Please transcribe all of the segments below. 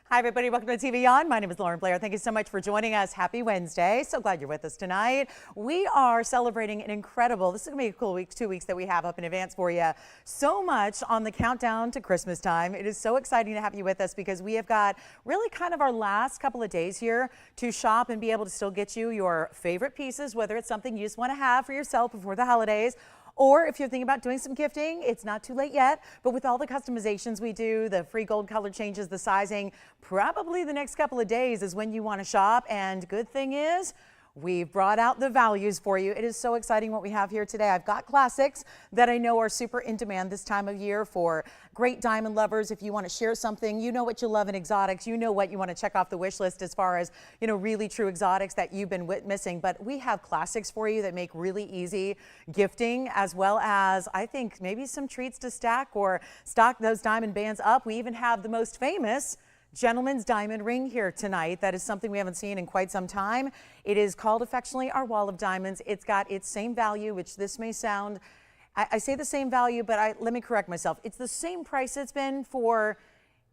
Hi, everybody. Welcome to TVON. My name is Blair. Thank you so much for joining us. Happy Wednesday. So glad you're with us tonight. We are celebrating an incredible, this is going to be a cool week, 2 weeks that we have up in advance for you. So much on the countdown to Christmas time. It is so exciting to have you with us because we have got really kind of our last couple of days here to shop and be able to still get you your favorite pieces, whether it's something you just want to have for yourself before the holidays, or if you're thinking about doing some gifting, it's not too late yet. But with all the customizations we do, the free gold color changes, the sizing, probably the next couple of days is when you want to shop. And good thing is, we've brought out the values for you. It is so exciting what we have here today. I've got classics that I know are super in demand this time of year for great diamond lovers. If you want to share something, you know what you love in exotics, you know what you want to check off the wish list as far as, really true exotics that you've been missing. But we have classics for you that make really easy gifting, as well as I think maybe some treats to stack or stock those diamond bands up. We even have the most famous gentleman's diamond ring here tonight. That is something we haven't seen in quite some time. It is called affectionately our wall of diamonds. It's got its same value, which this may sound, I say the same value, but let me correct myself. It's the same price it's been for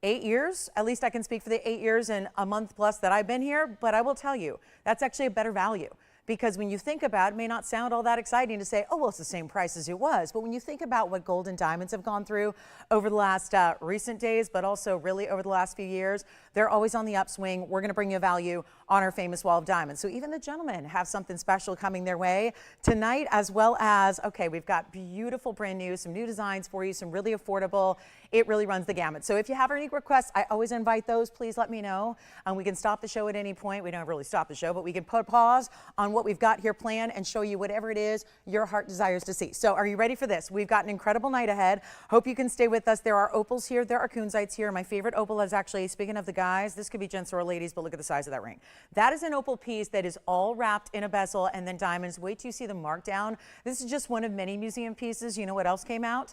8 years. At least I can speak for the 8 years and a month plus that I've been here, but I will tell you, that's actually a better value. Because when you think about it, may not sound all that exciting to say, oh, well, it's the same price as it was. But when you think about what gold and diamonds have gone through over the last recent days, but also really over the last few years, they're always on the upswing. We're going to bring you value on our famous wall of diamonds. So even the gentlemen have something special coming their way tonight, as well as, okay, we've got beautiful brand new, some new designs for you, some really affordable. It really runs the gamut. So if you have any requests, I always invite those. Please let me know. We can stop the show at any point. We don't really stop the show, but we can put pause on what we've got here planned and show you whatever it is your heart desires to see. So are you ready for this? We've got an incredible night ahead. Hope you can stay with us. There are opals here. There are kunzites here. My favorite opal is actually, speaking of the guys, this could be gents or ladies, but look at the size of that ring. That is an opal piece that is all wrapped in a bezel and then diamonds. Wait till you see the mark down. This is just one of many museum pieces. You know what else came out?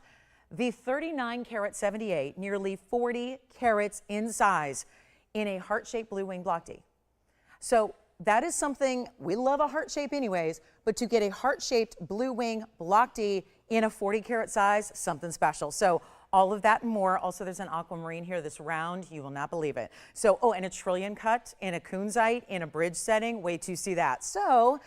The 39 karat 78, nearly 40 carats in size, in a heart-shaped blue wing block D. So that is something, we love a heart shape anyways, but to get a heart-shaped blue wing block D in a 40 karat size, something special. So all of that and more. Also, there's an aquamarine here that's round. You will not believe it. So, oh, and a trillion cut in a kunzite in a bridge setting. Wait to see that. So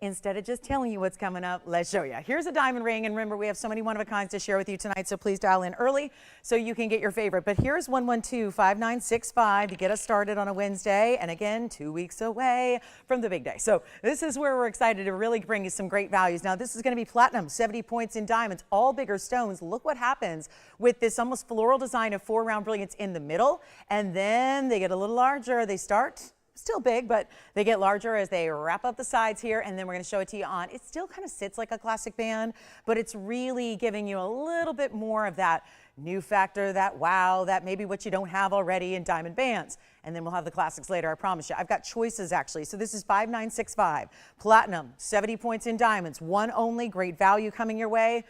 instead of just telling you what's coming up, let's show you. Here's a diamond ring, and remember, we have so many one-of-a-kinds to share with you tonight, so please dial in early so you can get your favorite. But here's 112-5965 to get us started on a Wednesday, and again, 2 weeks away from the big day. So this is where we're excited to really bring you some great values. Now, this is going to be platinum, 70 points in diamonds, all bigger stones. Look what happens with this almost floral design of 4-round brilliance in the middle, and then they get a little larger. They start still big, but they get larger as they wrap up the sides here, and then we're going to show it to you on. It still kind of sits like a classic band, but it's really giving you a little bit more of that new factor, that wow, that maybe what you don't have already in diamond bands. And then we'll have the classics later, I promise you. I've got choices actually. So this is 5965, platinum, 70 points in diamonds, one only, great value coming your way.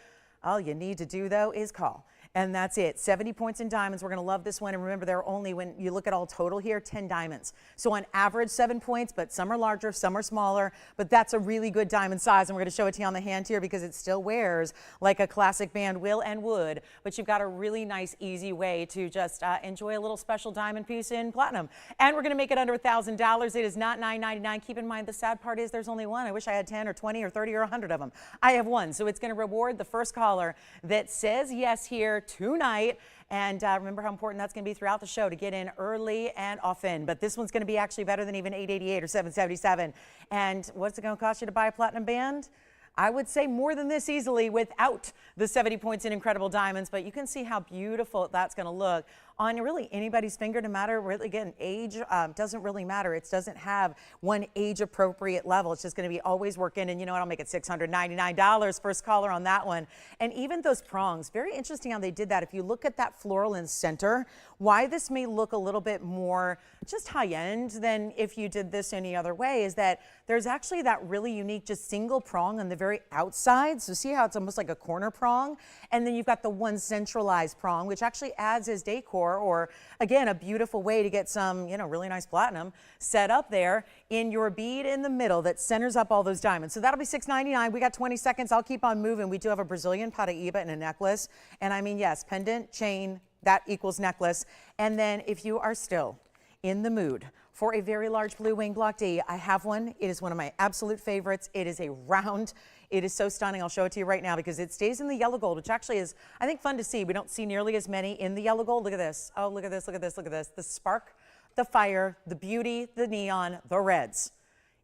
All you need to do though is call. And that's it. 70 points in diamonds. We're going to love this one. And remember, there are only, when you look at all total here, 10 diamonds. So on average, 7 points, but some are larger, some are smaller. But that's a really good diamond size. And we're going to show it to you on the hand here because it still wears like a classic band will and would. But you've got a really nice, easy way to just enjoy a little special diamond piece in platinum. And we're going to make it under $1,000. It is not $9.99. Keep in mind, the sad part is there's only one. I wish I had 10 or 20 or 30 or 100 of them. I have one. So it's going to reward the first caller that says yes here tonight. And remember how important that's going to be throughout the show to get in early and often. But this one's going to be actually better than even $888 or $777. And what's it going to cost you to buy a platinum band? I would say more than this easily without the 70 points in incredible diamonds, but you can see how beautiful that's going to look on really anybody's finger, no matter, really, again, age doesn't really matter. It doesn't have one age appropriate level. It's just going to be always working. And you know what? I'll make it $699. First caller on that one. And even those prongs, very interesting how they did that. If you look at that floral in center, why this may look a little bit more just high end than if you did this any other way is that there's actually that really unique just single prong on the very outside. So see how it's almost like a corner prong? And then you've got the one centralized prong, which actually adds as decor, or again, a beautiful way to get some, really nice platinum set up there in your bead in the middle that centers up all those diamonds. So that'll be $699. We got 20 seconds. I'll keep on moving. We do have a Brazilian Paraíba and a necklace. And I mean, yes, pendant, chain, that equals necklace. And then if you are still in the mood for a very large blue wing block D, I have one. It is one of my absolute favorites. It is a round. It is so stunning. I'll show it to you right now because it stays in the yellow gold, which actually is, I think, fun to see. We don't see nearly as many in the yellow gold. Look at this. Oh, look at this, look at this, look at this. The spark, the fire, the beauty, the neon, the reds.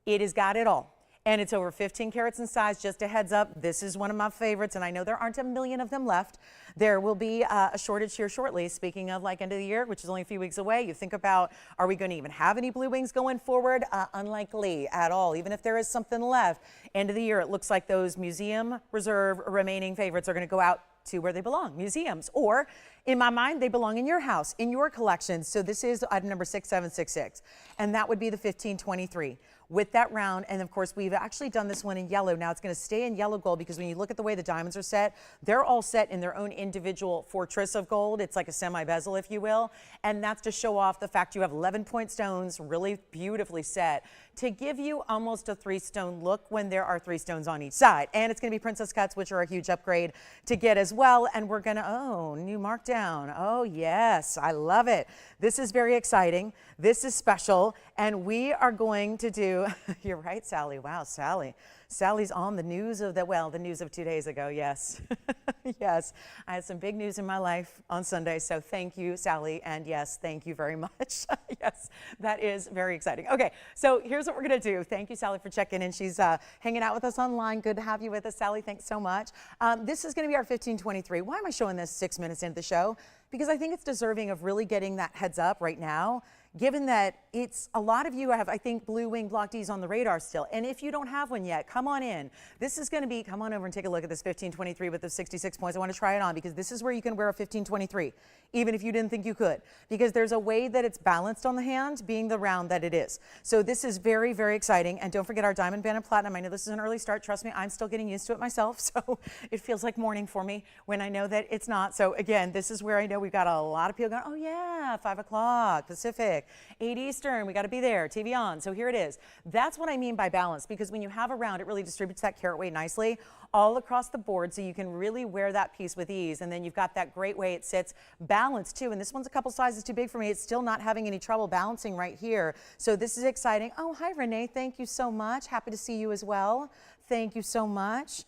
It has got it all. And it's over 15 carats in size. Just a heads up, this is one of my favorites, and I know there aren't a million of them left. There will be a shortage here shortly. Speaking of like end of the year, which is only a few weeks away, you think about, are we going to even have any blue wings going forward? Unlikely at all. Even if there is something left, end of the year, it looks like those museum reserve remaining favorites are going to go out to where they belong, museums, or in my mind, they belong in your house, in your collection. So this is item number 6766, and that would be the 1523 with that round. And of course, we've actually done this one in yellow. Now it's going to stay in yellow gold because when you look at the way the diamonds are set, they're all set in their own individual fortress of gold. It's like a semi-bezel, if you will. And that's to show off the fact you have 11-point stones, really beautifully set, to give you almost a 3-stone look when there are 3 stones on each side. And it's going to be princess cuts, which are a huge upgrade to get as well. And we're going to, oh, new markdown. Oh, yes, I love it. This is very exciting. This is special. And we are going to do, you're right, Sally. Wow, Sally. Sally's on the news of that. Well, the news of 2 days ago. Yes. Yes. I had some big news in my life on Sunday. So thank you, Sally. And yes, thank you very much. Yes, that is very exciting. Okay. So here's what we're going to do. Thank you, Sally, for checking in. She's hanging out with us online. Good to have you with us, Sally. Thanks so much. This is going to be our 1523. Why am I showing this 6 minutes into the show? Because I think it's deserving of really getting that heads up right now, given that it's a lot of you have, I think, blue wing block Ds on the radar still. And if you don't have one yet, come on in. This is going to be, come on over and take a look at this 1523 with the 66 points. I want to try it on because this is where you can wear a 1523, even if you didn't think you could, because there's a way that it's balanced on the hand, being the round that it is. So this is very, very exciting. And don't forget our diamond band and platinum. I know this is an early start. Trust me, I'm still getting used to it myself. So it feels like morning for me when I know that it's not. So again, this is where I know we've got a lot of people going, oh yeah, 5 o'clock Pacific, 8 Eastern, we got to be there, TVON. So here it is. That's what I mean by balance, because when you have a round, it really distributes that carat weight nicely all across the board, so you can really wear that piece with ease. And then you've got that great way it sits balanced too. And this one's a couple sizes too big for me. It's still not having any trouble balancing right here. So this is exciting. Oh, hi, Renee. Thank you so much. Happy to see you as well. Thank you so much.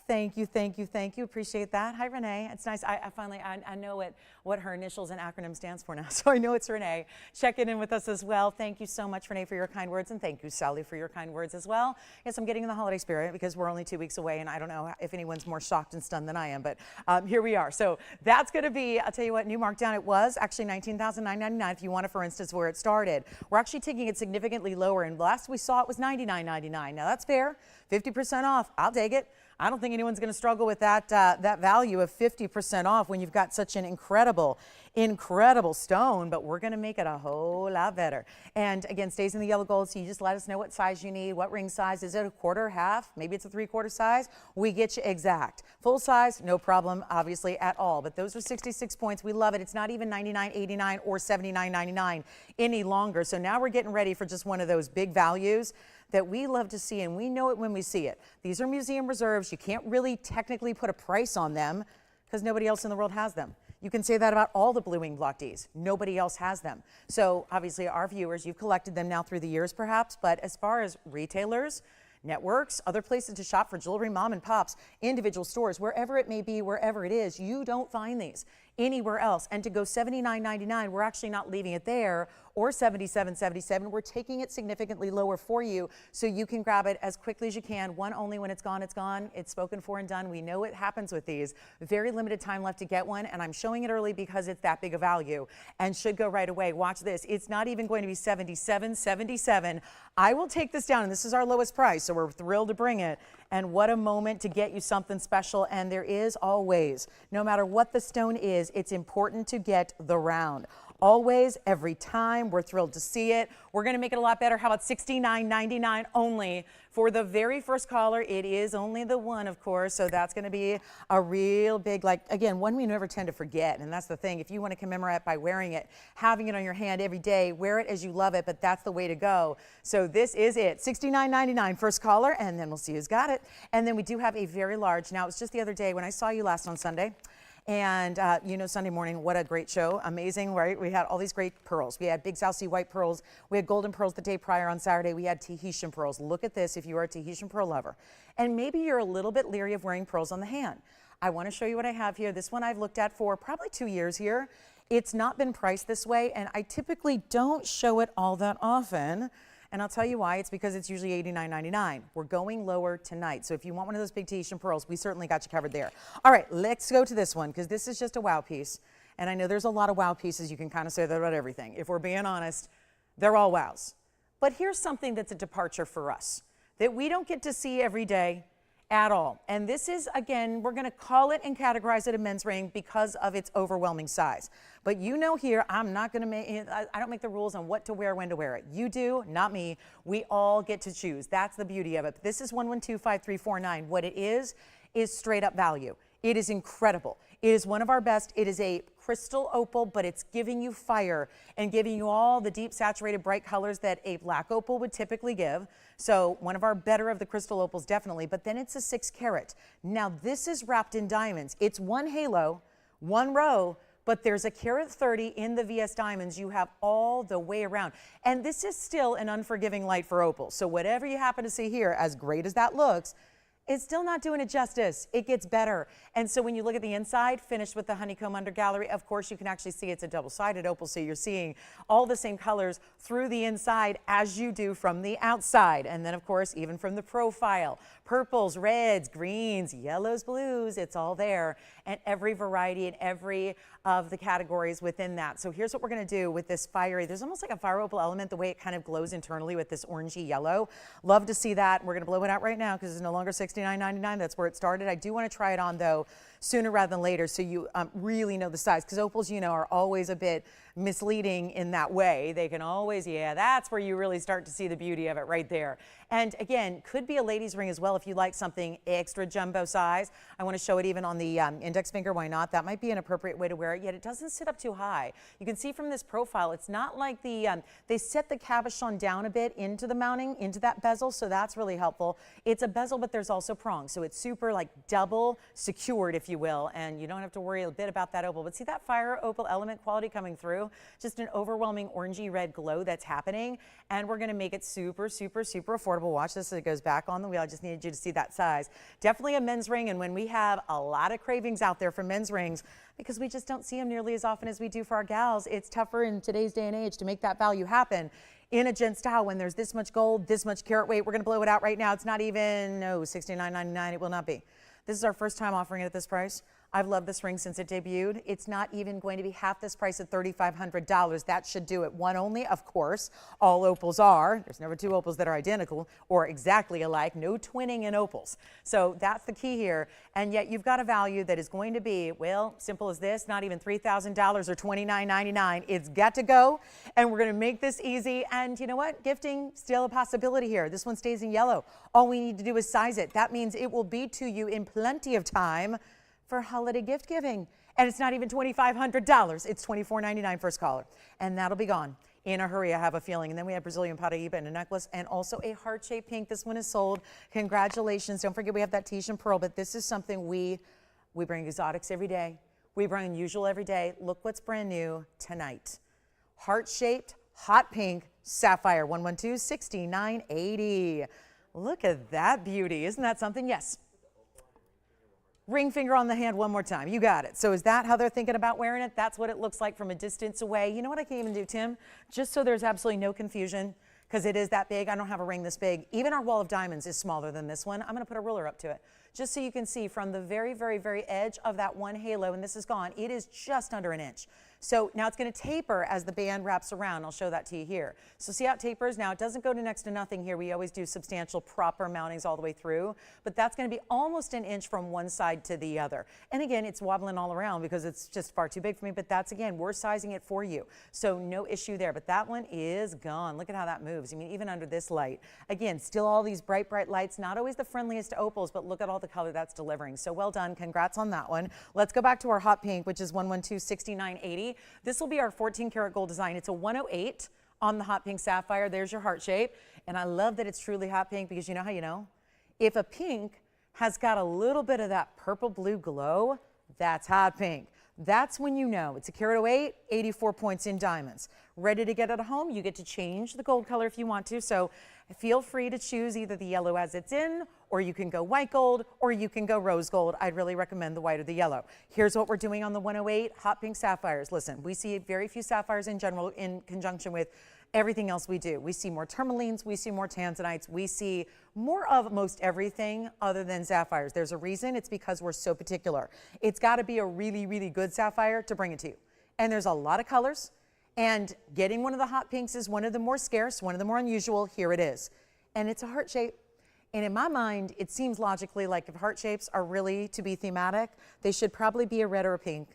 Thank you, thank you, thank you. Appreciate that. Hi, Renee. It's nice. I finally know what her initials and acronym stands for now, so I know it's Renee. Checking in with us as well. Thank you so much, Renee, for your kind words, and thank you, Sally, for your kind words as well. Yes, I'm getting in the holiday spirit because we're only 2 weeks away, and I don't know if anyone's more shocked and stunned than I am, but here we are. So that's going to be, I'll tell you what, new markdown. It was actually $19,999 if you want it, for instance, where it started. We're actually taking it significantly lower, and last we saw it was $99.99. Now that's fair. 50% off. I'll take it. I don't think anyone's going to struggle with that value of 50% off when you've got such an incredible stone, but we're going to make it a whole lot better. And again, stays in the yellow gold, so you just let us know what size you need, what ring size. Is it a quarter, half? Maybe it's a 3/4 size. We get you exact. Full size, no problem, obviously, at all. But those are 66 points. We love it. It's not even $99.89 or $79.99 any longer. So now we're getting ready for just one of those big values that we love to see, and we know it when we see it. These are museum reserves. You can't really technically put a price on them because nobody else in the world has them. You can say that about all the blue wing block Ds. Nobody else has them. So obviously our viewers, you've collected them now through the years perhaps, but as far as retailers, networks, other places to shop for jewelry, mom and pops, individual stores, wherever it may be, wherever it is, you don't find these anywhere else. And to go $79.99, we're actually not leaving it there, or $77.77. We're taking it significantly lower for you so you can grab it as quickly as you can. One only, when it's gone, it's gone. It's spoken for and done. We know it happens with these. Very limited time left to get one, and I'm showing it early because it's that big a value and should go right away. Watch this. It's not even going to be $77.77. I will take this down, and this is our lowest price, so we're thrilled to bring it. And what a moment to get you something special. And there is always, no matter what the stone is, it's important to get the round. Always, every time. We're thrilled to see it. We're going to make it a lot better. How about $69.99 only for the very first caller? It is only the one, of course, so that's going to be a real big, like, again, one we never tend to forget, and that's the thing. If you want to commemorate by wearing it, having it on your hand every day, wear it as you love it, but that's the way to go. So this is it. $69.99 first caller, and then we'll see who's got it. And then we do have a very large. Now, it was just the other day when I saw you last on Sunday, And you know, Sunday morning, what a great show. Amazing, right? We had all these great pearls. We had big South Sea white pearls. We had golden pearls the day prior on Saturday. We had Tahitian pearls. Look at this if you are a Tahitian pearl lover. And maybe you're a little bit leery of wearing pearls on the hand. I want to show you what I have here. This one I've looked at for probably 2 years here. It's not been priced this way, and I typically don't show it all that often. And I'll tell you why. It's because it's usually $89.99. We're going lower tonight. So if you want one of those big Tahitian pearls, we certainly got you covered there. All right, let's go to this one because this is just a wow piece. And I know there's a lot of wow pieces. You can kind of say that about everything. If we're being honest, they're all wows. But here's something that's a departure for us that we don't get to see every day at all. And this is, again, we're going to call it and categorize it a men's ring because of its overwhelming size. But you know here, I'm not going to make, I don't make the rules on what to wear, when to wear it. You do, not me. We all get to choose. That's the beauty of it. But this is 1125,349. What it is straight up value. It is incredible. It is one of our best. It is a crystal opal, but it's giving you fire and giving you all the deep saturated bright colors that a black opal would typically give. So one of our better of the crystal opals, definitely, but then it's a 6 carat. Now this is wrapped in diamonds. It's one halo, one row, but there's a carat 30 in the VS diamonds. You have all the way around. And this is still an unforgiving light for opal. So whatever you happen to see here, as great as that looks, it's still not doing it justice. It gets better. And so when you look at the inside, finished with the honeycomb undergallery, of course you can actually see it's a double-sided opal, so you're seeing all the same colors through the inside as you do from the outside. And then of course, even from the profile, purples, reds, greens, yellows, blues, it's all there. And every variety and every of the categories within that. So here's what we're gonna do with this fiery, there's almost like a fire opal element, the way it kind of glows internally with this orangey yellow. Love to see that. We're gonna blow it out right now because it's no longer $69.99. That's where it started. I do want to try it on though sooner rather than later so you really know the size, because opals, you know, are always a bit misleading in that way. They can always, yeah, that's where you really start to see the beauty of it right there. And again, could be a lady's ring as well if you like something extra jumbo size. I want to show it even on the index finger. Why not? That might be an appropriate way to wear it, yet it doesn't sit up too high. You can see from this profile, it's not like the, they set the cabochon down a bit into the mounting, into that bezel, so that's really helpful. It's a bezel, but there's also prongs, so it's super like double secured, if you will, and you don't have to worry a bit about that opal. But see that fire opal element quality coming through? Just an overwhelming orangey red glow that's happening, and we're gonna make it super, super, super affordable. Watch this as it goes back on the wheel. I just needed you to see that size. Definitely a men's ring, and when we have a lot of cravings out there for men's rings, because we just don't see them nearly as often as we do for our gals, it's tougher in today's day and age to make that value happen in a gent style when there's this much gold, this much carat weight. We're gonna blow it out right now. It's not even, no, $69.99, it will not be. This is our first time offering it at this price. I've loved this ring since it debuted. It's not even going to be half this price at $3,500. That should do it. One only, of course. All opals are. There's never two opals that are identical or exactly alike. No twinning in opals. So that's the key here. And yet you've got a value that is going to be, well, simple as this, not even $3,000 or $29.99. It's got to go. And we're going to make this easy. And you know what? Gifting, still a possibility here. This one stays in yellow. All we need to do is size it. That means it will be to you in plenty of time for holiday gift giving. And it's not even $2,500. It's $24.99 first caller. And that'll be gone in a hurry, I have a feeling. And then we have Brazilian Paraíba and a necklace and also a heart-shaped pink. This one is sold. Congratulations. Don't forget we have that Tahitian pearl, but this is something we bring exotics every day. We bring unusual every day. Look what's brand new tonight. Heart-shaped, hot pink, sapphire, 112-6980. Look at that beauty. Isn't that something? Yes. Ring finger on the hand one more time. You got it. So is that how they're thinking about wearing it? That's what it looks like from a distance away. You know what I can even do, Tim? Just so there's absolutely no confusion, because it is that big. I don't have a ring this big. Even our wall of diamonds is smaller than this one. I'm going to put a ruler up to it, just so you can see from the very, very, very edge of that one halo, and this is gone, it is just under an inch. So now it's going to taper as the band wraps around. I'll show that to you here. So see how it tapers? Now it doesn't go to next to nothing here. We always do substantial proper mountings all the way through, but that's going to be almost an inch from one side to the other. And again, it's wobbling all around because it's just far too big for me, but that's, again, we're sizing it for you. So no issue there, but that one is gone. Look at how that moves. I mean, even under this light. Again, still all these bright, bright lights, not always the friendliest to opals, but look at all the color that's delivering. So well done. Congrats on that one. Let's go back to our hot pink, which is 112-6980. This will be our 14 karat gold design. It's a 108 on the hot pink sapphire. There's your heart shape. And I love that it's truly hot pink, because you know how you know? If a pink has got a little bit of that purple blue glow, That's hot pink. That's when you know it's a carat 08, 84 points in diamonds. Ready to get it at home? You get to change the gold color if you want to. So feel free to choose either the yellow as it's in, or you can go white gold, or you can go rose gold. I'd really recommend the white or the yellow. Here's what we're doing on the 108, hot pink sapphires. Listen, we see very few sapphires in general in conjunction with everything else we do. We see more tourmalines, we see more tanzanites, we see more of most everything other than sapphires. There's a reason. It's because we're so particular. It's got to be a really, really good sapphire to bring it to you. And there's a lot of colors, and getting one of the hot pinks is one of the more scarce, one of the more unusual. Here it is. And it's a heart shape. And in my mind, it seems logically like if heart shapes are really to be thematic, they should probably be a red or a pink.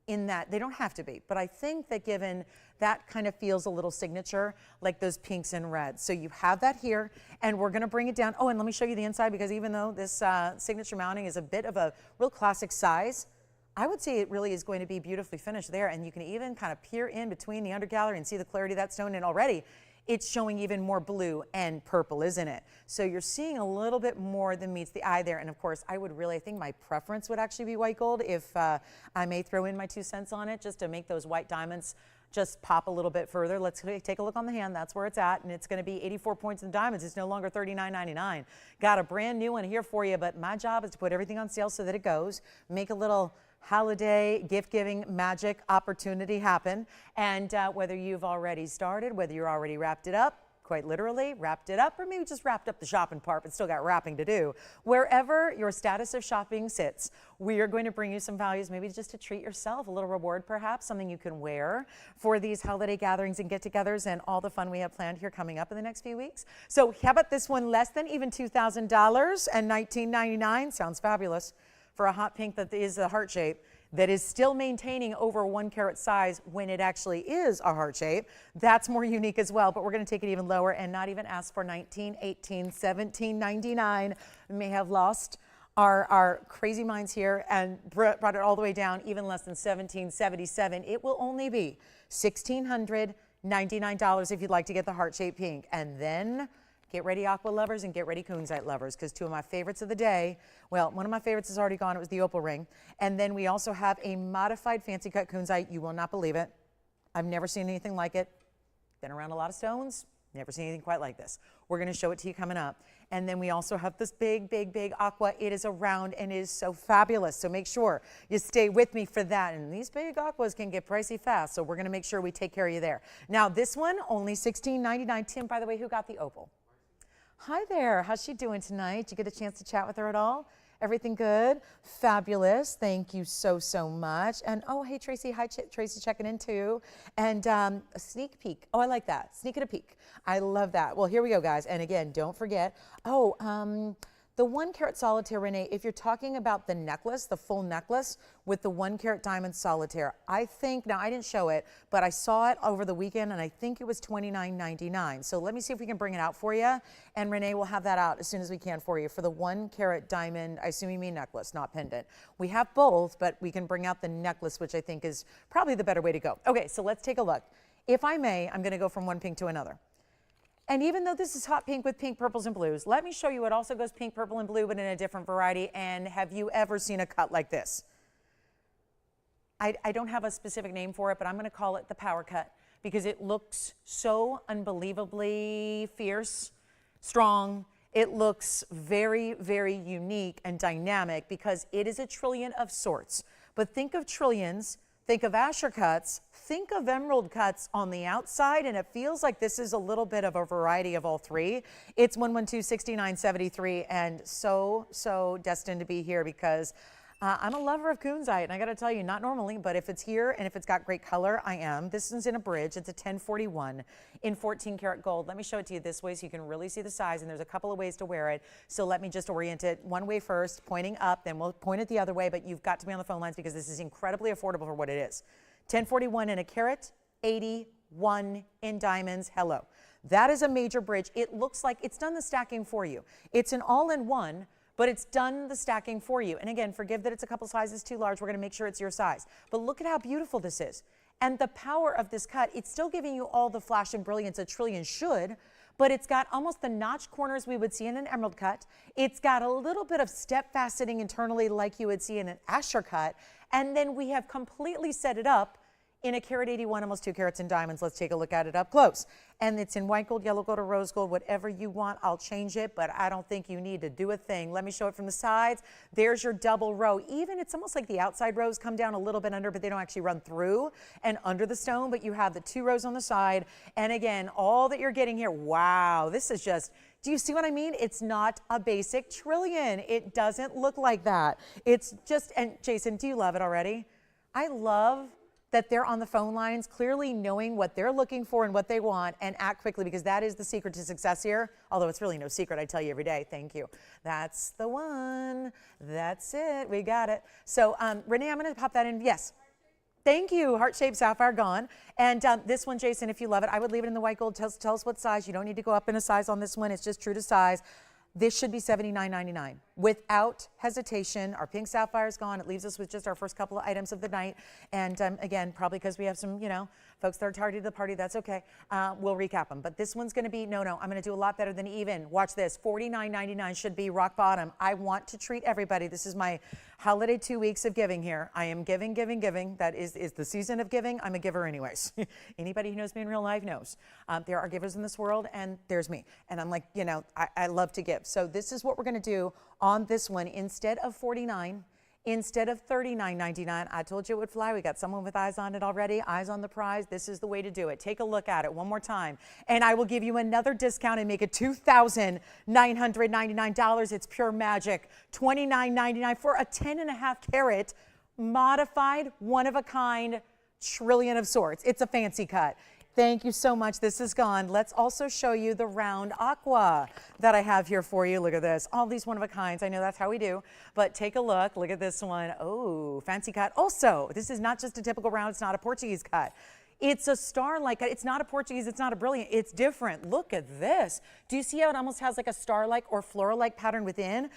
In that they don't have to be, but I think that given that kind of feels a little signature, like those pinks and reds. So you have that here, and we're going to bring it down. Oh, and let me show you the inside, because even though this signature mounting is a bit of a real classic size, I would say it really is going to be beautifully finished there, and you can even kind of peer in between the undergallery and see the clarity of that stone, and already it's showing even more blue and purple, isn't it? So you're seeing a little bit more than meets the eye there. And of course, I think my preference would actually be white gold if I may throw in my 2 cents on it, just to make those white diamonds just pop a little bit further. Let's take a look on the hand. That's where it's at, and it's going to be 84 points in diamonds. It's no longer $39.99. Got a brand new one here for you, but my job is to put everything on sale so that it goes. Make a little holiday gift-giving magic opportunity happen. And whether you've already started, whether you're already wrapped it up, quite literally wrapped it up, or maybe just wrapped up the shopping part but still got wrapping to do, wherever your status of shopping sits, we are going to bring you some values, maybe just to treat yourself, a little reward perhaps, something you can wear for these holiday gatherings and get-togethers and all the fun we have planned here coming up in the next few weeks. So how about this one, less than even $2,000 and $19.99? Sounds fabulous for a hot pink that is a heart shape, that is still maintaining over 1 carat size when it actually is a heart shape. That's more unique as well, but we're going to take it even lower and not even ask for $19, $18, $17.99. We may have lost our crazy minds here and brought it all the way down, even less than $17.77. It will only be $1,699 if you'd like to get the heart shape pink. And then get ready, aqua lovers, and get ready, kunzite lovers, because 2 of my favorites of the day, well, one of my favorites is already gone. It was the opal ring. And then we also have a modified fancy cut kunzite. You will not believe it. I've never seen anything like it. Been around a lot of stones. Never seen anything quite like this. We're going to show it to you coming up. And then we also have this big, big, big aqua. It is around and is so fabulous. So make sure you stay with me for that. And these big aquas can get pricey fast. So we're going to make sure we take care of you there. Now, this one, only $16.99. Tim, by the way, who got the opal? Hi there. How's she doing tonight? Did you get a chance to chat with her at all? Everything good? Fabulous. Thank you so, so much. And oh, hey, Tracy. Hi, Tracy checking in too. And a sneak peek. Oh, I like that. Sneak at a peek. I love that. Well, here we go, guys. And again, don't forget. Oh, the 1 carat solitaire, Renee, if you're talking about the necklace, the full necklace with the 1 carat diamond solitaire, I think, now I didn't show it, but I saw it over the weekend and I think it was $29.99. So let me see if we can bring it out for you. And Renee will have that out as soon as we can for you for the 1 carat diamond, I assume you mean necklace, not pendant. We have both, but we can bring out the necklace, which I think is probably the better way to go. Okay, so let's take a look. If I may, I'm gonna go from one pink to another. And even though this is hot pink with pink, purples, and blues, let me show you it also goes pink, purple, and blue, but in a different variety. And have you ever seen a cut like this? I don't have a specific name for it, but I'm going to call it the power cut because it looks so unbelievably fierce, strong. It looks very, very unique and dynamic because it is a trillion of sorts. But think of trillions, think of Asher cuts, think of emerald cuts on the outside, and it feels like this is a little bit of a variety of all three. It's 112-6973, and so destined to be here because I'm a lover of kunzite, and I got to tell you, not normally, but if it's here and if it's got great color, I am. This one's in a bridge. It's a 1041 in 14 karat gold. Let me show it to you this way so you can really see the size, and there's a couple of ways to wear it. So let me just orient it one way first, pointing up, then we'll point it the other way, but you've got to be on the phone lines because this is incredibly affordable for what it is. 1041 in a carat, 81 in diamonds. Hello. That is a major bridge. It looks like it's done the stacking for you. It's an all-in-one, but it's done the stacking for you. And again, forgive that it's a couple sizes too large. We're going to make sure it's your size. But look at how beautiful this is. And the power of this cut, it's still giving you all the flash and brilliance a trillion should, but it's got almost the notch corners we would see in an emerald cut. It's got a little bit of step faceting internally like you would see in an Asher cut. And then we have completely set it up in a carat 81, almost 2 carats in diamonds. Let's take a look at it up close. And it's in white gold, yellow gold, or rose gold, whatever you want. I'll change it, but I don't think you need to do a thing. Let me show it from the sides. There's your double row. Even it's almost like the outside rows come down a little bit under, but they don't actually run through and under the stone, but you have the 2 rows on the side. And again, all that you're getting here, wow, this is just, do you see what I mean? It's not a basic trillion. It doesn't look like that. It's just, and Jason, do you love it already? I love that they're on the phone lines, clearly knowing what they're looking for and what they want, and act quickly, because that is the secret to success here. Although it's really no secret, I tell you every day. Thank you. That's the one. That's it. We got it. So, Renee, I'm going to pop that in. Yes. Thank you. Heart-shaped sapphire gone. And this one, Jason, if you love it, I would leave it in the white gold. Tell us what size. You don't need to go up in a size on this one. It's just true to size. This should be $79.99 without hesitation. Our pink sapphire is gone. It leaves us with just our first couple of items of the night. And again, probably because we have some, you know, folks that are tardy to the party, that's okay. We'll recap them. But this one's going to be, no, I'm going to do a lot better than even. Watch this. $49.99 should be rock bottom. I want to treat everybody. This is my holiday 2 weeks of giving here. I am giving. That is the season of giving. I'm a giver anyways. Anybody who knows me in real life knows. There are givers in this world, and there's me. And I'm like, you know, I love to give. So this is what we're going to do on this one. Instead of $49, instead of $39.99, I told you it would fly. We got someone with eyes on it already, eyes on the prize. This is the way to do it. Take a look at it one more time, and I will give you another discount and make it $2,999. It's pure magic. $29.99 for a 10.5 carat modified, one-of-a-kind trillion of sorts. It's a fancy cut. Thank you so much. This is gone. Let's also show you the round aqua that I have here for you. Look at this. All these one-of-a-kinds. I know that's how we do, but take a look. Look at this one. Oh, fancy cut. Also, this is not just a typical round. It's not a Portuguese cut. It's a star-like cut. It's not a Portuguese. It's not a brilliant. It's different. Look at this. Do you see how it almost has like a star-like or floral-like pattern within?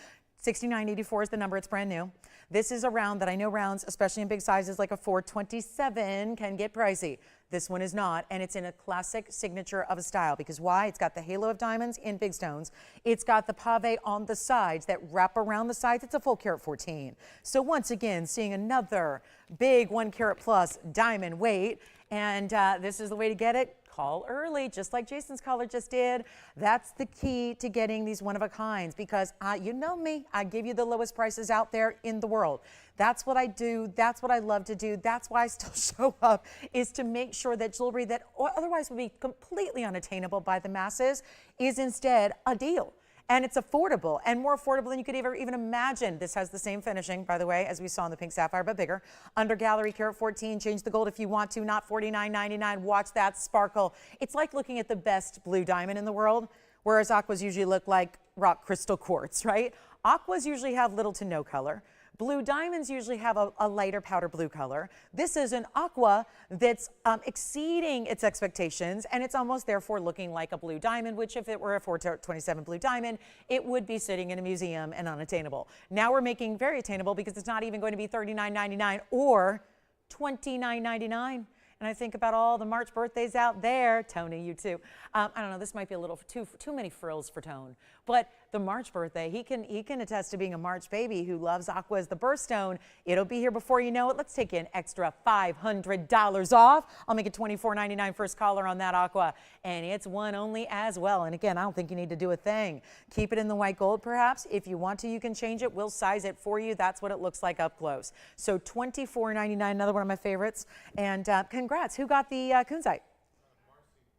$69.84 is the number. It's brand new. This is a round that I know rounds, especially in big sizes like a 427, can get pricey. This one is not, and it's in a classic signature of a style. Because why? It's got the halo of diamonds in big stones. It's got the pave on the sides that wrap around the sides. It's a full carat 14. So once again, seeing another big 1 carat plus diamond weight. And this is the way to get it. Call early, just like Jason's caller just did. That's the key to getting these one-of-a-kinds, because you know me, I give you the lowest prices out there in the world. That's what I do. That's what I love to do. That's why I still show up, is to make sure that jewelry that otherwise would be completely unattainable by the masses is instead a deal. And it's affordable, and more affordable than you could even imagine. This has the same finishing, by the way, as we saw in the pink sapphire, but bigger. Under gallery, carat 14. Change the gold if you want to, not $49.99. Watch that sparkle. It's like looking at the best blue diamond in the world, whereas aquas usually look like rock crystal quartz, right? Aquas usually have little to no color. Blue diamonds usually have a lighter powder blue color. This is an aqua that's exceeding its expectations, and it's almost therefore looking like a blue diamond, which if it were a 427 blue diamond, it would be sitting in a museum and unattainable. Now we're making very attainable, because it's not even going to be $39.99 or $29.99. And I think about all the March birthdays out there. Tony, you too. I don't know, this might be a little too many frills for Tone. But the March birthday, he can attest to being a March baby who loves aqua as the birthstone. It'll be here before you know it. Let's take an extra $500 off. I'll make it $24.99 first caller on that aqua. And it's one only as well. And again, I don't think you need to do a thing. Keep it in the white gold perhaps. If you want to, you can change it. We'll size it for you. That's what it looks like up close. So $24.99, another one of my favorites. And congrats. Who got the kunzite?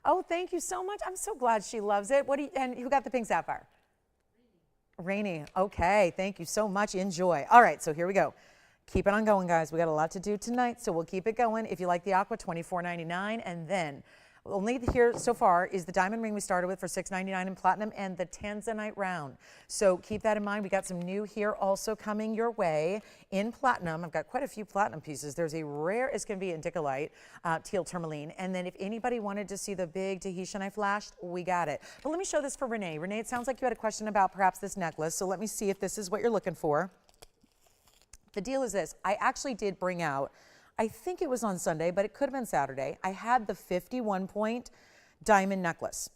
Oh, thank you so much. I'm so glad she loves it. And who got the pink sapphire? Rainy. Okay, thank you so much. Enjoy. All right, so here we go. Keep it on going, guys. We got a lot to do tonight, so we'll keep it going. If you like the aqua, $24.99, and then only here so far is the diamond ring we started with for $6.99 in platinum, and the Tanzanite round. So keep that in mind. We got some new here also coming your way in platinum. I've got quite a few platinum pieces. There's a rare as can be indicolite, teal tourmaline. And then if anybody wanted to see the big Tahitian I flashed, we got it. But let me show this for Renee. Renee, it sounds like you had a question about perhaps this necklace. So let me see if this is what you're looking for. The deal is this. I actually did bring out, I think it was on Sunday, but it could have been Saturday. I had the 51-point diamond necklace.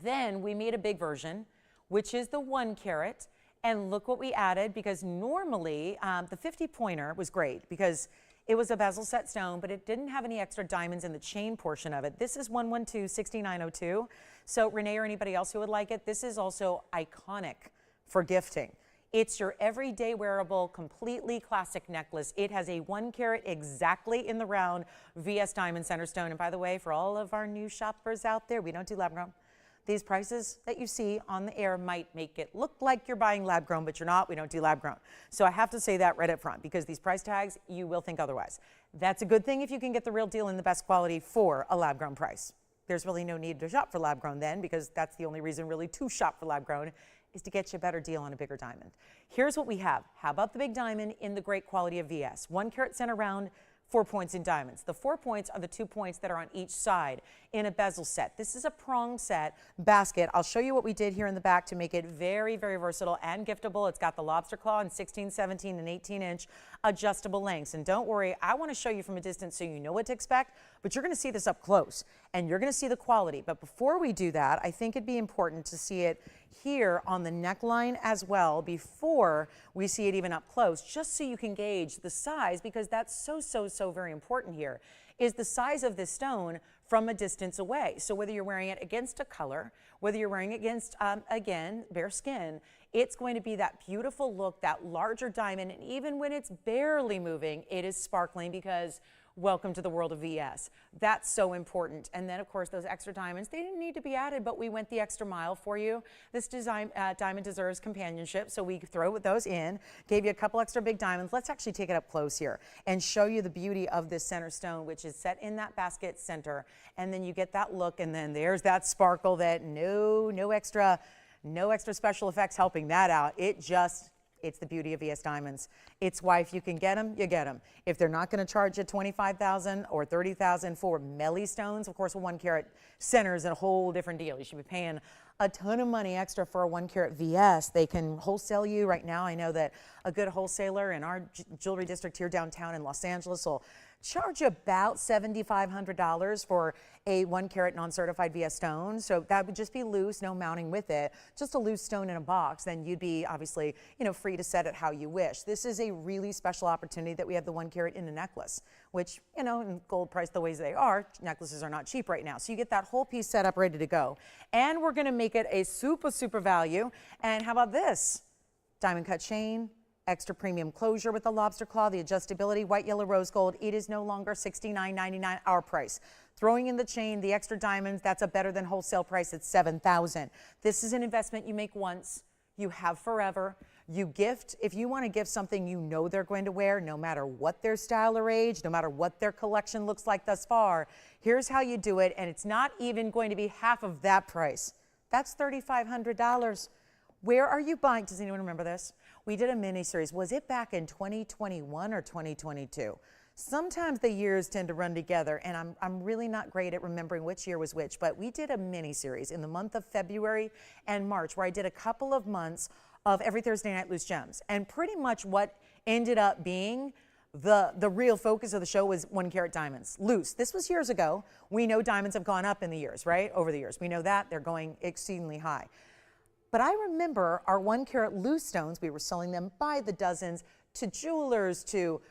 Then we made a big version, which is the 1 carat. And look what we added, because normally the 50 pointer was great because it was a bezel set stone, but it didn't have any extra diamonds in the chain portion of it. This is 112-6902. So Renee or anybody else who would like it, this is also iconic for gifting. It's your everyday wearable, completely classic necklace. It has a 1 carat exactly in the round VS diamond center stone. And by the way, for all of our new shoppers out there, we don't do lab grown. These prices that you see on the air might make it look like you're buying lab grown, but you're not. We don't do lab grown. So I have to say that right up front, because these price tags, you will think otherwise. That's a good thing if you can get the real deal and the best quality for a lab grown price. There's really no need to shop for lab grown then, because that's the only reason really to shop for lab grown, is to get you a better deal on a bigger diamond. Here's what we have. How about the big diamond in the great quality of VS? 1 carat center round, 4 points in diamonds. The 4 points are the 2 points that are on each side in a bezel set. This is a prong set basket. I'll show you what we did here in the back to make it very, very versatile and giftable. It's got the lobster claw in 16, 17, and 18-inch adjustable lengths. And don't worry, I want to show you from a distance so you know what to expect, but you're going to see this up close and you're going to see the quality. But before we do that, I think it'd be important to see it here on the neckline as well before we see it even up close, just so you can gauge the size, because that's so very important here, is the size of this stone from a distance away. So whether you're wearing it against a color, whether you're wearing it against, again, bare skin, it's going to be that beautiful look, that larger diamond, and even when it's barely moving, it is sparkling, because welcome to the world of VS. That's so important. And then, of course, those extra diamonds, they didn't need to be added, but we went the extra mile for you. This diamond deserves companionship, so we throw those in, gave you a couple extra big diamonds. Let's actually take it up close here and show you the beauty of this center stone, which is set in that basket center. And then you get that look, and then there's that sparkle that no extra special effects helping that out. It's the beauty of VS Diamonds. It's why if you can get them, you get them. If they're not going to charge you $25,000 or $30,000 for Melly stones, of course, a 1 carat center is a whole different deal. You should be paying a ton of money extra for a 1 carat VS. They can wholesale you right now. I know that a good wholesaler in our jewelry district here downtown in Los Angeles will charge you about $7,500 for a 1 carat non-certified VS stone. So that would just be loose, no mounting with it, just a loose stone in a box. Then you'd be obviously, free to set it how you wish. This is a really special opportunity that we have the 1 carat in a necklace, which, in gold price the ways they are, necklaces are not cheap right now. So you get that whole piece set up ready to go. And we're gonna make it a super value. And how about this? Diamond cut chain, extra premium closure with the lobster claw, the adjustability, white, yellow, rose gold. It is no longer $69.99 our price. Throwing in the chain, the extra diamonds, that's a better than wholesale price at $7,000. This is an investment you make once, you have forever. You gift, if you want to gift something you know they're going to wear, no matter what their style or age, no matter what their collection looks like thus far, here's how you do it, and it's not even going to be half of that price. That's $3,500. Where are you buying? Does anyone remember this? We did a mini series. Was it back in 2021 or 2022? Sometimes the years tend to run together, and I'm really not great at remembering which year was which, but we did a mini series in the month of February and March where I did a couple of months of every Thursday night loose gems. And pretty much what ended up being the real focus of the show was 1 carat diamonds, loose. This was years ago. We know diamonds have gone up in the years, right? Over the years. We know that. They're going exceedingly high. But I remember our 1 carat loose stones, we were selling them by the dozens to jewelers, to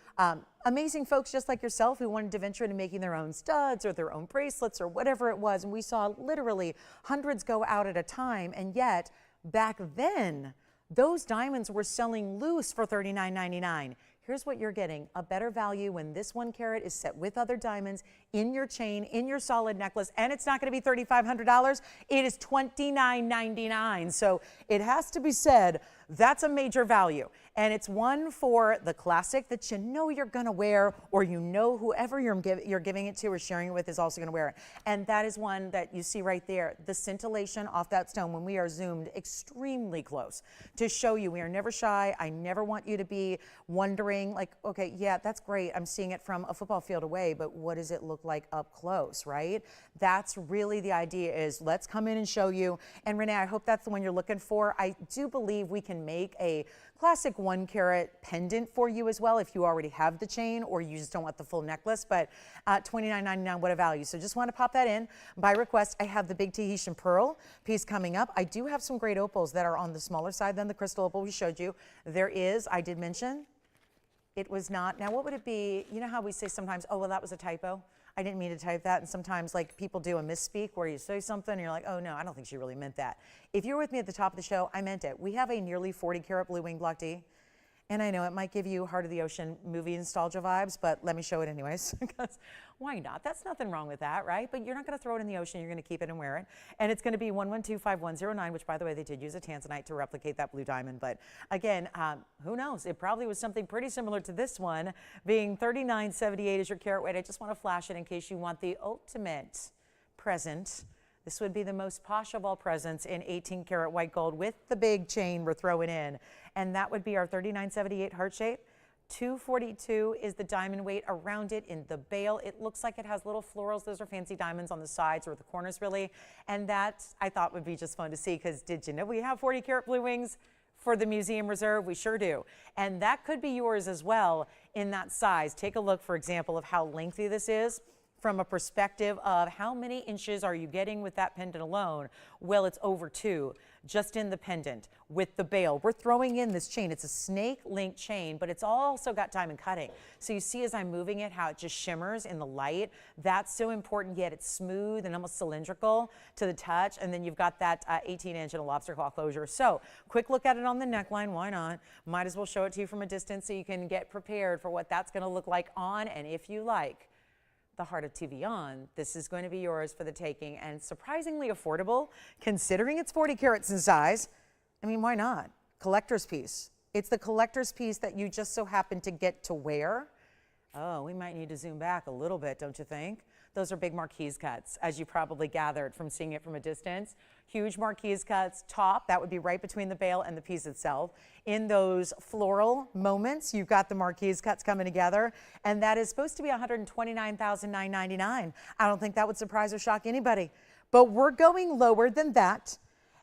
amazing folks just like yourself who wanted to venture into making their own studs or their own bracelets or whatever it was. And we saw literally hundreds go out at a time. And yet back then, those diamonds were selling loose for $39.99. Here's what you're getting, a better value when this 1 carat is set with other diamonds in your chain, in your solid necklace, and it's not gonna be $3,500, it is $29.99. So it has to be said, that's a major value. And it's one for the classic that you know you're gonna wear, or you know whoever you're giving it to or sharing it with is also gonna wear it. And that is one that you see right there, the scintillation off that stone when we are zoomed extremely close to show you we are never shy. I never want you to be wondering like, okay, yeah, that's great. I'm seeing it from a football field away, but what does it look like up close, right? That's really the idea, is let's come in and show you. And Renee, I hope that's the one you're looking for. I do believe we can can make a classic 1 carat pendant for you as well if you already have the chain or you just don't want the full necklace. But $29.99, what a value. So just want to pop that in by request. I have the big Tahitian pearl piece coming up. I do have some great opals that are on the smaller side than the crystal opal we showed you. There is, I did mention, it was not. Now, what would it be? You know how we say sometimes, oh, well, that was a typo. I didn't mean to type that. And sometimes, like, people do a misspeak where you say something and you're like, oh, no, I don't think she really meant that. If you're with me at the top of the show, I meant it. We have a nearly 40 karat blue wing block D. And I know it might give you Heart of the Ocean movie nostalgia vibes, but let me show it anyways, because why not? That's nothing wrong with that, right? But you're not going to throw it in the ocean. You're going to keep it and wear it. And it's going to be 1125109, which, by the way, they did use a Tanzanite to replicate that blue diamond. But again, who knows? It probably was something pretty similar to this one, being $39.78 is your carat weight. I just want to flash it in case you want the ultimate present. This would be the most posh of all presents in 18 karat white gold with the big chain we're throwing in. And that would be our $39.78 heart shape. $242 is the diamond weight around it in the bail. It looks like it has little florals. Those are fancy diamonds on the sides or the corners, really. And that I thought would be just fun to see, because did you know we have 40 karat blue wings for the Museum Reserve? We sure do. And that could be yours as well in that size. Take a look, for example, of how lengthy this is. From a perspective of how many inches are you getting with that pendant alone? Well, it's over 2 just in the pendant with the bail. We're throwing in this chain. It's a snake link chain, but it's also got diamond cutting. So you see as I'm moving it, how it just shimmers in the light. That's so important, yet it's smooth and almost cylindrical to the touch. And then you've got that 18-inch and a lobster claw closure. So quick look at it on the neckline. Why not? Might as well show it to you from a distance so you can get prepared for what that's going to look like on, and if you like, the heart of TVON. This is going to be yours for the taking, and surprisingly affordable considering it's 40 carats in size. I mean, why not? Collector's piece. It's the collector's piece that you just so happen to get to wear. Oh, we might need to zoom back a little bit, don't you think? Those are big marquise cuts, as you probably gathered from seeing it from a distance. Huge marquise cuts, top, that would be right between the bail and the piece itself. In those floral moments, you've got the marquise cuts coming together, and that is supposed to be $129,999. I don't think that would surprise or shock anybody, but we're going lower than that.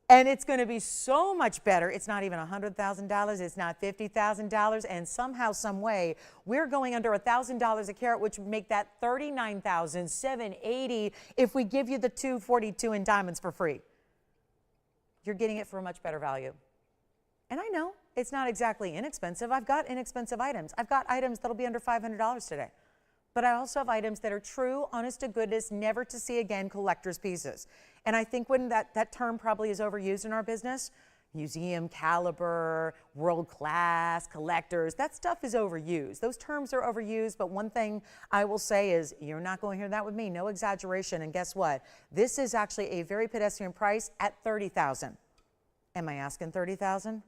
And it's going to be so much better. It's not even $100,000. It's not $50,000. And somehow, some way, we're going under $1,000 a carat, which would make that $39,780 if we give you the $242 in diamonds for free. You're getting it for a much better value. And I know it's not exactly inexpensive. I've got inexpensive items. I've got items that'll be under $500 today. But I also have items that are true, honest to goodness, never to see again collector's pieces. And I think when that term probably is overused in our business, museum caliber, world class, collectors, that stuff is overused. Those terms are overused, but one thing I will say is you're not going to hear that with me, no exaggeration. And guess what? This is actually a very pedestrian price at $30,000. Am I asking $30,000?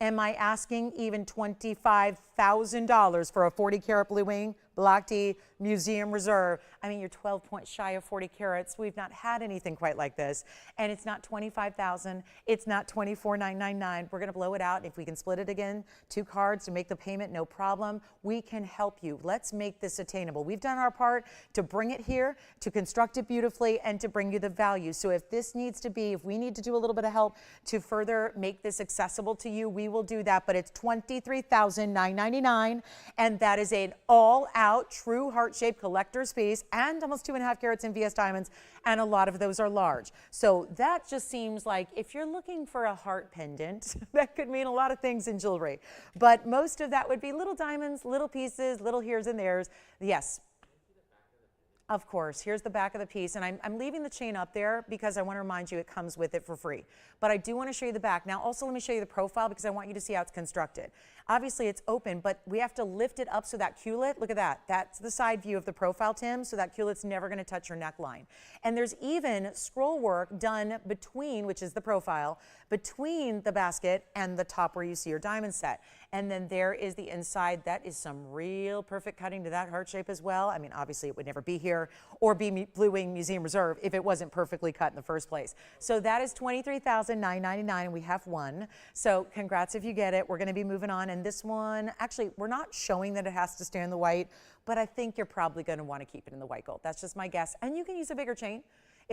Am I asking even $25,000 for a 40 karat blue wing, block D, Museum Reserve? I mean, you're 12 points shy of 40 carats. We've not had anything quite like this. And it's not $25,000. It's not $24,999. We're going to blow it out. If we can split it again, 2 cards to make the payment, no problem. We can help you. Let's make this attainable. We've done our part to bring it here, to construct it beautifully, and to bring you the value. So if this needs to be, if we need to do a little bit of help to further make this accessible to you, we will do that. But it's $23,999, and that is an all-out true heart-shaped collector's piece, and almost 2.5 carats in VS diamonds, and a lot of those are large. So that just seems like if you're looking for a heart pendant, that could mean a lot of things in jewelry. But most of that would be little diamonds, little pieces, little here's and there's. Yes. Of course, here's the back of the piece, and I'm leaving the chain up there because I want to remind you it comes with it for free. But I do want to show you the back. Now, also let me show you the profile because I want you to see how it's constructed. Obviously, it's open, but we have to lift it up so that culet, look at that. That's the side view of the profile, Tim, so that culet's never going to touch your neckline. And there's even scroll work done between, which is the profile, between the basket and the top where you see your diamond set. And then there is the inside. That is some real perfect cutting to that heart shape as well. I mean, obviously, it would never be here or be Blue Wing Museum Reserve if it wasn't perfectly cut in the first place. So that is $23,999, and we have one. So congrats if you get it. We're going to be moving on. And this one, actually, we're not showing that it has to stay in the white, but I think you're probably going to want to keep it in the white gold. That's just my guess. And you can use a bigger chain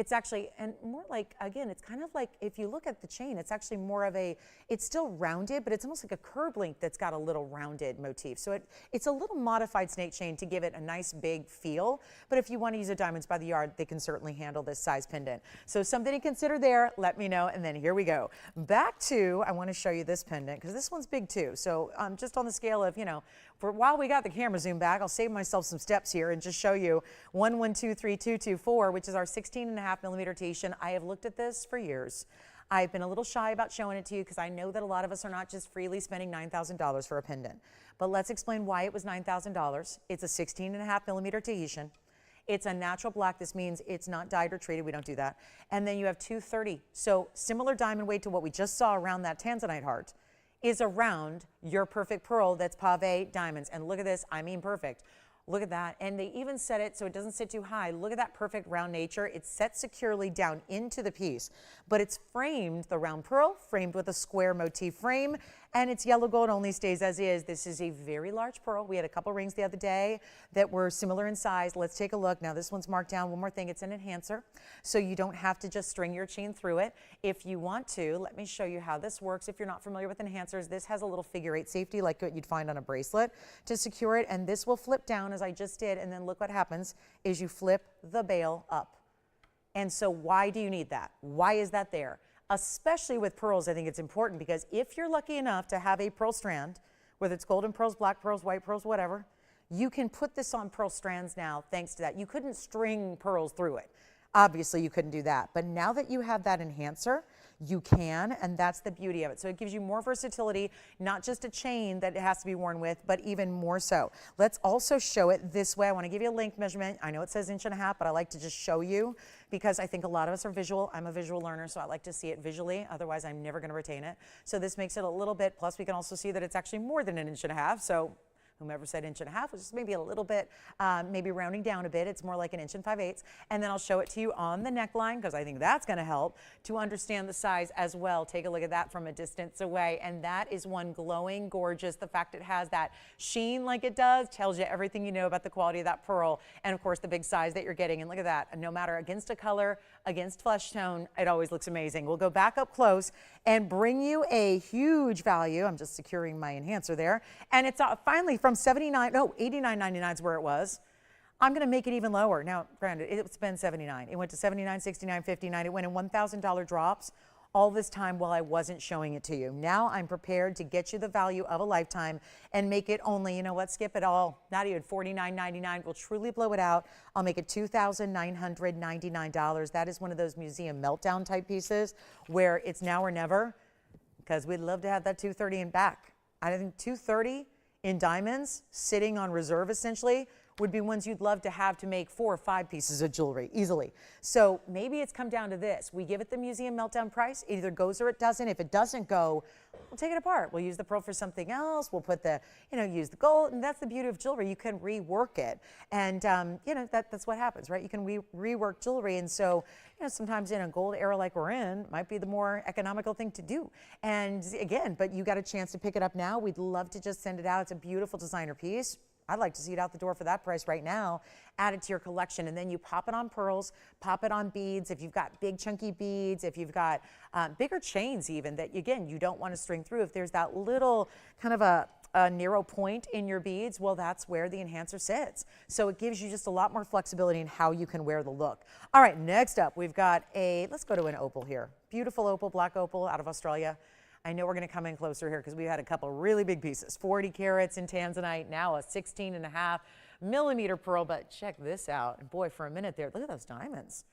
It's actually, and more like, again, it's kind of like, if you look at the chain, it's actually more of a, it's still rounded, but it's almost like a curb link that's got a little rounded motif. So it's a little modified snake chain to give it a nice big feel. But if you want to use a Diamonds by the Yard, they can certainly handle this size pendant. So something to consider there, let me know. And then here we go. Back to, I want to show you this pendant because this one's big too. So just on the scale of, you know, for while we got the camera zoom back, I'll save myself some steps here and just show you 11232224, which is our 16.5mm Tahitian. I have looked at this for years. I've been a little shy about showing it to you because I know that a lot of us are not just freely spending $9,000 for a pendant. But let's explain why it was $9,000. It's a 16.5mm Tahitian. It's a natural black. This means it's not dyed or treated. We don't do that. And then you have 230. So similar diamond weight to what we just saw around that Tanzanite heart is around your perfect pearl that's pave diamonds. And look at this, I mean perfect. Look at that. And they even set it so it doesn't sit too high. Look at that perfect round nature. It's set securely down into the piece, but it's framed, the round pearl, framed with a square motif frame, and it's yellow gold, only stays as is. This is a very large pearl. We had a couple rings the other day that were similar in size. Let's take a look. Now this one's marked down. One more thing, it's an enhancer, so you don't have to just string your chain through it. If you want to, let me show you how this works. If you're not familiar with enhancers, this has a little figure 8 safety like what you'd find on a bracelet to secure it, and this will flip down as I just did, and then look what happens is you flip the bail up. And so why do you need that? Why is that there? Especially with pearls, I think it's important because if you're lucky enough to have a pearl strand, whether it's golden pearls, black pearls, white pearls, whatever, you can put this on pearl strands now thanks to that. You couldn't string pearls through it. Obviously, you couldn't do that. But now that you have that enhancer, you can, and that's the beauty of it. So it gives you more versatility, not just a chain that it has to be worn with, but even more so. Let's also show it this way. I want to give you a length measurement. I know it says 1.5 inches, but I like to just show you because I think a lot of us are visual. I'm a visual learner, so I like to see it visually. Otherwise, I'm never going to retain it. So this makes it a little bit, plus we can also see that it's actually more than 1.5 inches. So whomever said 1.5 inches was just maybe a little bit, maybe rounding down a bit. It's more like 1 5/8 inches. And then I'll show it to you on the neckline because I think that's going to help to understand the size as well. Take a look at that from a distance away. And that is one glowing, gorgeous. The fact it has that sheen like it does tells you everything you know about the quality of that pearl. And of course, the big size that you're getting. And look at that. No matter against a color, against flesh tone, it always looks amazing. We'll go back up close and bring you a huge value. I'm just securing my enhancer there. And it's finally from $89.99 is where it was. I'm going to make it even lower. Now, granted, it's been $79. It went to $79, $69, $59. It went in $1,000 drops all this time while I wasn't showing it to you. Now I'm prepared to get you the value of a lifetime and make it only, you know what, skip it all. Not even $49.99. We'll truly blow it out. I'll make it $2,999. That is one of those museum meltdown type pieces where it's now or never because we'd love to have that 230 in back. I think 230 in diamonds sitting on reserve essentially would be ones you'd love to have to make 4 or 5 pieces of jewelry easily. So maybe it's come down to this. We give it the museum meltdown price. It either goes or it doesn't. If it doesn't go, we'll take it apart. We'll use the pearl for something else. We'll put the, use the gold. And that's the beauty of jewelry. You can rework it. And, that's what happens, right? You can rework jewelry. And so, sometimes in a gold era like we're in, might be the more economical thing to do. And again, but you got a chance to pick it up now. We'd love to just send it out. It's a beautiful designer piece. I'd like to see it out the door for that price right now. Add it to your collection, and then you pop it on pearls, pop it on beads. If you've got big chunky beads, if you've got bigger chains even that, again, you don't want to string through. If there's that little kind of a narrow point in your beads, well, that's where the enhancer sits. So it gives you just a lot more flexibility in how you can wear the look. All right, next up, we've got let's go to an opal here. Beautiful opal, black opal out of Australia. I know we're going to come in closer here because we had a couple really big pieces, 40 carats in Tanzanite, now a 16.5mm pearl, but check this out. And boy, for a minute there, look at those diamonds.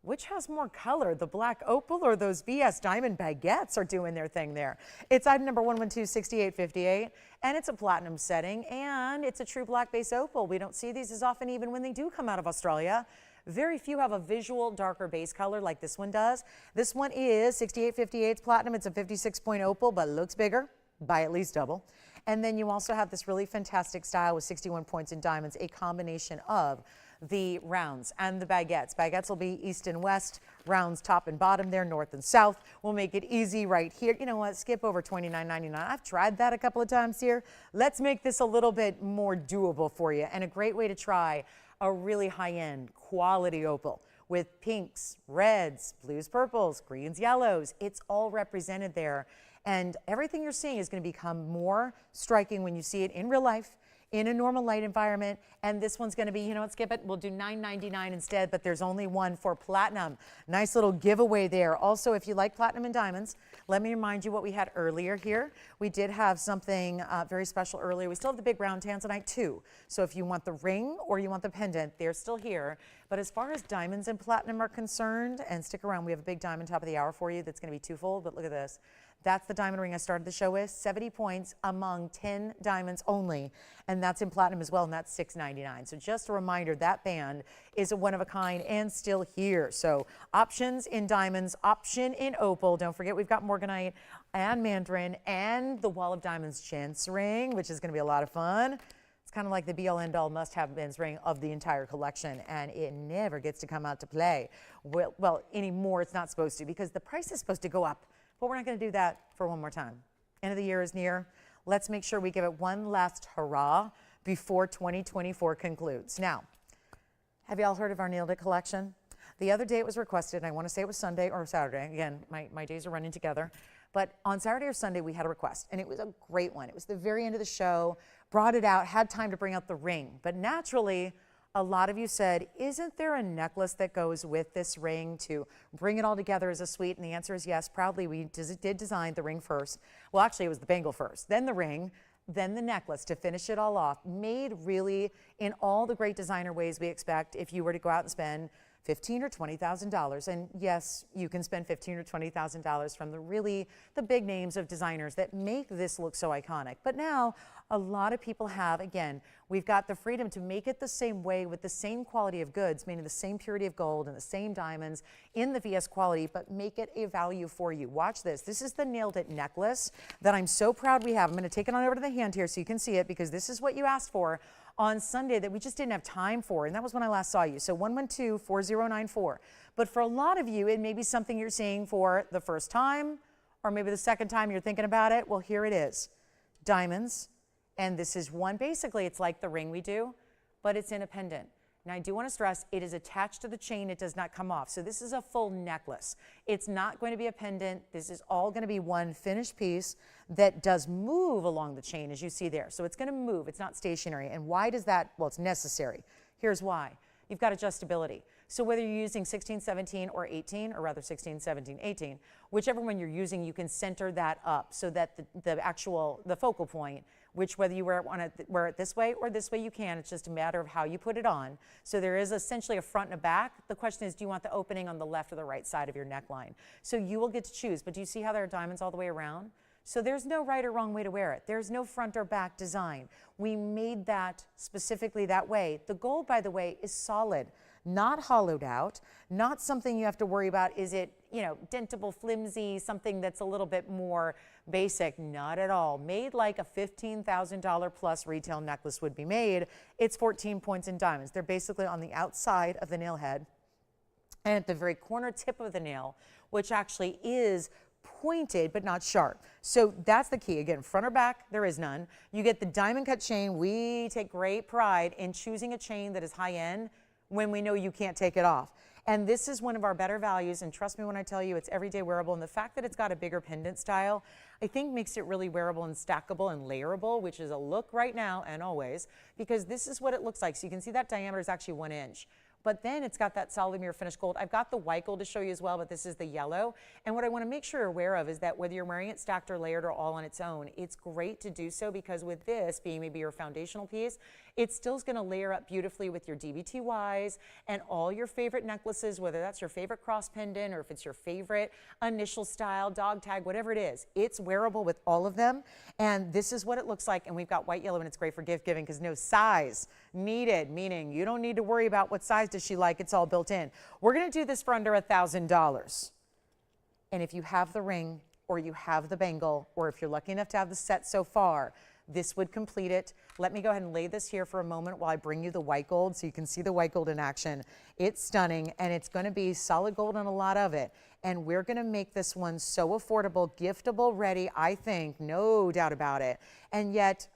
Which has more color, the black opal or those BS diamond baguettes are doing their thing there? It's item number 1126858, and it's a platinum setting, and it's a true black base opal. We don't see these as often even when they do come out of Australia. Very few have a visual darker base color like this one does. This one is 6858 platinum. It's a 56-point opal, but looks bigger by at least double. And then you also have this really fantastic style with 61 points in diamonds, a combination of the rounds and the baguettes. Baguettes will be east and west, rounds top and bottom there, north and south. We'll make it easy right here. You know what, skip over $29.99. I've tried that a couple of times here. Let's make this a little bit more doable for you, and a great way to try a really high-end quality opal with pinks, reds, blues, purples, greens, yellows. It's all represented there. And everything you're seeing is going to become more striking when you see it in real life, in a normal light environment. And this one's going to be, you know what, skip it. We'll do $9.99 instead, but there's only one for platinum. Nice little giveaway there. Also, if you like platinum and diamonds, let me remind you what we had earlier here. We did have something very special earlier. We still have the big round Tanzanite too. So if you want the ring or you want the pendant, they're still here. But as far as diamonds and platinum are concerned, and stick around, we have a big diamond top of the hour for you that's going to be twofold, but look at this. That's the diamond ring I started the show with, 70 points among 10 diamonds only, and that's in platinum as well, and that's $6.99. So just a reminder, that band is a one of a kind and still here. So options in diamonds, option in opal. Don't forget we've got morganite and Mandarin and the Wall of Diamonds chintz ring, which is going to be a lot of fun. It's kind of like the be-all end-all must-have men's ring of the entire collection, and it never gets to come out to play. Well, anymore it's not supposed to, because the price is supposed to go up. But we're not going to do that for one more time. End of the year is near. Let's make sure we give it one last hurrah before 2024 concludes. Now, have you all heard of our Nailed It collection? The other day it was requested, and I want to say it was Sunday or Saturday. Again, my days are running together. But on Saturday or Sunday, we had a request, and it was a great one. It was the very end of the show, brought it out, had time to bring out the ring. But naturally, a lot of you said, isn't there a necklace that goes with this ring to bring it all together as a suite? And the answer is yes. Proudly, we did design the ring first. Well, actually, it was the bangle first, then the ring, then the necklace to finish it all off, made really in all the great designer ways we expect if you were to go out and spend $15,000 or $20,000. And yes, you can spend $15,000 or $20,000 from the big names of designers that make this look so iconic. But now a lot of people have, again, we've got the freedom to make it the same way with the same quality of goods, meaning the same purity of gold and the same diamonds in the VS quality, but make it a value for you. Watch this. This is the Nailed It necklace that I'm so proud we have. I'm going to take it on over to the hand here so you can see it, because this is what you asked for on Sunday that we just didn't have time for, and that was when I last saw you. So 112-4094. But for a lot of you, it may be something you're seeing for the first time, or maybe the second time you're thinking about it. Well, here it is. Diamonds. And this is one, basically it's like the ring we do, but it's in a pendant. Now I do want to stress, it is attached to the chain, it does not come off. So this is a full necklace. It's not going to be a pendant. This is all going to be one finished piece that does move along the chain, as you see there. So it's going to move, it's not stationary. And why does that? Well, it's necessary. Here's why. You've got adjustability. So whether you're using 16, 17, or 18, or rather 16, 17, 18, whichever one you're using, you can center that up so that the focal point, which whether you wear it this way or this way, you can. It's just a matter of how you put it on. So there is essentially a front and a back. The question is, do you want the opening on the left or the right side of your neckline? So you will get to choose. But do you see how there are diamonds all the way around? So there's no right or wrong way to wear it. There's no front or back design. We made that specifically that way. The gold, by the way, is solid, not hollowed out, not something you have to worry about. Is it, dentable, flimsy, something that's a little bit more basic? Not at all. Made like a $15,000 plus retail necklace would be made. It's 14 points in diamonds. They're basically on the outside of the nail head and at the very corner tip of the nail, which actually is pointed but not sharp. So that's the key. Again, front or back, there is none. You get the diamond cut chain. We take great pride in choosing a chain that is high end when we know you can't take it off. And this is one of our better values, and trust me when I tell you, it's everyday wearable. And the fact that it's got a bigger pendant style, I think makes it really wearable and stackable and layerable, which is a look right now and always, because this is what it looks like. So you can see that diameter is actually 1 inch. But then it's got that solid mirror finished gold. I've got the white gold to show you as well, but this is the yellow. And what I want to make sure you're aware of is that whether you're wearing it stacked or layered or all on its own, it's great to do so, because with this being maybe your foundational piece, it still is going to layer up beautifully with your DBTYs and all your favorite necklaces, whether that's your favorite cross pendant or if it's your favorite initial style, dog tag, whatever it is. It's wearable with all of them. And this is what it looks like. And we've got white, yellow, and it's great for gift giving because no size needed, meaning you don't need to worry about what size does she like. It's all built in. We're going to do this for under $1,000. And if you have the ring or you have the bangle, or if you're lucky enough to have the set so far, this would complete it. Let me go ahead and lay this here for a moment while I bring you the white gold so you can see the white gold in action. It's stunning, and it's going to be solid gold and a lot of it. And we're going to make this one so affordable, giftable ready, I think, no doubt about it. And yet,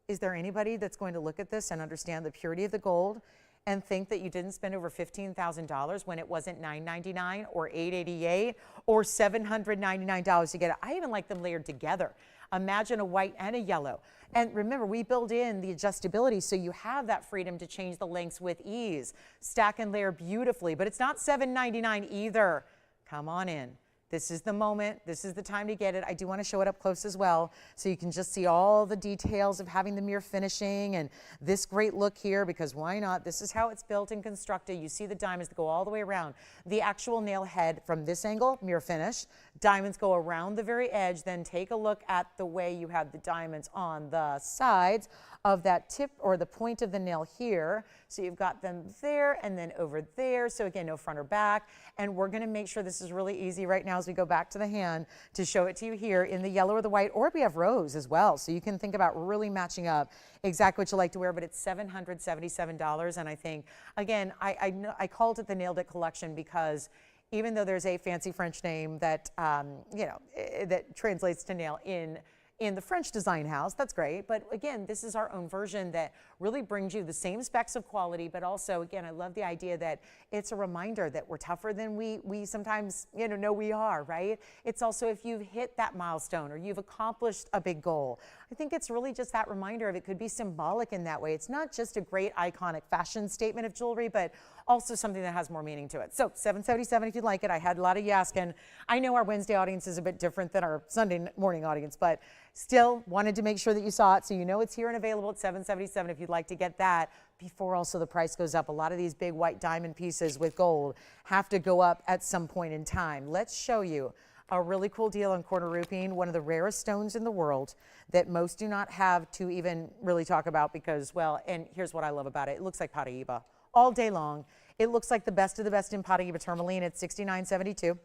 is there anybody that's going to look at this and understand the purity of the gold and think that you didn't spend over $15,000 when it wasn't $999 or $888 or $799 to get it. I even like them layered together. Imagine a white and a yellow. And remember, we build in the adjustability so you have that freedom to change the lengths with ease. Stack and layer beautifully, but it's not $799 either. Come on in. This is the moment. This is the time to get it. I do want to show it up close as well so you can just see all the details of having the mirror finishing and this great look here, because why not? This is how it's built and constructed. You see the diamonds that go all the way around. The actual nail head from this angle, mirror finish. Diamonds go around the very edge. Then take a look at the way you have the diamonds on the sides of that tip or the point of the nail here. So you've got them there and then over there. So again, no front or back. And we're going to make sure this is really easy right now as we go back to the hand to show it to you here in the yellow or the white, or we have rose as well. So you can think about really matching up exactly what you like to wear, but it's $777. And I think, again, I called it the Nailed It collection because even though there's a fancy French name that, that translates to nail in the French design house, that's great. But again, this is our own version that really brings you the same specs of quality, but also, again, I love the idea that it's a reminder that we're tougher than we sometimes, know we are, right? It's also if you've hit that milestone or you've accomplished a big goal. I think it's really just that reminder of it could be symbolic in that way. It's not just a great iconic fashion statement of jewelry, but also something that has more meaning to it. So $777 if you'd like it. I had a lot of you asking. I know our Wednesday audience is a bit different than our Sunday morning audience, but still wanted to make sure that you saw it so you know it's here and available at $777 if you'd like to get that before also the price goes up. A lot of these big white diamond pieces with gold have to go up at some point in time. Let's show you a really cool deal on Cornerupine, one of the rarest stones in the world that most do not have to even really talk about because, well, and here's what I love about it. It looks like Paraíba all day long. It looks like the best of the best in Paraíba tourmaline at $69.72.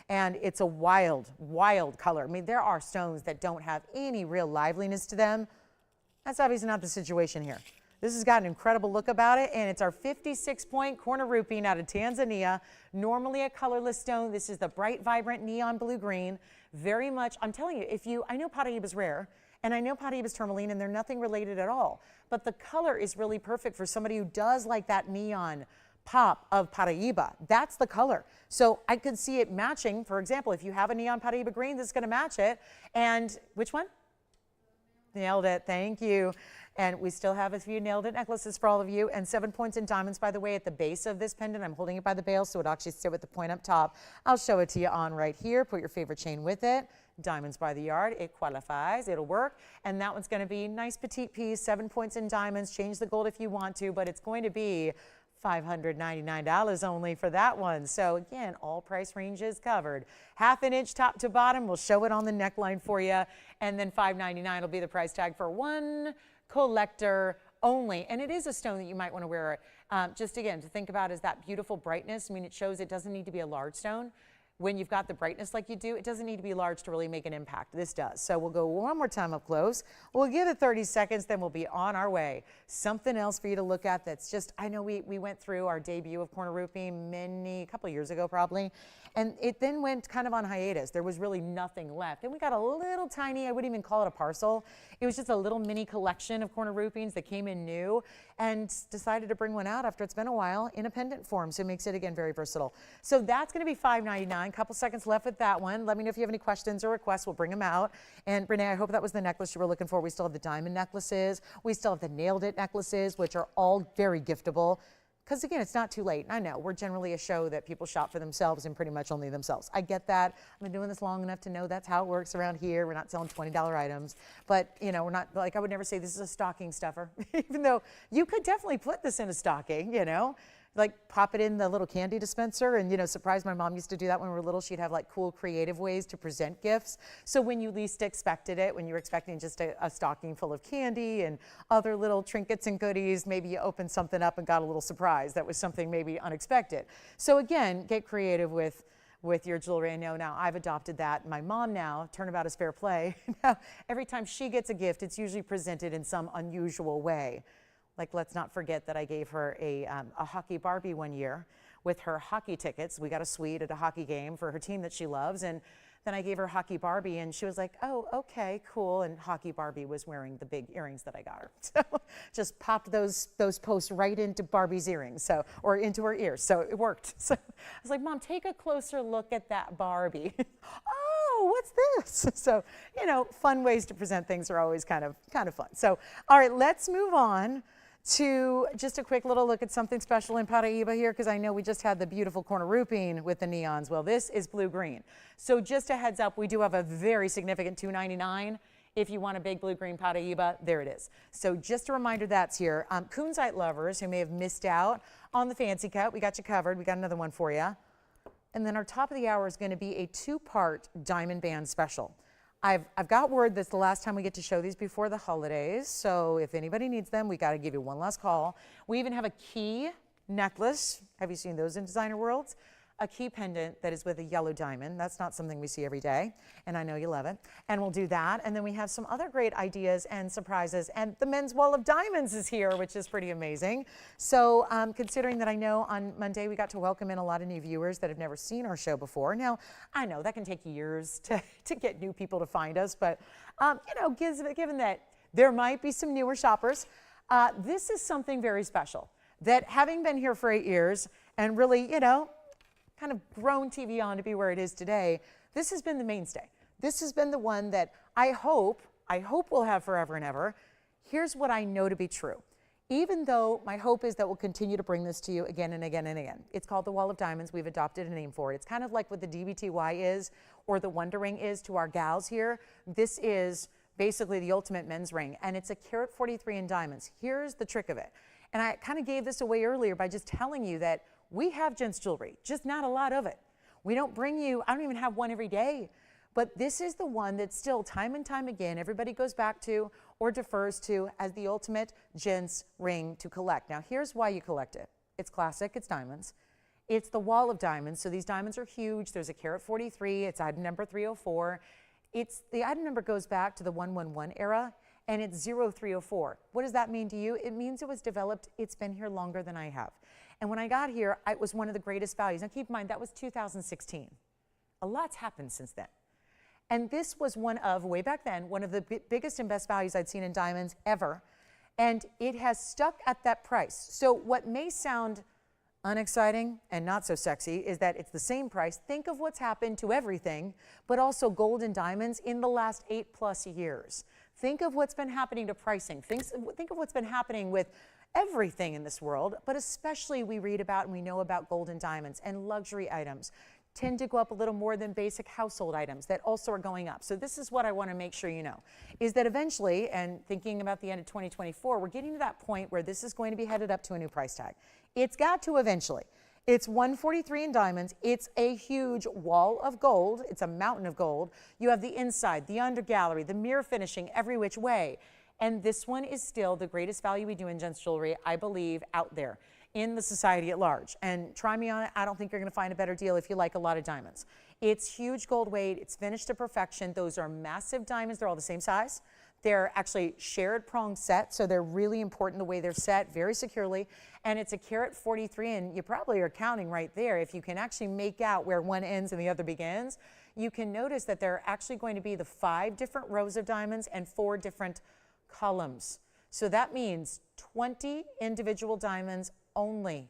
And it's a wild, wild color. I mean, there are stones that don't have any real liveliness to them. That's obviously not the situation here. This has got an incredible look about it, and it's our 56-point Cornerupine out of Tanzania. Normally a colorless stone. This is the bright, vibrant neon blue-green. Very much, I'm telling you, I know Paraíba's rare, and I know Paraíba's tourmaline, and they're nothing related at all. But the color is really perfect for somebody who does like that neon pop of Paraíba. That's the color. So I could see it matching. For example, if you have a neon Paraíba green, this is going to match it. And which one? Nailed it. Thank you. And we still have a few nailed it necklaces for all of you. And 7 points in diamonds, by the way, at the base of this pendant. I'm holding it by the bail, so it actually sit with the point up top. I'll show it to you on right here. Put your favorite chain with it. Diamonds by the yard. It qualifies. It'll work. And that one's going to be nice petite piece. 7 points in diamonds. Change the gold if you want to, but it's going to be $599 only for that one. So again, all price ranges covered. Half an inch top to bottom. We'll show it on the neckline for you. And then $599 will be the price tag for one collector only. And it is a stone that you might want to wear. Just again, to think about is that beautiful brightness. I mean, it shows it doesn't need to be a large stone. When you've got the brightness like you do, it doesn't need to be large to really make an impact. This does. So we'll go one more time up close. We'll give it 30 seconds, then we'll be on our way. Something else for you to look at that's just, I know we went through our debut of Cornerupine a couple of years ago probably, and it then went kind of on hiatus. There was really nothing left. And we got a little tiny, I wouldn't even call it a parcel. It was just a little mini collection of Cornerupines that came in new and decided to bring one out after it's been a while in a pendant form. So it makes it, again, very versatile. So that's going to be $599. Couple seconds left with that one. Let me know if you have any questions or requests. We'll bring them out. And Renee, I hope that was the necklace you were looking for. We still have the diamond necklaces. We still have the nailed it necklaces, which are all very giftable. Because again, it's not too late. I know we're generally a show that people shop for themselves and pretty much only themselves. I get that. I've been doing this long enough to know that's how it works around here. We're not selling $20 items, but we're not, like, I would never say this is a stocking stuffer, even though you could definitely put this in a stocking, like pop it in the little candy dispenser and, surprise. My mom used to do that when we were little. She'd have like cool creative ways to present gifts. So when you least expected it, when you were expecting just a stocking full of candy and other little trinkets and goodies, maybe you opened something up and got a little surprise. That was something maybe unexpected. So again, get creative with your jewelry. I know now I've adopted that. My mom now, turnabout is fair play. Now, every time she gets a gift, it's usually presented in some unusual way. Like, let's not forget that I gave her a hockey Barbie one year with her hockey tickets. We got a suite at a hockey game for her team that she loves. And Then I gave her Hockey Barbie, and she was like, oh, okay, cool. And Hockey Barbie was wearing the big earrings that I got her. So just popped those posts right into Barbie's earrings, or into her ears. So it worked. So I was like, Mom, take a closer look at that Barbie. Oh, what's this? So, fun ways to present things are always kind of fun. So, all right, let's move on to just a quick little look at something special in Paraíba here, because I know we just had the beautiful Cornerupine with the neons. Well, this is blue-green. So just a heads up, we do have a very significant $2.99. If you want a big blue-green Paraíba, there it is. So just a reminder that's here. Kunzite lovers who may have missed out on the fancy cut, we got you covered. We got another one for you. And then our top of the hour is going to be a 2-part diamond band special. I've got word that's the last time we get to show these before the holidays, so if anybody needs them, we got to give you one last call. We even have a key necklace. Have you seen those in designer worlds? A key pendant that is with a yellow diamond. That's not something we see every day, and I know you love it. And we'll do that, and then we have some other great ideas and surprises, and the men's wall of diamonds is here, which is pretty amazing. So considering that I know on Monday we got to welcome in a lot of new viewers that have never seen our show before. Now, I know that can take years to get new people to find us, but given that there might be some newer shoppers, this is something very special that, having been here for 8 years and really, kind of grown TVON to be where it is today, this has been the mainstay. This has been the one that I hope we'll have forever and ever. Here's what I know to be true. Even though my hope is that we'll continue to bring this to you again and again and again. It's called the Wall of Diamonds. We've adopted a name for it. It's kind of like what the DBTY is, or the Wonder Ring is to our gals here. This is basically the ultimate men's ring, and it's a carat 43 in diamonds. Here's the trick of it. And I kind of gave this away earlier by just telling you that we have gents jewelry, just not a lot of it. We don't bring you, I don't even have one every day, but this is the one that still time and time again everybody goes back to or defers to as the ultimate gents ring to collect. Now here's why you collect it. It's classic, it's diamonds. It's the wall of diamonds, so these diamonds are huge. There's a carat 43, it's item number 304. The item number goes back to the 111 era, and it's 0304. What does that mean to you? It means it was developed, it's been here longer than I have. And when I got here, it was one of the greatest values. Now keep in mind, that was 2016. A lot's happened since then. And this was way back then, one of the biggest and best values I'd seen in diamonds ever. And it has stuck at that price. So what may sound unexciting and not so sexy is that it's the same price. Think of what's happened to everything, but also gold and diamonds in the last 8+ years. Think of what's been happening to pricing. Think of what's been happening with everything in this world, but especially we read about and we know about gold and diamonds, and luxury items tend to go up a little more than basic household items that also are going up. So this is what I want to make sure you know, is that eventually, and thinking about the end of 2024, we're getting to that point where this is going to be headed up to a new price tag. It's got to eventually. It's 143 in diamonds. It's a huge wall of gold. It's a mountain of gold. You have the inside, the under gallery, the mirror finishing every which way. And this one is still the greatest value we do in gents jewelry, I believe, out there in the society at large. And try me on it. I don't think you're going to find a better deal if you like a lot of diamonds. It's huge gold weight. It's finished to perfection. Those are massive diamonds. They're all the same size. They're actually shared prong set, so they're really important the way they're set, very securely. And it's a carat 43, and you probably are counting right there. If you can actually make out where one ends and the other begins, you can notice that there are actually going to be the 5 different rows of diamonds and 4 different columns. So that means 20 individual diamonds only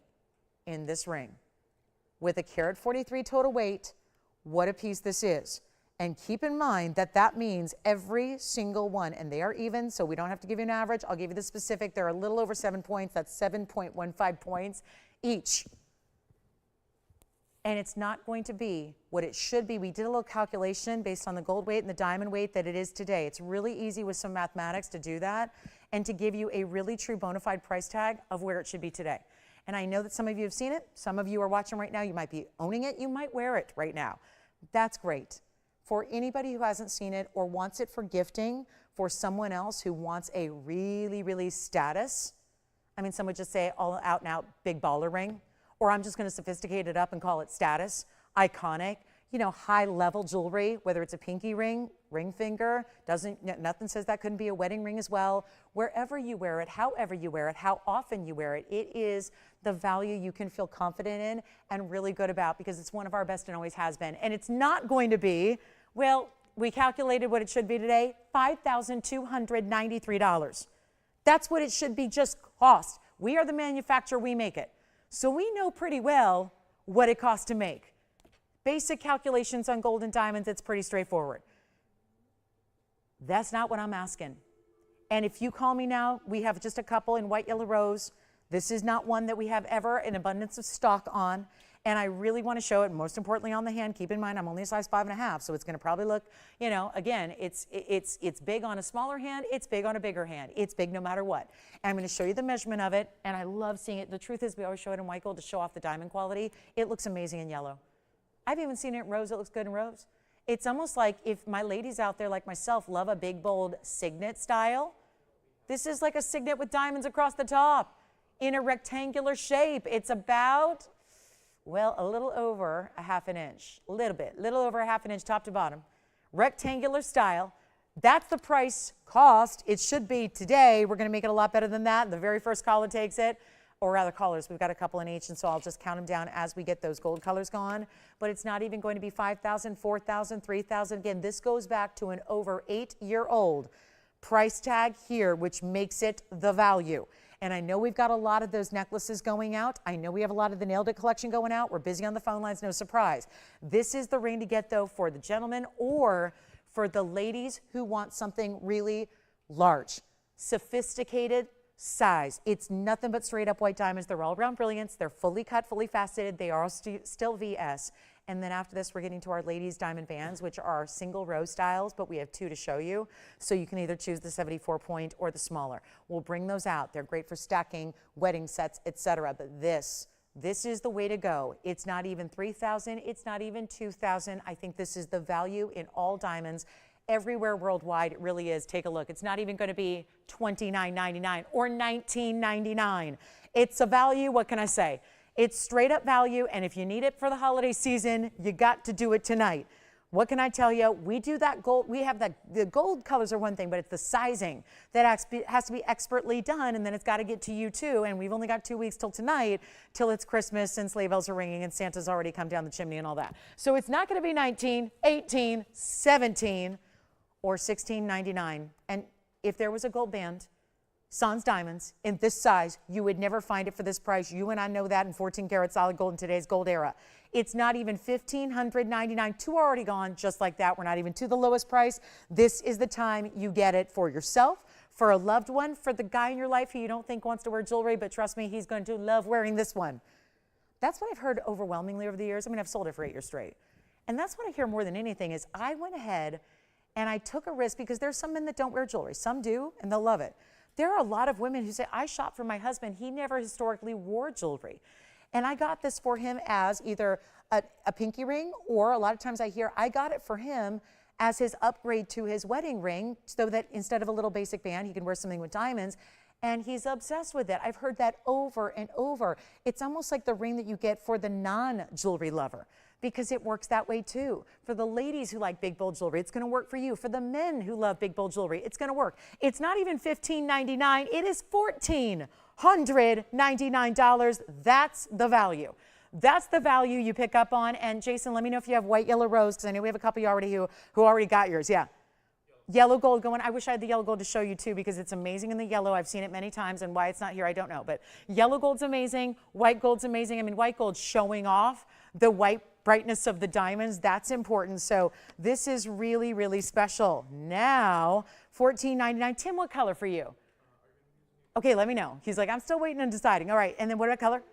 in this ring. With a carat 43 total weight, what a piece this is. And keep in mind that that means every single one, and they are even, so we don't have to give you an average. I'll give you the specific. They're a little over 7 points. That's 7.15 points each. And it's not going to be what it should be. We did a little calculation based on the gold weight and the diamond weight that it is today. It's really easy with some mathematics to do that and to give you a really true bona fide price tag of where it should be today. And I know that some of you have seen it. Some of you are watching right now. You might be owning it. You might wear it right now. That's great. For anybody who hasn't seen it or wants it for gifting for someone else who wants a really, really status, I mean, some would just say all out and out big baller ring, or I'm just going to sophisticate it up and call it status, iconic, you know, high level jewelry, whether it's a pinky ring, ring finger, nothing says that couldn't be a wedding ring as well. Wherever you wear it, however you wear it, how often you wear it, it is the value you can feel confident in and really good about, because it's one of our best and always has been. And it's not going to be Well, we calculated what it should be today, $5,293. That's what it should be just cost. We are the manufacturer, we make it. So we know pretty well what it costs to make. Basic calculations on gold and diamonds, it's pretty straightforward. That's not what I'm asking. And if you call me now, we have just a couple in white, yellow, rose. This is not one that we have ever an abundance of stock on. And I really want to show it, most importantly on the hand. Keep in mind, I'm only a size 5.5, so it's going to probably look, you know, again, it's big on a smaller hand, it's big on a bigger hand. It's big no matter what. And I'm going to show you the measurement of it, and I love seeing it. The truth is, we always show it in white gold to show off the diamond quality. It looks amazing in yellow. I've even seen it in rose. It looks good in rose. It's almost like if my ladies out there like myself love a big, bold signet style, this is like a signet with diamonds across the top in a rectangular shape. It's about, well, a little over a half an inch, a little over a half an inch top to bottom, rectangular style. That's the price cost. It should be today. We're going to make it a lot better than that. The very first caller takes it, or rather callers. We've got a couple in each, and so I'll just count them down as we get those gold colors gone. But it's not even going to be 5,000, 4,000, 3,000. Again, this goes back to an over 8-year-old price tag here, which makes it the value. And I know we've got a lot of those necklaces going out. I know we have a lot of the Nailed It collection going out. We're busy on the phone lines, no surprise. This is the ring to get, though, for the gentlemen or for the ladies who want something really large, sophisticated size. It's nothing but straight up white diamonds. They're all around brilliance. They're fully cut, fully faceted. They are still VS. And then after this, we're getting to our ladies diamond bands, which are single row styles, but we have two to show you. So you can either choose the 74 point or the smaller. We'll bring those out. They're great for stacking, wedding sets, etc. But this is the way to go. It's not even 3,000. It's not even 2,000. I think this is the value in all diamonds. Everywhere worldwide, it really is. Take a look. It's not even going to be $29.99 or $19.99. It's a value. What can I say? It's straight up value, and if you need it for the holiday season, you got to do it tonight. What can I tell you? We do that gold. We have that. The gold colors are one thing, but it's the sizing that has to be expertly done, and then it's got to get to you too. And we've only got 2 weeks till tonight, till it's Christmas, and sleigh bells are ringing, and Santa's already come down the chimney and all that. So it's not going to be 19, 18, 17, or $16.99. And if there was a gold band, Sans Diamonds, in this size, you would never find it for this price. You and I know that in 14 karat solid gold in today's gold era. It's not even $1,599. Two are already gone just like that. We're not even to the lowest price. This is the time you get it for yourself, for a loved one, for the guy in your life who you don't think wants to wear jewelry, but trust me, he's going to love wearing this one. That's what I've heard overwhelmingly over the years. I mean, I've sold it for 8 years straight. And that's what I hear more than anything is I went ahead and I took a risk because there's some men that don't wear jewelry. Some do, and they'll love it. There are a lot of women who say, I shop for my husband. He never historically wore jewelry. And I got this for him as either a pinky ring, or a lot of times I hear I got it for him as his upgrade to his wedding ring so that instead of a little basic band, he can wear something with diamonds. And he's obsessed with it. I've heard that over and over. It's almost like the ring that you get for the non-jewelry lover, because it works that way too. For the ladies who like big, bold jewelry, it's going to work for you. For the men who love big, bold jewelry, it's going to work. It's not even $15.99. It is $1,499. That's the value. That's the value you pick up on. And Jason, let me know if you have white, yellow, rose, because I know we have a couple who already got yours. Yeah. Yellow gold going. I wish I had the yellow gold to show you too, because it's amazing in the yellow. I've seen it many times, and why it's not here, I don't know. But yellow gold's amazing. White gold's amazing. I mean, white gold's showing off the white brightness of the diamonds. That's important. So this is really, really special. Now, $14.99. Tim, what color for you? Okay, let me know. He's like, I'm still waiting and deciding. All right, and then what about color?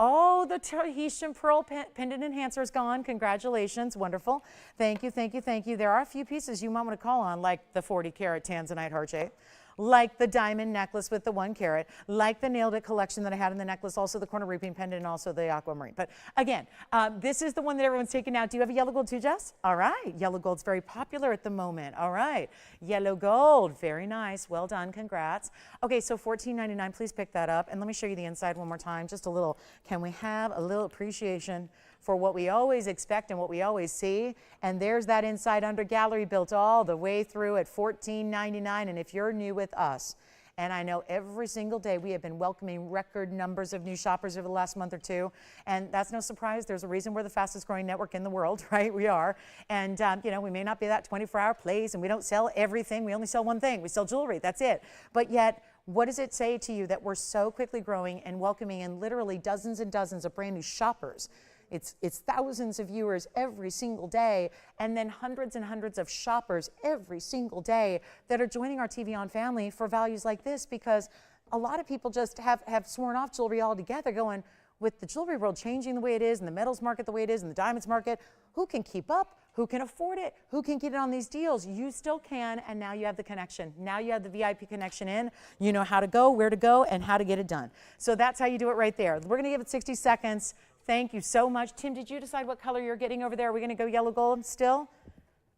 Oh, the Tahitian pearl pendant enhancer is gone. Congratulations. Wonderful. Thank you, thank you, thank you. There are a few pieces you might want to call on, like the 40 karat Tanzanite heart shape, like the diamond necklace with the 1 carat, like the Nailed It collection that I had in the necklace, also the Cornerupine pendant, and also the aquamarine. But again, this is the one that everyone's taking out. Do you have a yellow gold too, Jess? All right. Yellow gold's very popular at the moment. All right. Yellow gold. Very nice. Well done. Congrats. Okay, so $14.99. Please pick that up. And let me show you the inside one more time. Just a little. Can we have a little appreciation for what we always expect and what we always see? And there's that inside under gallery built all the way through at $14.99. And if you're new with us And I know every single day we have been welcoming record numbers of new shoppers over the last month or two. And that's no surprise. There's a reason we're the fastest growing network in the world, right? We are. And, you know, we may not be that 24-hour place and we don't sell everything. We only sell one thing. We sell jewelry. That's it. But yet, what does it say to you that we're so quickly growing and welcoming in literally dozens and dozens of brand new shoppers? It's thousands of viewers every single day, and then hundreds and hundreds of shoppers every single day that are joining our TVON family for values like this, because a lot of people just have sworn off jewelry altogether, going, with the jewelry world changing the way it is, and the metals market the way it is, and the diamonds market, who can keep up? Who can afford it? Who can get it on these deals? You still can, and now you have the connection. Now you have the VIP connection in. You know how to go, where to go, and how to get it done. So that's how you do it right there. We're going to give it 60 seconds. Thank you so much. Tim, did you decide what color you're getting over there? Are we going to go yellow gold still?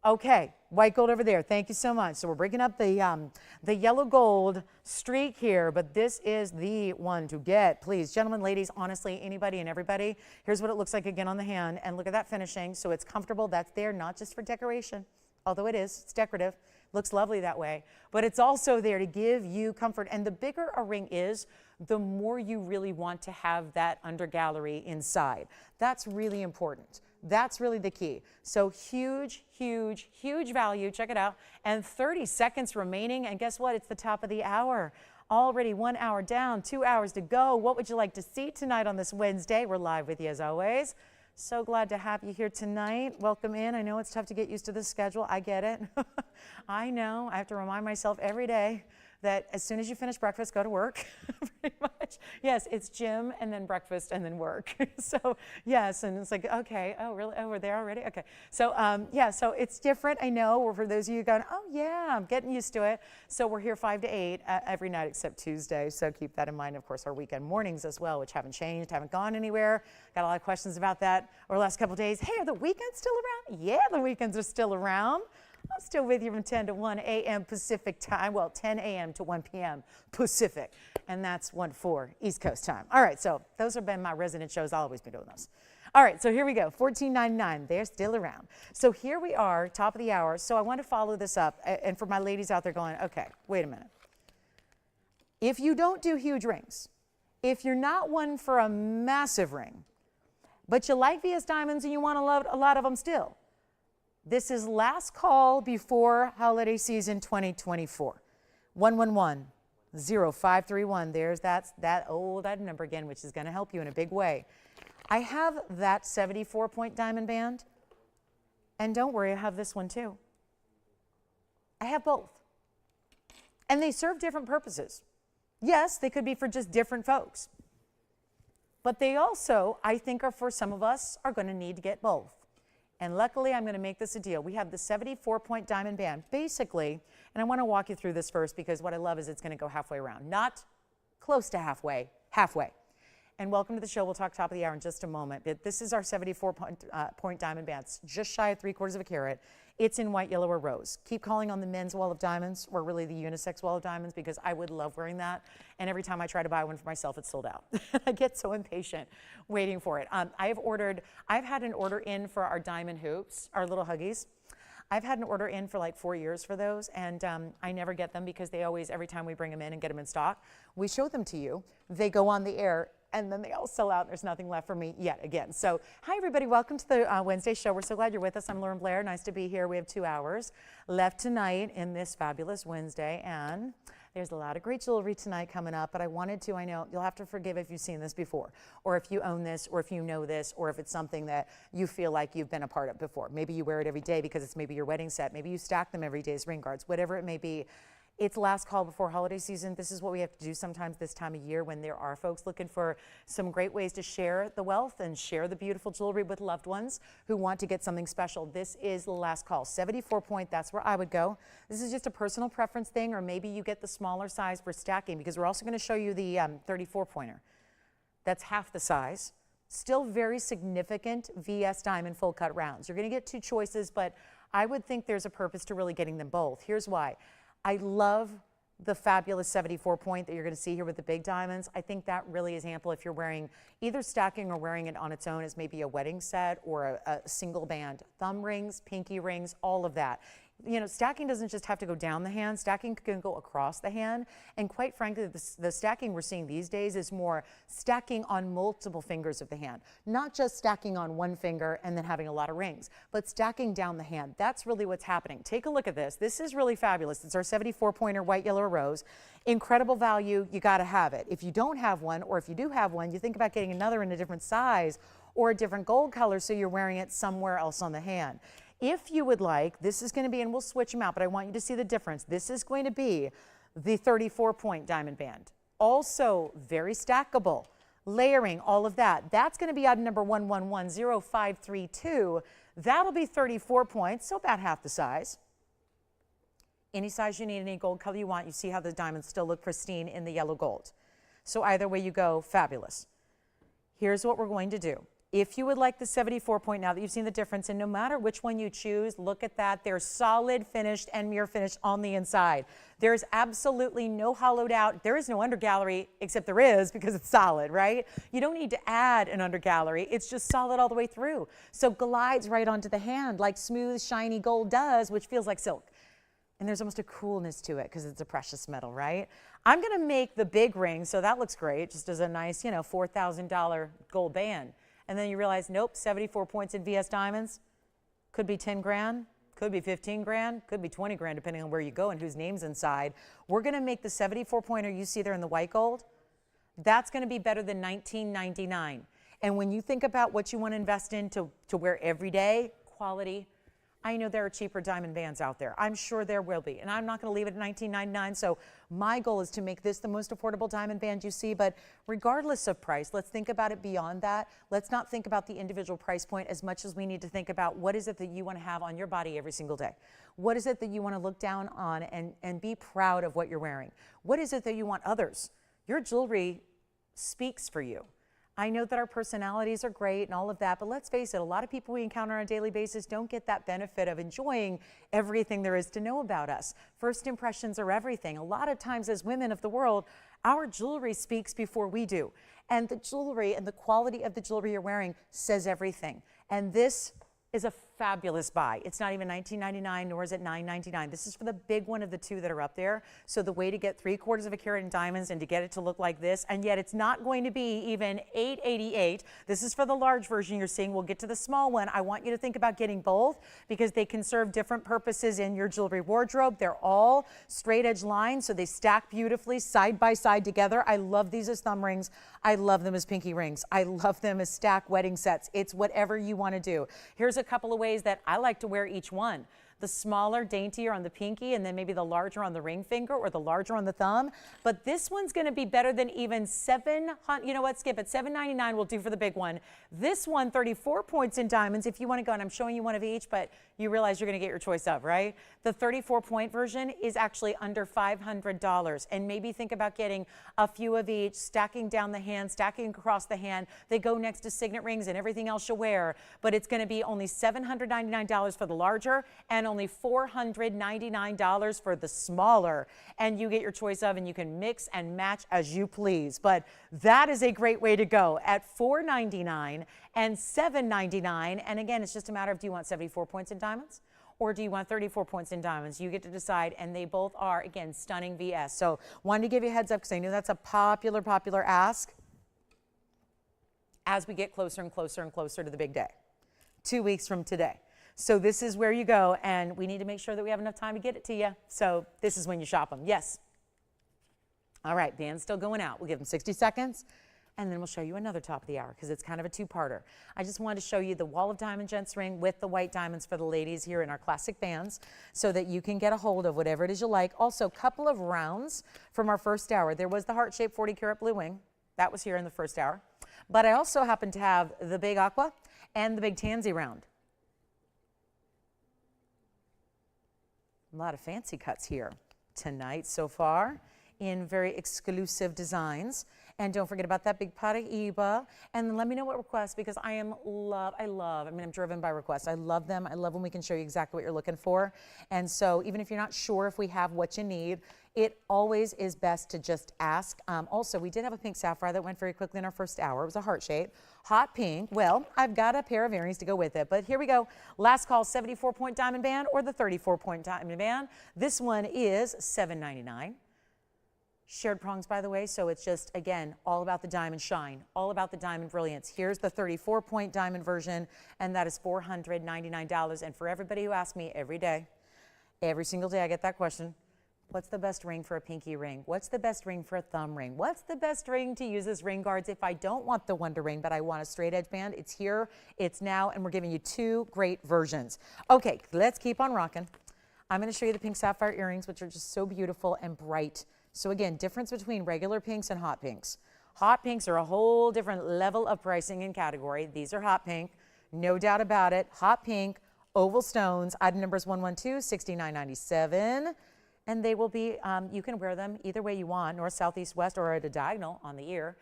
Okay, white gold over there. Thank you so much. So we're breaking up the yellow gold streak here, but this is the one to get. Please, gentlemen, ladies, honestly, anybody and everybody, here's what it looks like again on the hand. And look at that finishing. So it's comfortable. That's there, not just for decoration, although it is. It's decorative. Looks lovely that way. But it's also there to give you comfort. And the bigger a ring is, the more you really want to have that under gallery inside. That's really important. That's really the key. So huge, huge, huge value. Check it out. And 30 seconds remaining. And guess what? It's the top of the hour. Already 1 hour down, 2 hours to go. What would you like to see tonight on this Wednesday? We're live with you as always. So glad to have you here tonight. Welcome in. I know it's tough to get used to this schedule. I get it. I know. I have to remind myself every day that as soon as you finish breakfast, go to work, pretty much. Yes, it's gym and then breakfast and then work. So yes, and it's like, okay, oh really, oh we're there already? Okay, so yeah, so it's different, I know, for those of you going, oh yeah, I'm getting used to it. So we're here 5 to 8 every night except Tuesday, so keep that in mind. Of course, our weekend mornings as well, which haven't changed, haven't gone anywhere. Got a lot of questions about that over the last couple of days. Hey, are the weekends still around? Yeah, the weekends are still around. I'm still with you from 10 to 1 a.m. Pacific time. Well, 10 a.m. to 1 p.m. Pacific. And that's 1-4 East Coast time. All right, so those have been my resident shows. I'll always be doing those. All right, so here we go. $14.99. They're still around. So here we are, top of the hour. So I want to follow this up. And for my ladies out there going, okay, wait a minute. If you don't do huge rings, if you're not one for a massive ring, but you like VS diamonds and you want a lot of them still, this is last call before holiday season 2024. 111-0531. There's that old item number again, which is going to help you in a big way. I have that 74-point diamond band. And don't worry, I have this one too. I have both. And they serve different purposes. Yes, they could be for just different folks. But they also, I think, are for some of us, are going to need to get both. And luckily, I'm going to make this a deal. We have the 74-point diamond band. Basically, and I want to walk you through this first because what I love is it's going to go halfway around. Not close to halfway, halfway. And welcome to the show. We'll talk top of the hour in just a moment. This is our 74-point diamond band. It's just shy of 3/4 of a carat. It's in white, yellow, or rose. Keep calling on the men's wall of diamonds, or really the unisex wall of diamonds, because I would love wearing that. And every time I try to buy one for myself, it's sold out. I get so impatient waiting for it. I've had an order in for our diamond hoops, our little huggies. I've had an order in for like 4 years for those, and I never get them because they always, every time we bring them in and get them in stock, we show them to you. They go on the air, and then they all sell out. There's nothing left for me yet again. So hi, everybody. Welcome to the Wednesday show. We're so glad you're with us. I'm Lauren Blair. Nice to be here. We have 2 hours left tonight in this fabulous Wednesday, and there's a lot of great jewelry tonight coming up, but I wanted to, I know, you'll have to forgive if you've seen this before, or if you own this, or if you know this, or if it's something that you feel like you've been a part of before. Maybe you wear it every day because it's maybe your wedding set. Maybe you stack them every day as ring guards, whatever it may be. It's last call before holiday season. This is what we have to do sometimes this time of year when there are folks looking for some great ways to share the wealth and share the beautiful jewelry with loved ones who want to get something special. This is the last call. 74-point, that's where I would go. This is just a personal preference thing, or maybe you get the smaller size for stacking, because we're also going to show you the 34-pointer. That's half the size. Still very significant VS diamond full cut rounds. You're going to get 2 choices, but I would think there's a purpose to really getting them both. Here's why. I love the fabulous 74-point that you're going to see here with the big diamonds. I think that really is ample if you're wearing either stacking or wearing it on its own as maybe a wedding set or a single band. Thumb rings, pinky rings, all of that. You know, stacking doesn't just have to go down the hand, stacking can go across the hand. And quite frankly, the stacking we're seeing these days is more stacking on multiple fingers of the hand, not just stacking on one finger and then having a lot of rings, but stacking down the hand. That's really what's happening. Take a look at this. This is really fabulous. It's our 74-pointer white, yellow, rose. Incredible value. You got to have it. If you don't have one, or if you do have one, you think about getting another in a different size or a different gold color so you're wearing it somewhere else on the hand. If you would like, this is going to be, and we'll switch them out, but I want you to see the difference. This is going to be the 34-point diamond band. Also very stackable, layering, all of that. That's going to be item number 1110-532. That'll be 34 points, so about half the size. Any size you need, any gold color you want. You see how the diamonds still look pristine in the yellow gold. So either way you go, fabulous. Here's what we're going to do. If you would like the 74-point, now that you've seen the difference, and no matter which one you choose, look at that. They're solid finished and mirror finished on the inside. There's absolutely no hollowed out. There is no undergallery, except there is because it's solid, right? You don't need to add an undergallery. It's just solid all the way through. So glides right onto the hand like smooth, shiny gold does, which feels like silk. And there's almost a coolness to it because it's a precious metal, right? I'm going to make the big ring, so that looks great, just as a nice, you know, $4,000 gold band. And then you realize, nope, 74 points in VS diamonds. Could be 10 grand, could be 15 grand, could be 20 grand, depending on where you go and whose name's inside. We're going to make the 74-pointer you see there in the white gold. That's going to be better than $19.99. And when you think about what you want to invest in to wear every day, quality, I know there are cheaper diamond bands out there. I'm sure there will be. And I'm not going to leave it at $19.99. So my goal is to make this the most affordable diamond band you see. But regardless of price, let's think about it beyond that. Let's not think about the individual price point as much as we need to think about what is it that you want to have on your body every single day. What is it that you want to look down on and be proud of what you're wearing? What is it that you want others? Your jewelry speaks for you. I know that our personalities are great and all of that, but let's face it, a lot of people we encounter on a daily basis don't get that benefit of enjoying everything there is to know about us. First impressions are everything. A lot of times as women of the world, our jewelry speaks before we do. And the jewelry and the quality of the jewelry you're wearing says everything. And this is a fabulous buy. It's not even $19.99, nor is it $9.99. This is for the big one of the two that are up there. So the way to get 3/4 of a carat in diamonds and to get it to look like this, and yet it's not going to be even $8.88. This is for the large version you're seeing. We'll get to the small one. I want you to think about getting both because they can serve different purposes in your jewelry wardrobe. They're all straight edge lines, so they stack beautifully side by side together. I love these as thumb rings. I love them as pinky rings. I love them as stack wedding sets. It's whatever you want to do. Here's a couple of ways that I like to wear each one. The smaller, daintier on the pinky, and then maybe the larger on the ring finger or the larger on the thumb. But this one's going to be better than even $700. You know what? Skip it. $7.99 will do for the big one. This one, 34 points in diamonds. If you want to go, and I'm showing you one of each, but you realize you're going to get your choice of, right? The 34-point version is actually under $500. And maybe think about getting a few of each, stacking down the hand, stacking across the hand. They go next to signet rings and everything else you'll wear. But it's going to be only $799 for the larger and only $499 for the smaller. And you get your choice of, and you can mix and match as you please. But that is a great way to go at $499 and $799. And again, it's just a matter of, do you want 74 points in diamonds or do you want 34 points in diamonds? You get to decide, and they both are, again, stunning VS. So wanted to give you a heads up because I knew that's a popular ask as we get closer and closer and closer to the big day, 2 weeks from today. So this is where you go, and we need to make sure that we have enough time to get it to you. So this is when you shop them. Yes. All right, band's still going out. We'll give them 60 seconds, and then we'll show you another top of the hour because it's kind of a two-parter. I just wanted to show you the Wall of Diamond Gents ring with the white diamonds for the ladies here in our classic bands so that you can get a hold of whatever it is you like. Also, a couple of rounds from our first hour. There was the heart-shaped 40-carat blue wing. That was here in the first hour. But I also happen to have the big aqua and the big tansy round. A lot of fancy cuts here tonight so far in very exclusive designs. And don't forget about that big Paraiba. And then let me know what requests, because I mean, I'm driven by requests. I love them. I love when we can show you exactly what you're looking for. And so even if you're not sure if we have what you need, it always is best to just ask. Also, we did have a pink sapphire that went very quickly in our first hour. It was a heart shape. Hot pink. Well, I've got a pair of earrings to go with it. But here we go. Last call, 74-point diamond band or the 34-point diamond band. This one is $7.99. Shared prongs, by the way, so it's just, again, all about the diamond shine, all about the diamond brilliance. Here's the 34-point diamond version, and that is $499. And for everybody who asks me every day, every single day I get that question, what's the best ring for a pinky ring? What's the best ring for a thumb ring? What's the best ring to use as ring guards if I don't want the Wonder Ring, but I want a straight edge band? It's here, it's now, and we're giving you two great versions. Okay, let's keep on rocking. I'm going to show you the pink sapphire earrings, which are just so beautiful and bright. So again, difference between regular pinks and hot pinks. Hot pinks are a whole different level of pricing and category. These are hot pink, no doubt about it. Hot pink, oval stones, item numbers 112, $69.97. And they will be, you can wear them either way you want, north, south, east, west, or at a diagonal on the ear.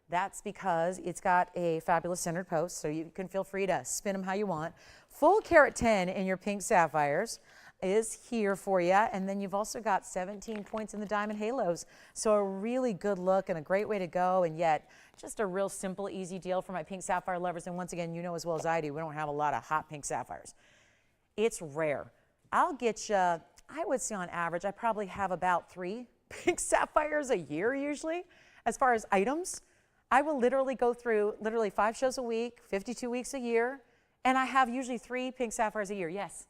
That's because it's got a fabulous centered post, so you can feel free to spin them how you want. Full carat 10 in your pink sapphires is here for you, and then you've also got 17 points in the diamond halos. So a really good look and a great way to go, and yet just a real simple, easy deal for my pink sapphire lovers. And once again, you know as well as I do, we don't have a lot of hot pink sapphires. It's rare. I'll get you, I would say on average, I probably have about 3 pink sapphires a year usually. As far as items, I will literally go through 5 shows a week, 52 weeks a year, and I have usually 3 pink sapphires a year. Yes?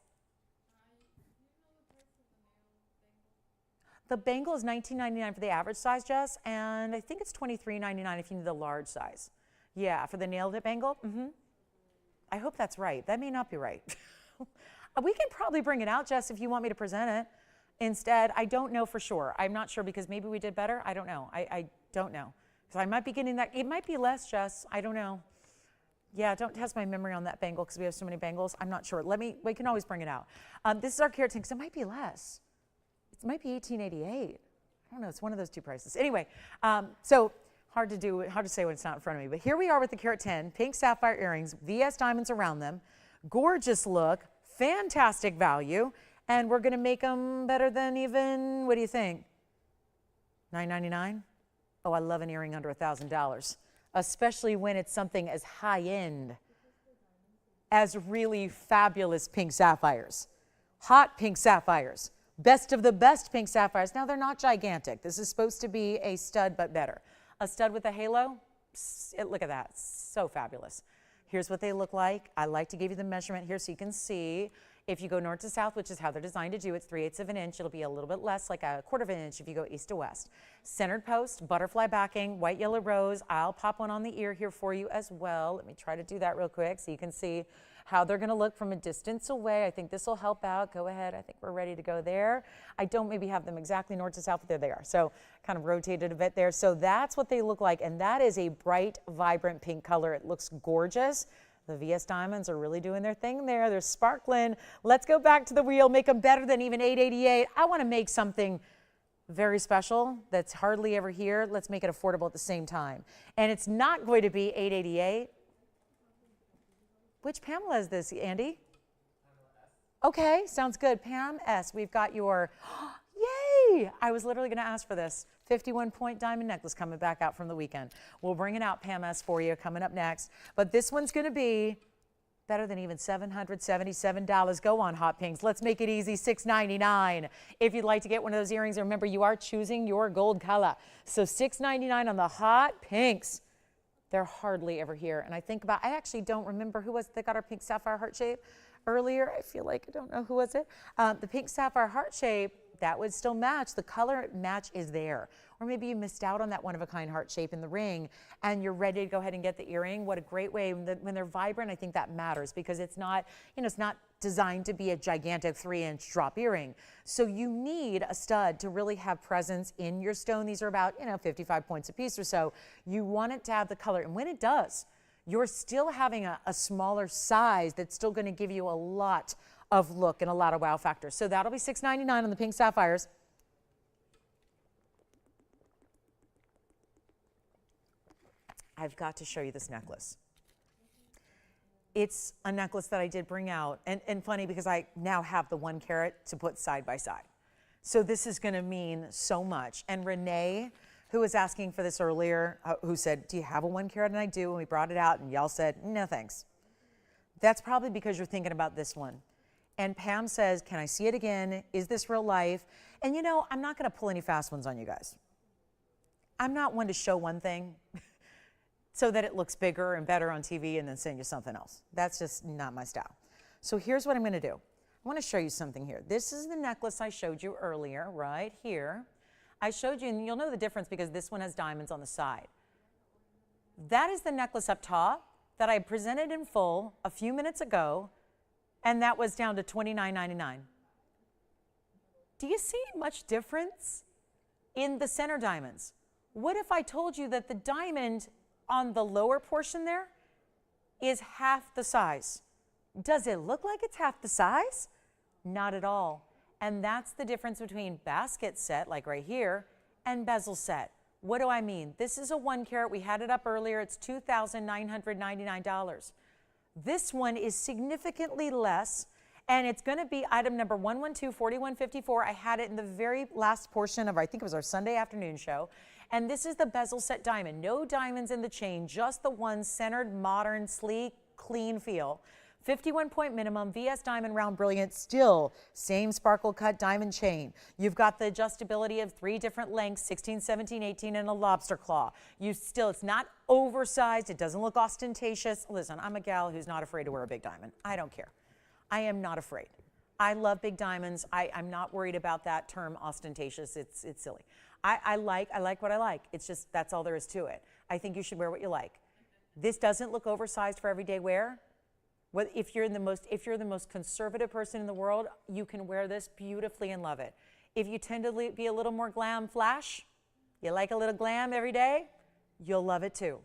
The bangle is $19.99 for the average size, Jess, and I think it's $23.99 if you need the large size. Yeah, for the nailed it bangle. I hope that's right. That may not be right. We can probably bring it out, Jess, if you want me to present it. Instead, I don't know for sure. I'm not sure because maybe we did better. I don't know. I don't know. So I might be getting that. It might be less, Jess. I don't know. Yeah, don't test my memory on that bangle because we have so many bangles. I'm not sure. We can always bring it out. This is our carat 10 because it might be less. It might be $18.88. I don't know. It's one of those two prices. Anyway, so hard to say when it's not in front of me. But here we are with the carat 10, pink sapphire earrings, VS diamonds around them. Gorgeous look, fantastic value, and we're going to make them better than even, what do you think, $9.99? Oh, I love an earring under $1,000, especially when it's something as high-end as really fabulous pink sapphires. Hot pink sapphires. Best of the best pink sapphires. Now, they're not gigantic. This is supposed to be a stud, but better. A stud with a halo, look at that, so fabulous. Here's what they look like. I like to give you the measurement here so you can see. If you go north to south, which is how they're designed to do, it's 3/8 of an inch. It'll be a little bit less, like a 1/4 of an inch if you go east to west. Centered post, butterfly backing, white, yellow rose. I'll pop one on the ear here for you as well. Let me try to do that real quick so you can see how they're going to look from a distance away. I think this will help out. Go ahead. I think we're ready to go there. I don't maybe have them exactly north to south, but there they are. So kind of rotated a bit there. So that's what they look like, and that is a bright, vibrant pink color. It looks gorgeous. The VS diamonds are really doing their thing there. They're sparkling. Let's go back to the wheel. Make them better than even $8.88. I want to make something very special that's hardly ever here. Let's make it affordable at the same time. And it's not going to be $8.88. Which Pamela is this, Andy? Okay, sounds good. Pam S. We've got your, yay! I was literally going to ask for this. 51-point diamond necklace coming back out from the weekend. We'll bring it out, Pam S. for you coming up next. But this one's going to be better than even $777. Go on, hot pinks. Let's make it easy, $699. If you'd like to get one of those earrings, remember you are choosing your gold color. So $699 on the hot pinks. They're hardly ever here. And I actually don't remember who was it that got our pink sapphire heart shape earlier. I feel like I don't know who was it. The pink sapphire heart shape, that would still match. The color match is there. Or maybe you missed out on that one-of-a-kind heart shape in the ring and you're ready to go ahead and get the earring. What a great way. When they're vibrant, I think that matters because it's not, it's not designed to be a gigantic 3-inch drop earring. So you need a stud to really have presence in your stone. These are about, 55 points a piece or so. You want it to have the color. And when it does, you're still having a smaller size that's still going to give you a lot of look and a lot of wow factor. So that'll be $699 on the pink sapphires. I've got to show you this necklace. It's a necklace that I did bring out, and funny because I now have the 1 carat to put side by side. So this is gonna mean so much. And Renee, who was asking for this earlier, who said, do you have a 1 carat? And I do, and we brought it out, and y'all said, no thanks. That's probably because you're thinking about this one. And Pam says, can I see it again? Is this real life? And you know, I'm not gonna pull any fast ones on you guys. I'm not one to show one thing so that it looks bigger and better on TV and then send you something else. That's just not my style. So here's what I'm gonna do. I wanna show you something here. This is the necklace I showed you earlier, right here. I showed you, and you'll know the difference because this one has diamonds on the side. That is the necklace up top that I presented in full a few minutes ago, and that was down to $29.99. Do you see much difference in the center diamonds? What if I told you that the diamond on the lower portion there is half the size? Does it look like it's half the size? Not at all. And that's the difference between basket set, like right here, and bezel set. What do I mean? This is a 1 carat. We had it up earlier. It's $2,999. This one is significantly less, and it's going to be item number 112-4154. I had it in the very last portion of, I think it was our Sunday afternoon show. And this is the bezel set diamond. No diamonds in the chain, just the one centered, modern, sleek, clean feel. 51-point minimum, VS diamond round brilliant, still same sparkle cut diamond chain. You've got the adjustability of 3 different lengths, 16, 17, 18, and a lobster claw. It's not oversized, it doesn't look ostentatious. Listen, I'm a gal who's not afraid to wear a big diamond. I don't care. I am not afraid. I love big diamonds. I'm not worried about that term ostentatious. It's silly. I like what I like. It's just, that's all there is to it. I think you should wear what you like. This doesn't look oversized for everyday wear. If you're the most conservative person in the world, you can wear this beautifully and love it. If you tend to be a little more glam flash, you like a little glam every day, you'll love it too.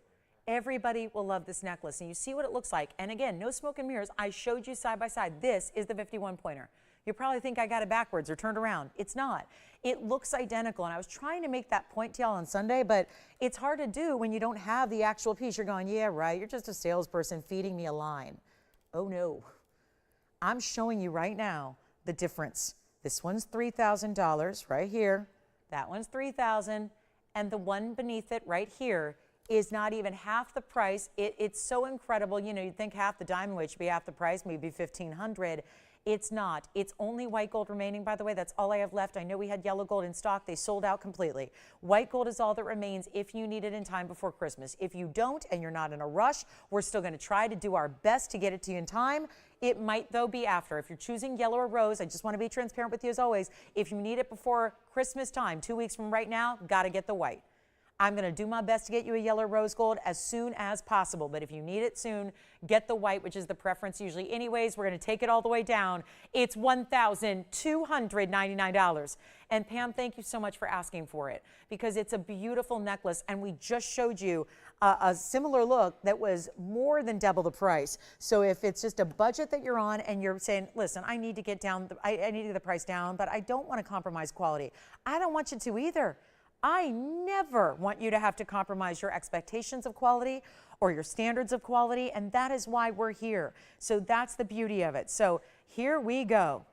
Everybody will love this necklace, and you see what it looks like. And again, no smoke and mirrors. I showed you side by side. This is the 51 pointer. You probably think I got it backwards or turned around. It's not. It looks identical, and I was trying to make that point to y'all on Sunday, but it's hard to do when you don't have the actual piece. You're going, yeah, right, you're just a salesperson feeding me a line. Oh no, I'm showing you right now the difference. This one's $3,000 right here. That one's $3,000, and the one beneath it right here is not even half the price. It's so incredible. You know, you'd think half the diamond weight should be half the price, maybe $1,500. It's not. It's only white gold remaining, by the way. That's all I have left. I know we had yellow gold in stock. They sold out completely. White gold is all that remains if you need it in time before Christmas. If you don't and you're not in a rush, we're still going to try to do our best to get it to you in time. It might, though, be after. If you're choosing yellow or rose, I just want to be transparent with you as always. If you need it before Christmas time, 2 weeks from right now, got to get the white. I'm going to do my best to get you a yellow rose gold as soon as possible. But if you need it soon, get the white, which is the preference usually anyways. We're going to take it all the way down. It's $1,299. And Pam, thank you so much for asking for it, because it's a beautiful necklace. And we just showed you a similar look that was more than double the price. So if it's just a budget that you're on and you're saying, listen, I need to get down, I need to get the price down, but I don't want to compromise quality. I don't want you to either. I never want you to have to compromise your expectations of quality or your standards of quality, and that is why we're here. So that's the beauty of it. So here we go.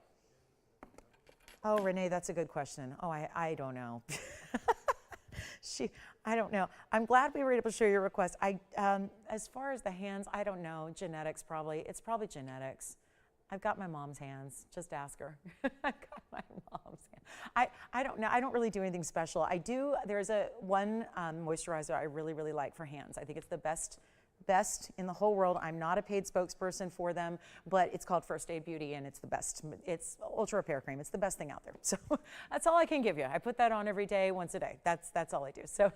Oh, Renee, that's a good question. Oh, I don't know. I don't know. I'm glad we were able to show your request. As far as the hands, I don't know. Genetics probably. It's probably genetics. I've got my mom's hands. Just ask her. I've got my mom's hands. I don't know. I don't really do anything special. I do. There's one moisturizer I really, really like for hands. I think it's the best in the whole world. I'm not a paid spokesperson for them, but it's called First Aid Beauty, and it's the best. It's Ultra Repair Cream. It's the best thing out there. So that's all I can give you. I put that on every day, once a day. That's all I do. So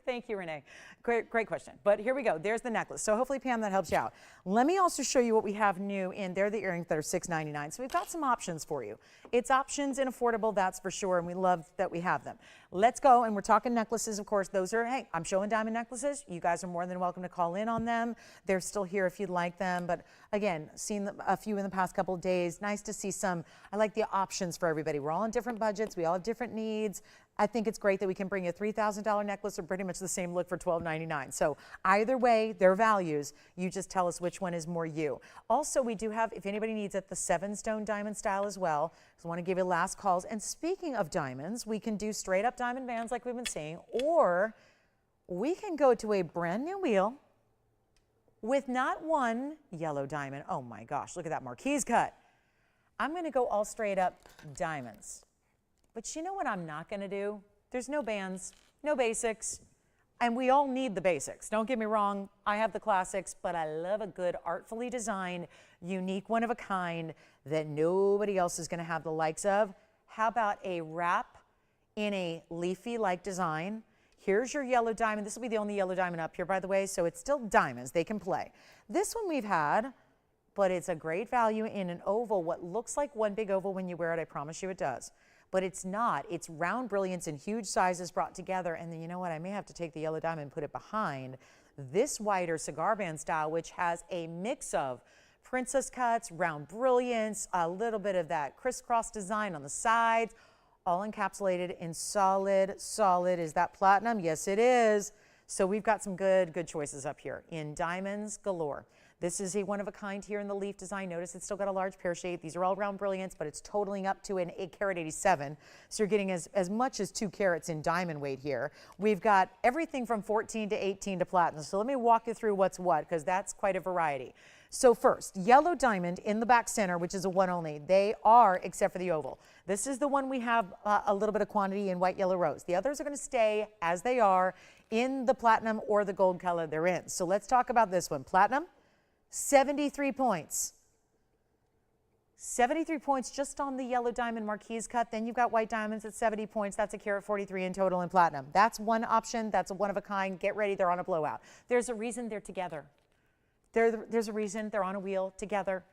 thank you, Renee. Great question. But here we go. There's the necklace. So hopefully, Pam, that helps you out. Let me also show you what we have new in. They're the earrings that are $6.99. So we've got some options for you. It's options and affordable, that's for sure, and we love that we have them. Let's go, and we're talking necklaces, of course. Those are, hey, I'm showing diamond necklaces. You guys are more than welcome to call in on them. They're still here if you'd like them. But again, seen a few in the past couple of days. Nice to see some. I like the options for everybody. We're all on different budgets. We all have different needs. I think it's great that we can bring a $3,000 necklace or pretty much the same look for $12.99. So either way, their values, you just tell us which one is more you. Also, we do have, if anybody needs it, the 7-stone diamond style as well. So I want to give you last calls. And speaking of diamonds, we can do straight up diamond bands like we've been seeing, or we can go to a brand new wheel with not one yellow diamond. Oh my gosh, look at that marquise cut. I'm going to go all straight up diamonds. But you know what I'm not going to do? There's no bands, no basics, and we all need the basics. Don't get me wrong, I have the classics, but I love a good artfully designed, unique, one of a kind that nobody else is going to have the likes of. How about a wrap in a leafy-like design? Here's your yellow diamond. This will be the only yellow diamond up here, by the way, so it's still diamonds. They can play. This one we've had, but it's a great value in an oval, what looks like one big oval when you wear it. I promise you it does. But it's not. It's round brilliance in huge sizes brought together. And then you know what? I may have to take the yellow diamond and put it behind this wider cigar band style, which has a mix of princess cuts, round brilliance, a little bit of that crisscross design on the sides, all encapsulated in solid. Is that platinum? Yes, it is. So we've got some good choices up here in diamonds galore. This is a one-of-a-kind here in the leaf design. Notice it's still got a large pear shape. These are all round brilliance, but it's totaling up to an 8-carat-87. So you're getting as much as 2 carats in diamond weight here. We've got everything from 14 to 18 to platinum. So let me walk you through what's what, because that's quite a variety. So first, yellow diamond in the back center, which is a one only. They are, except for the oval. This is the one we have a little bit of quantity in white, yellow, rose. The others are going to stay as they are in the platinum or the gold color they're in. So let's talk about this one. Platinum. 73 points. 73 points just on the yellow diamond marquise cut. Then you've got white diamonds at 70 points. That's a carat 43 in total in platinum. That's one option. That's a one of a kind. Get ready. They're on a blowout. There's a reason they're together. There's a reason they're on a wheel together,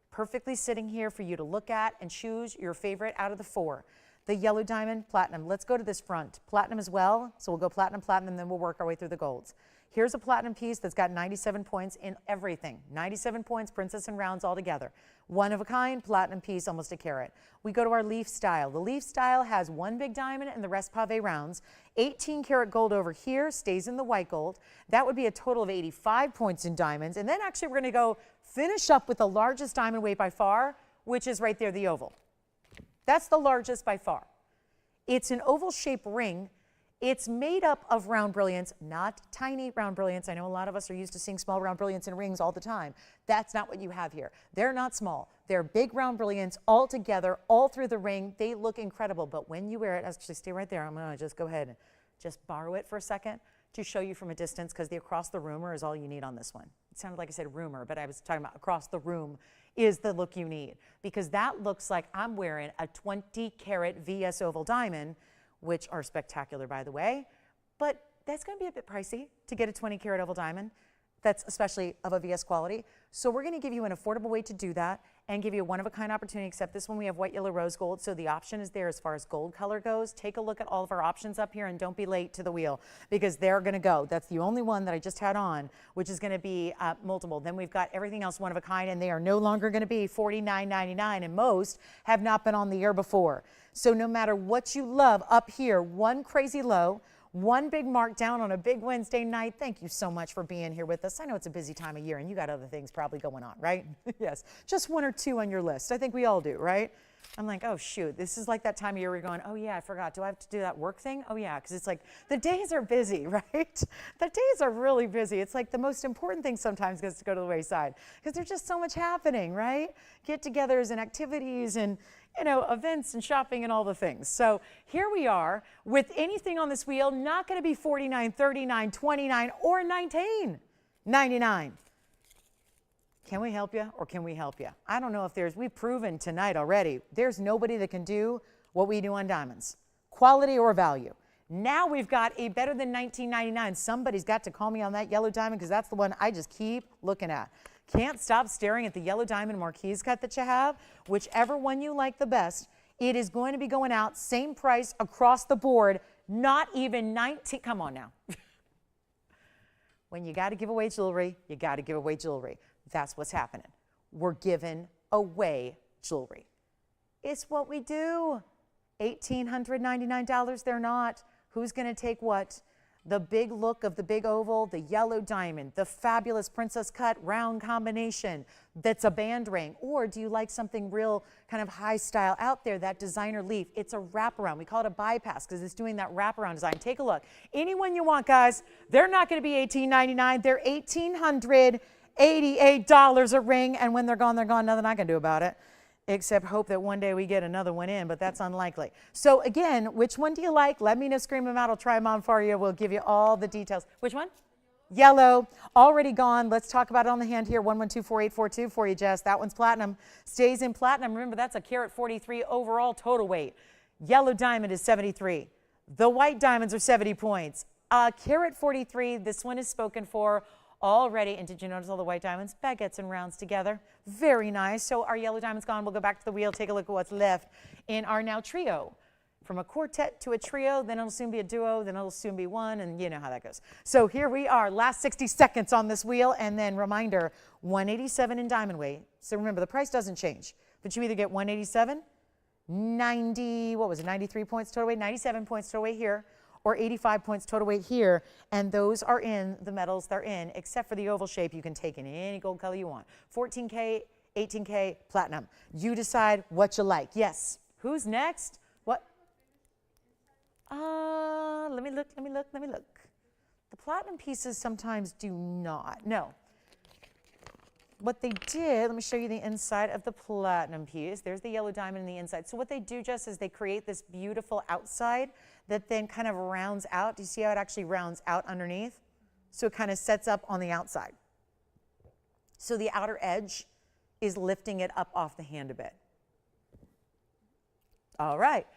perfectly sitting here for you to look at and choose your favorite out of the 4. The yellow diamond, platinum. Let's go to this front. Platinum as well. So we'll go platinum, platinum, then we'll work our way through the golds. Here's a platinum piece that's got 97 points in everything. 97 points, princess and rounds all together. One of a kind, platinum piece, almost a carat. We go to our leaf style. The leaf style has one big diamond and the rest pave rounds. 18 karat gold over here, stays in the white gold. That would be a total of 85 points in diamonds. And then actually we're going to go finish up with the largest diamond weight by far, which is right there, the oval. That's the largest by far. It's an oval-shaped ring. It's made up of round brilliance, not tiny round brilliance. I know a lot of us are used to seeing small round brilliance in rings all the time. That's not what you have here. They're not small. They're big round brilliance all together, all through the ring. They look incredible, but when you wear it, actually stay right there. I'm going to just go ahead and just borrow it for a second to show you from a distance, because the across the roomer is all you need on this one. It sounded like I said rumor, but I was talking about across the room is the look you need, because that looks like I'm wearing a 20 karat VS oval diamond, which are spectacular, by the way, but that's going to be a bit pricey to get a 20 karat oval diamond. That's especially of a VS quality. So we're going to give you an affordable way to do that and give you a one-of-a-kind opportunity, except this one we have white, yellow, rose gold. So the option is there as far as gold color goes. Take a look at all of our options up here and don't be late to the wheel, because they're going to go. That's the only one that I just had on, which is going to be multiple. Then we've got everything else one-of-a-kind, and they are no longer going to be $49.99, and most have not been on the air before. So no matter what you love up here, one crazy low, one big markdown on a big Wednesday night. Thank you so much for being here with us. I know it's a busy time of year and you got other things probably going on, right? Yes, just 1 or 2 on your list. I think we all do, right? I'm like, oh shoot, this is like that time of year where you're going, oh yeah, I forgot. Do I have to do that work thing? Oh yeah, because it's like the days are busy, right? The days are really busy. It's like the most important thing sometimes gets to go to the wayside because there's just so much happening, right? Get-togethers and activities and events and shopping and all the things. So here we are with anything on this wheel, not going to be $49, $39, $29, or $19.99. Can we help you or can we help you? I don't know if we've proven tonight already, there's nobody that can do what we do on diamonds, quality or value. Now we've got a better than $19.99. Somebody's got to call me on that yellow diamond because that's the one I just keep looking at. Can't stop staring at the yellow diamond marquise cut that you have. Whichever one you like the best, it is going to be going out, same price across the board, not even 19. Come on now. When you got to give away jewelry, you got to give away jewelry. That's what's happening. We're giving away jewelry. It's what we do. $1,899, they're not. Who's going to take what? The big look of the big oval, the yellow diamond, the fabulous princess cut round combination that's a band ring. Or do you like something real kind of high style out there, that designer leaf? It's a wraparound. We call it a bypass because it's doing that wraparound design. Take a look. Anyone you want, guys, they're not going to be $1,899. They're $1,888 a ring. And when they're gone, they're gone. Nothing I can do about it, except hope that one day we get another one in, but that's unlikely. So again, which one do you like? Let me know, scream them out. I'll try them on for you. We'll give you all the details. Which one? Yellow, already gone. Let's talk about it on the hand here. 1124842 for you, Jess. That one's platinum. Stays in platinum. Remember, that's a carat 43 overall total weight. Yellow diamond is 73. The white diamonds are 70 points. Carat 43, this one is spoken for already. And did you notice all the white diamonds? Baguettes and rounds together. Very nice. So our yellow diamond's gone. We'll go back to the wheel, take a look at what's left in our now trio. From a quartet to a trio, then it'll soon be a duo, then it'll soon be one, and you know how that goes. So here we are, last 60 seconds on this wheel, and then reminder, 187 in diamond weight. So remember, the price doesn't change, but you either get 187, 90, what was it, 93 points total weight, 97 points total weight here, or 85 points total weight here, and those are in the metals they're in, except for the oval shape you can take in any gold color you want. 14K, 18K, platinum. You decide what you like. Yes. Who's next? What? Let me look. The platinum pieces sometimes do not. No. What they did, let me show you the inside of the platinum piece. There's the yellow diamond in the inside. So what they do, Jess, is they create this beautiful outside that then kind of rounds out. Do you see how it actually rounds out underneath? So it kind of sets up on the outside. So the outer edge is lifting it up off the hand a bit. All right.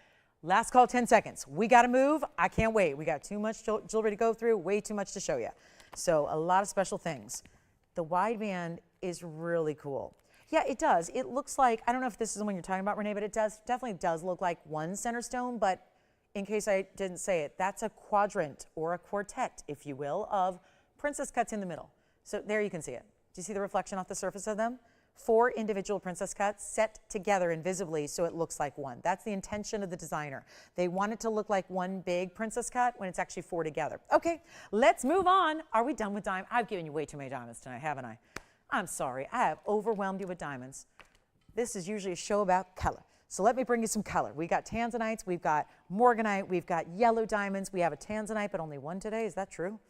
Last call, 10 seconds. We got to move. I can't wait. We got too much jewelry to go through, way too much to show you. So a lot of special things. The wide band is really cool. Yeah, it does. It looks like, I don't know if this is the one you're talking about, Renee, but it definitely does look like one center stone, but in case I didn't say it, that's a quadrant or a quartet, if you will, of princess cuts in the middle. So there you can see it. Do you see the reflection off the surface of them? 4 individual princess cuts set together invisibly so it looks like one. That's the intention of the designer. They want it to look like one big princess cut when it's actually 4 together. Okay, let's move on. Are we done with diamonds? I've given you way too many diamonds tonight, haven't I? I'm sorry. I have overwhelmed you with diamonds. This is usually a show about color. So let me bring you some color. We got Tanzanites, we've got morganite, we've got yellow diamonds. We have a Tanzanite, but only one today. Is that true?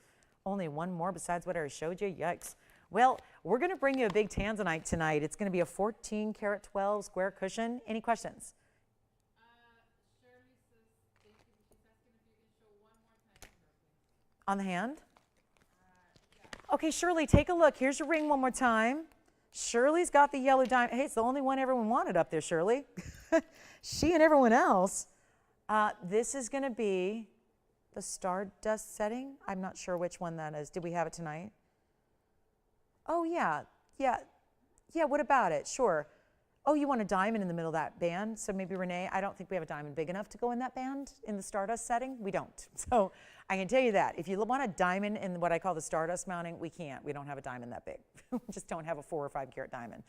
Only one more besides what I already showed you? Yikes. Well, we're going to bring you a big Tanzanite tonight. It's going to be a 14 karat 12 square cushion. Any questions? Shirley says, she's asking if you can show one more time. On the hand? Yeah. Okay, Shirley, take a look. Here's your ring one more time. Shirley's got the yellow diamond. Hey, it's the only one everyone wanted up there, Shirley. She and everyone else. This is going to be the Stardust setting. I'm not sure which one that is. Did we have it tonight? Oh, yeah. What about it? Sure. Oh, you want a diamond in the middle of that band? So maybe, Renee, I don't think we have a diamond big enough to go in that band in the Stardust setting. We don't. So I can tell you that. If you want a diamond in what I call the Stardust mounting, we can't. We don't have a diamond that big. We just don't have a 4 or 5 carat diamond.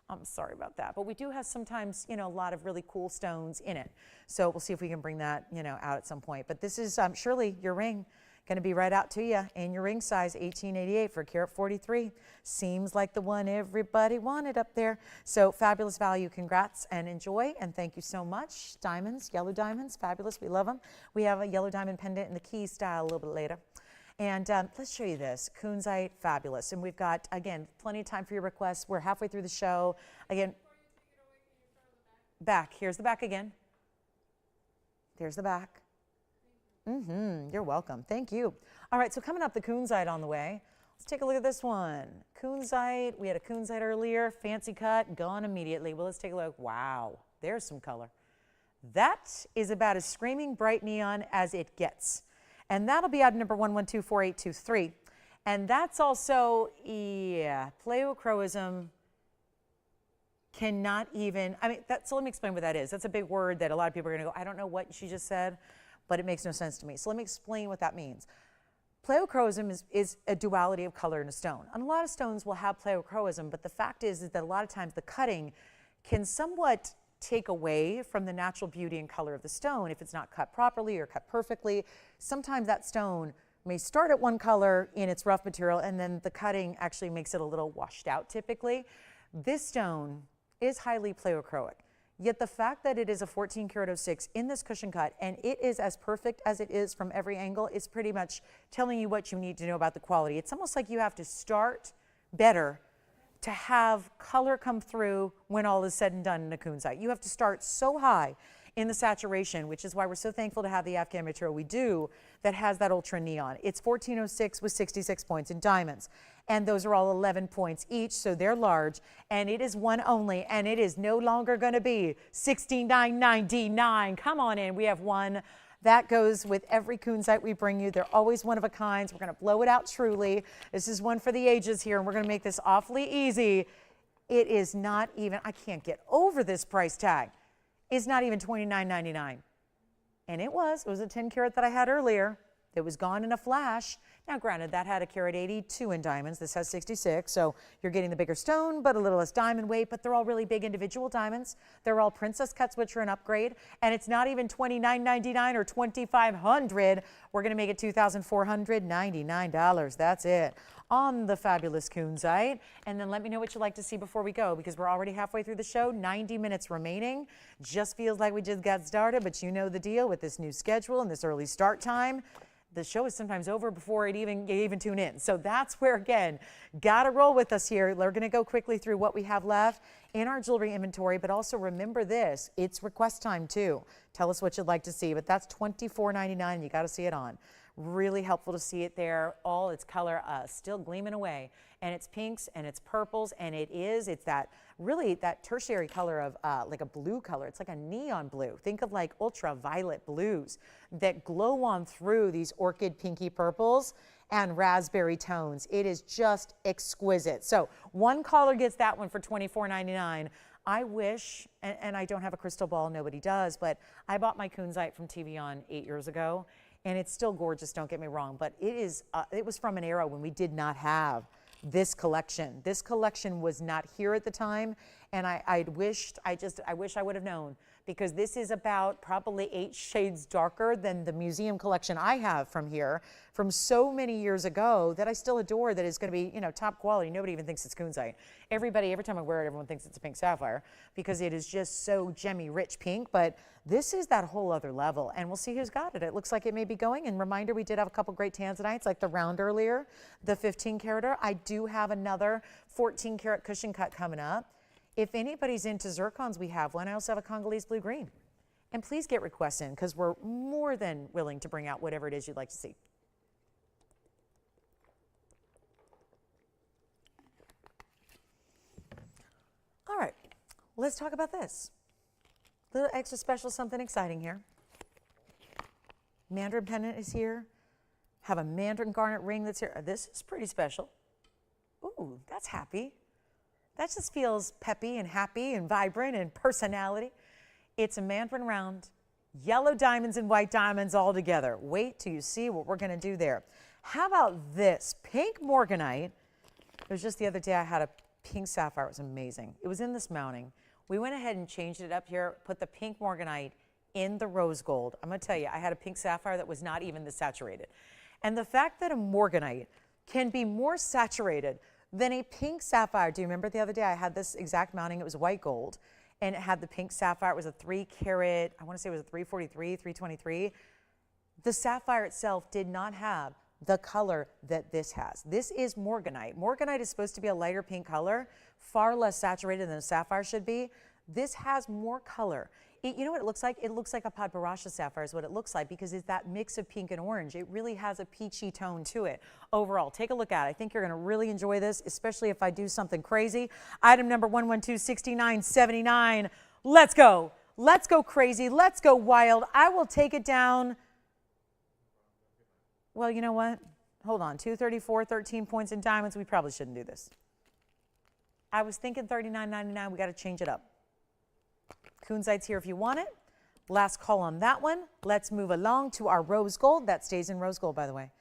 I'm sorry about that. But we do have sometimes, a lot of really cool stones in it. So we'll see if we can bring that, out at some point. But this is, Shirley, your ring. Going to be right out to you in your ring size, 1888 for carat 43. Seems like the one everybody wanted up there. So fabulous value. Congrats and enjoy, and thank you so much. Diamonds, yellow diamonds, fabulous. We love them. We have a yellow diamond pendant in the key style a little bit later. And let's show you this. Kunzite, fabulous. And we've got, again, plenty of time for your requests. We're halfway through the show. Again, back. Here's the back again. There's the back. You're welcome. Thank you. All right, so coming up, the kunzite on the way. Let's take a look at this one. Kunzite. We had a kunzite earlier. Fancy cut. Gone immediately. Well, let's take a look. Wow. There's some color. That is about as screaming bright neon as it gets. And that'll be item number 1124823. And that's also, pleochroism cannot even, so let me explain what that is. That's a big word that a lot of people are going to go, I don't know what she just said, but it makes no sense to me. So let me explain what that means. Pleochroism is a duality of color in a stone. And a lot of stones will have pleochroism, but the fact is that a lot of times the cutting can somewhat take away from the natural beauty and color of the stone if it's not cut properly or cut perfectly. Sometimes that stone may start at one color in its rough material, and then the cutting actually makes it a little washed out typically. This stone is highly pleochroic, yet the fact that it is a 14 karat 06 in this cushion cut and it is as perfect as it is from every angle is pretty much telling you what you need to know about the quality. It's almost like you have to start better to have color come through when all is said and done in a kunzite. You have to start so high in the saturation, which is why we're so thankful to have the Afghan material we do that has that ultra neon. It's 1406 with 66 points in diamonds, and those are all 11 points each, so they're large, and it is one only, and it is no longer going to be $69.99. Come on in, we have one. That goes with every kunzite we bring you. They're always one of a kind. We're going to blow it out truly. This is one for the ages here, and we're going to make this awfully easy. It is not even, I can't get over this price tag. It's not even $29.99. And it was a 10 karat that I had earlier. It was gone in a flash. Now, granted, that had a carat 82 in diamonds. This has 66, so you're getting the bigger stone, but a little less diamond weight, but they're all really big individual diamonds. They're all princess cuts, which are an upgrade, and it's not even $29.99 or $2,500. We're going to make it $2,499. That's it on the fabulous kunzite. And then let me know what you'd like to see before we go, because we're already halfway through the show, 90 minutes remaining. Just feels like we just got started, but you know the deal with this new schedule and this early start time. The show is sometimes over before you even tune in. So that's where, again, got to roll with us here. We're going to go quickly through what we have left in our jewelry inventory, but also remember this, it's request time too. Tell us what you'd like to see, but that's $24.99. You got to see it on. Really helpful to see it there. All its color still gleaming away. And it's pinks and it's purples, and it's that really that tertiary color of like a blue color. It's like a neon blue. Think of like ultraviolet blues that glow on through these orchid pinky purples and raspberry tones. It is just exquisite. So one caller gets that one for $24.99. I wish, and I don't have a crystal ball, nobody does, but I bought my kunzite from TVON 8 years ago, and it's still gorgeous, don't get me wrong, but it was from an era when we did not have this collection. This collection was not here at the time, and I wish I would have known, because this is about probably 8 shades darker than the museum collection I have from here from so many years ago that I still adore, that is going to be, top quality. Nobody even thinks it's kunzite. Every time I wear it, everyone thinks it's a pink sapphire because it is just so gemmy rich pink, but this is that whole other level, and we'll see who's got it. It looks like it may be going. And reminder, we did have a couple great Tanzanites, like the round earlier, the 15 karater. I do have another 14 karat cushion cut coming up. If anybody's into zircons, we have one. I also have a Congolese blue green. And please get requests in, because we're more than willing to bring out whatever it is you'd like to see. All right, let's talk about this. A little extra special, something exciting here. Mandarin pendant is here. Have a Mandarin garnet ring that's here. This is pretty special. Ooh, that's happy. That just feels peppy and happy and vibrant and personality. It's a Mandarin round, yellow diamonds and white diamonds all together. Wait till you see what we're going to do there. How about this? Pink morganite. It was just the other day I had a pink sapphire. It was amazing. It was in this mounting. We went ahead and changed it up here, put the pink morganite in the rose gold. I'm going to tell you, I had a pink sapphire that was not even this saturated. And the fact that a morganite can be more saturated than a pink sapphire. Do you remember the other day I had this exact mounting? It was white gold, and it had the pink sapphire. It was a 3 carat, I want to say it was a 343, 323. The sapphire itself did not have the color that this has. This is morganite. Morganite is supposed to be a lighter pink color, far less saturated than a sapphire should be. This has more color. You know what it looks like? It looks like a Padbarasha sapphire is what it looks like, because it's that mix of pink and orange. It really has a peachy tone to it. Overall, take a look at it. I think you're going to really enjoy this, especially if I do something crazy. Item number 1126979. Let's go. Let's go crazy. Let's go wild. I will take it down. Well, you know what? Hold on. 234, 13 points in diamonds. We probably shouldn't do this. I was thinking $39.99. We got to change it up. Kunzite's here if you want it. Last call on that one. Let's move along to our rose gold. That stays in rose gold, by the way.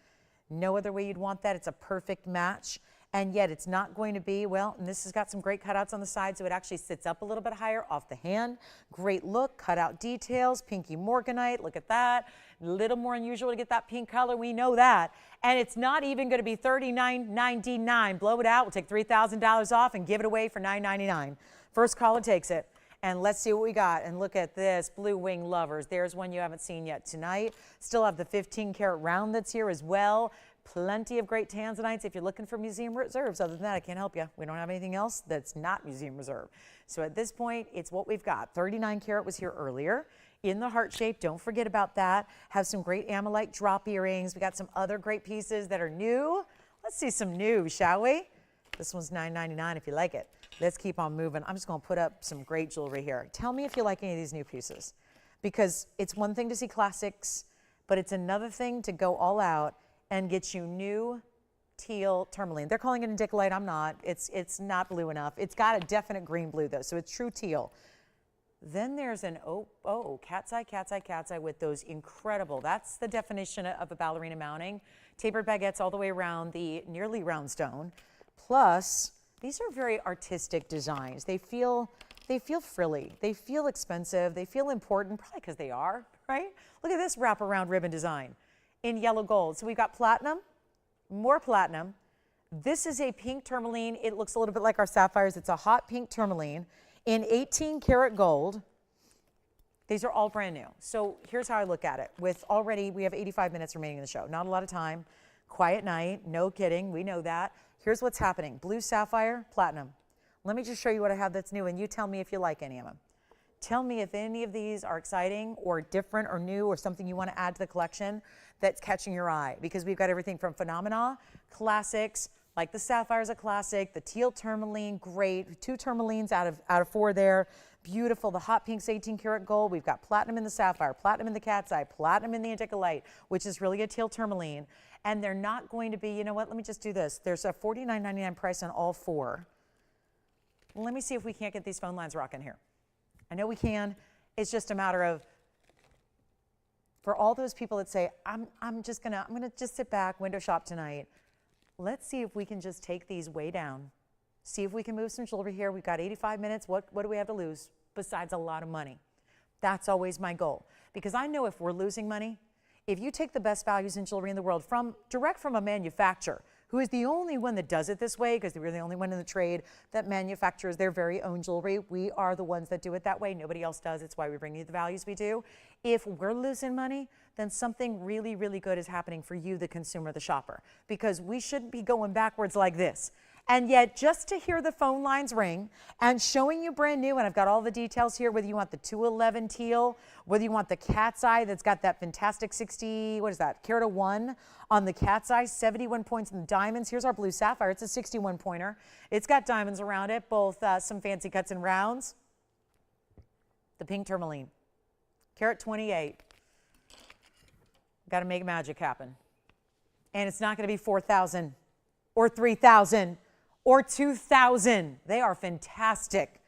No other way you'd want that. It's a perfect match. And yet it's not going to be, well, and this has got some great cutouts on the side, so it actually sits up a little bit higher off the hand. Great look, cutout details, pinky morganite, look at that. A little more unusual to get that pink color, we know that. And it's not even going to be $39.99. Blow it out, we'll take $3,000 off and give it away for $9.99. First caller takes it. And let's see what we got. And look at this, Blue Wing Lovers. There's one you haven't seen yet tonight. Still have the 15 karat round that's here as well. Plenty of great Tanzanites if you're looking for museum reserves. Other than that, I can't help you. We don't have anything else that's not museum reserve. So at this point, it's what we've got. 39 karat was here earlier in the heart shape. Don't forget about that. Have some great Amalite drop earrings. We got some other great pieces that are new. Let's see some new, shall we? This one's $9.99 if you like it. Let's keep on moving. I'm just going to put up some great jewelry here. Tell me if you like any of these new pieces, because it's one thing to see classics, but it's another thing to go all out and get you new teal tourmaline. They're calling it indicolite. I'm not. It's not blue enough. It's got a definite green blue though, so it's true teal. Then there's an cat's eye with those incredible, that's the definition of a ballerina mounting. Tapered baguettes all the way around the nearly round stone. Plus, these are very artistic designs. They feel frilly. They feel expensive. They feel important, probably because they are, right? Look at this wraparound ribbon design in yellow gold. So we've got platinum, more platinum. This is a pink tourmaline. It looks a little bit like our sapphires. It's a hot pink tourmaline in 18 karat gold. These are all brand new. So here's how I look at it. With already, we have 85 minutes remaining in the show. Not a lot of time. Quiet night, no kidding, we know that. Here's what's happening. Blue sapphire, platinum. Let me just show you what I have that's new, and you tell me if you like any of them. Tell me if any of these are exciting or different or new or something you want to add to the collection that's catching your eye, because we've got everything from phenomena, classics, like the sapphire is a classic, the teal tourmaline, great, 2 tourmalines out of 4 there, beautiful. The hot pink's 18 karat gold. We've got platinum in the sapphire, platinum in the cat's eye, platinum in the indicolite, which is really a teal tourmaline. And they're not going to be, you know what, let me just do this. There's a $49.99 price on all 4. Let me see if we can't get these phone lines rocking here. I know we can. It's just a matter of, for all those people that say, I'm gonna just sit back, window shop tonight. Let's see if we can just take these way down. See if we can move some jewelry here. We've got 85 minutes. What do we have to lose besides a lot of money? That's always my goal, because I know if we're losing money, if you take the best values in jewelry in the world direct from a manufacturer, who is the only one that does it this way, because we're the only one in the trade that manufactures their very own jewelry. We are the ones that do it that way. Nobody else does. It's why we bring you the values we do. If we're losing money, then something really, really good is happening for you, the consumer, the shopper, because we shouldn't be going backwards like this. And yet, just to hear the phone lines ring and showing you brand new, and I've got all the details here, whether you want the 211 teal, whether you want the cat's eye that's got that fantastic 60, what is that, carat of 1 on the cat's eye, 71 points in the diamonds. Here's our blue sapphire. It's a 61 pointer. It's got diamonds around it, both some fancy cuts and rounds. The pink tourmaline, carat 28. Got to make magic happen. And it's not going to be 4,000 or 3,000 or 2,000. They are fantastic.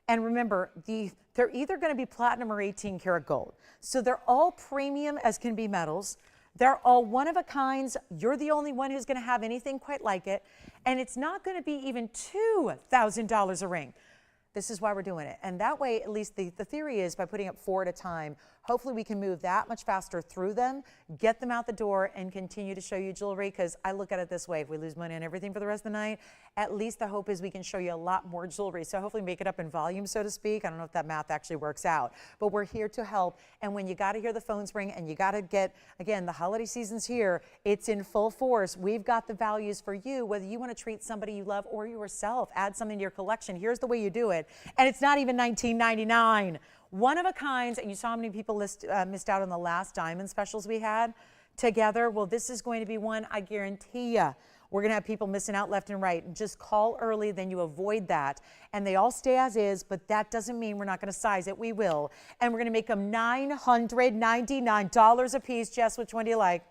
And remember, they're either going to be platinum or 18 karat gold. So they're all premium as can be metals. They're all one of a kinds. You're the only one who's going to have anything quite like it. And it's not going to be even $2,000 a ring. This is why we're doing it. And that way, at least the theory is, by putting up 4 at a time, hopefully we can move that much faster through them, get them out the door, and continue to show you jewelry, because I look at it this way. If we lose money on everything for the rest of the night, at least the hope is we can show you a lot more jewelry. So hopefully make it up in volume, so to speak. I don't know if that math actually works out, but we're here to help. And when you got to hear the phones ring and you got to get, again, the holiday season's here, it's in full force. We've got the values for you, whether you want to treat somebody you love or yourself, add something to your collection. Here's the way you do it. And it's not even $19.99. One of a kinds, and you saw how many people missed out on the last diamond specials we had together. Well, this is going to be one, I guarantee you, we're going to have people missing out left and right. Just call early, then you avoid that. And they all stay as is, but that doesn't mean we're not going to size it. We will. And we're going to make them $999 a piece. Jess, which one do you like?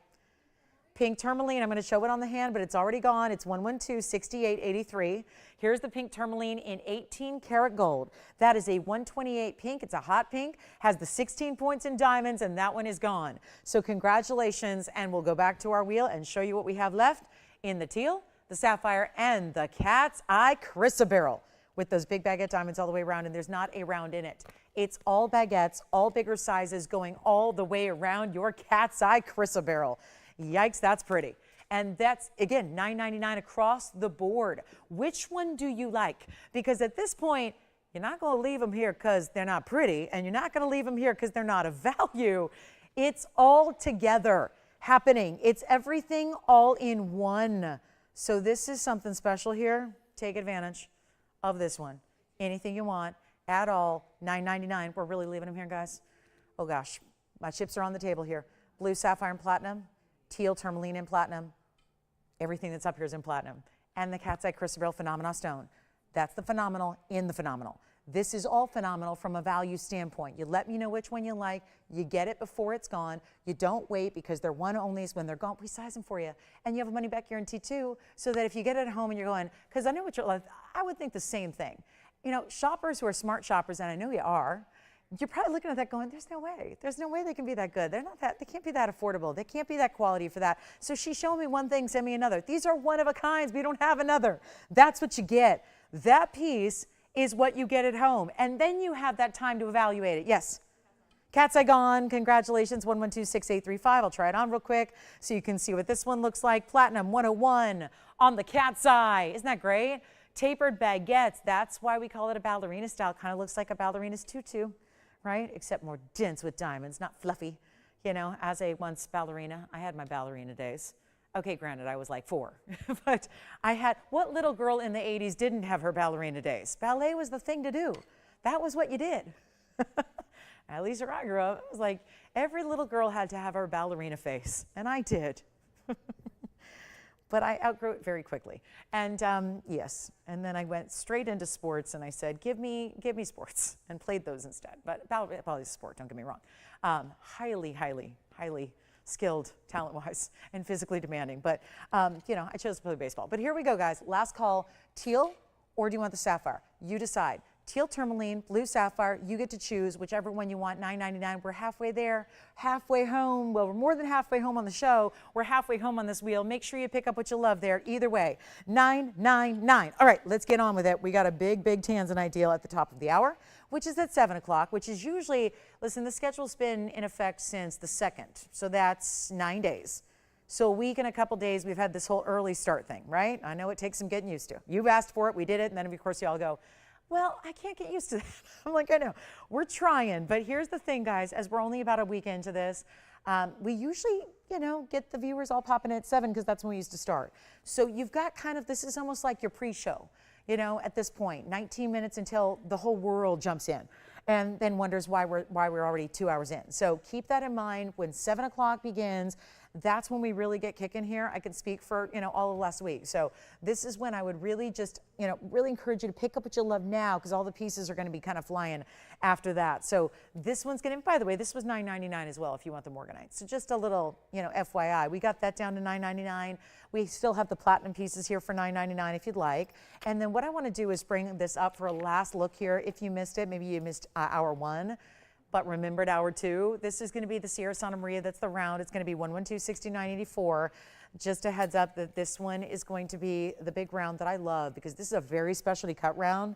Pink tourmaline, I'm going to show it on the hand, but it's already gone. It's 112-6883. Here's the pink tourmaline in 18 karat gold. That is a 128 pink. It's a hot pink, has the 16 points in diamonds, and that one is gone. So congratulations, and we'll go back to our wheel and show you what we have left in the teal, the sapphire, and the cat's eye chrysoberyl with those big baguette diamonds all the way around, and there's not a round in it. It's all baguettes, all bigger sizes going all the way around your cat's eye chrysoberyl. Yikes, that's pretty. And that's, again, $9.99 across the board. Which one do you like? Because at this point, you're not going to leave them here because they're not pretty, and you're not going to leave them here because they're not of value. It's all together happening. It's everything all in one. So this is something special here. Take advantage of this one. Anything you want at all, $9.99. We're really leaving them here, guys. Oh gosh, my chips are on the table here. Blue sapphire and platinum, teal tourmaline and platinum. Everything that's up here is in platinum. And the cat's eye chrysoberyl phenomenal stone. That's the phenomenal in the phenomenal. This is all phenomenal from a value standpoint. You let me know which one you like. You get it before it's gone. You don't wait because they're one-onlys. When they're gone, we size them for you. And you have a money-back guarantee, too, so that if you get it at home and you're going, because I know what you're like, I would think the same thing. You know, shoppers who are smart shoppers, and I know you are, you're probably looking at that going, there's no way. There's no way they can be that good. They're not that, they can't be that affordable. They can't be that quality for that. So she's showing me one thing, send me another. These are one of a kinds. We don't have another. That's what you get. That piece is what you get at home. And then you have that time to evaluate it. Yes. Cat's eye gone. Congratulations. 112-6835. I'll try it on real quick so you can see what this one looks like. Platinum 101 on the cat's eye. Isn't that great? Tapered baguettes. That's why we call it a ballerina style. Kind of looks like a ballerina's tutu, right? Except more dense with diamonds, not fluffy. You know, as a once ballerina, I had my ballerina days. Okay, granted, I was like 4, but I had, what little girl in the 80s didn't have her ballerina days? Ballet was the thing to do. That was what you did. At least where I grew up, it was like every little girl had to have her ballerina face, and I did. But I outgrew it very quickly. And yes, and then I went straight into sports, and I said, give me sports, and played those instead. But ballet is a sport, don't get me wrong. Highly skilled talent-wise and physically demanding. But, you know, I chose to play baseball. But here we go, guys. Last call, teal, or do you want the sapphire? You decide. Teal tourmaline, blue sapphire, you get to choose whichever one you want, $9.99. We're halfway there, halfway home. Well, we're more than halfway home on the show. We're halfway home on this wheel. Make sure you pick up what you love there. Either way, $9.99. All right, let's get on with it. We got a big Tanzanite deal at the top of the hour, which is at 7 o'clock, which is usually, listen, the schedule's been in effect since the 2nd, so that's 9 days. So a week and a couple days, we've had this whole early start thing, right? I know it takes some getting used to. You've asked for it, we did it, and then of course you all go, well, I can't get used to that. I'm like, I know, we're trying, but here's the thing, guys, as we're only about a week into this, we usually, you know, get the viewers all popping at 7 because that's when we used to start. So you've got kind of, this is almost like your pre-show, you know, at this point, 19 minutes until the whole world jumps in and then wonders why we're already 2 hours in. So keep that in mind when 7 o'clock begins. That's when we really get kicking here. I can speak for, you know, all of last week. So this is when I would really just, you know, really encourage you to pick up what you love now because all the pieces are going to be kind of flying after that. So this one's going to, by the way, this was $9.99 as well if you want the morganite. So just a little, you know, FYI. We got that down to $9.99. We still have the platinum pieces here for $9.99 if you'd like. And then what I want to do is bring this up for a last look here. If you missed it, maybe you missed hour 1. But remembered hour 2, this is going to be the Sierra Santa Maria. That's the round. It's going to be 112-6984. Just a heads up that this one is going to be the big round that I love because this is a very specialty cut round,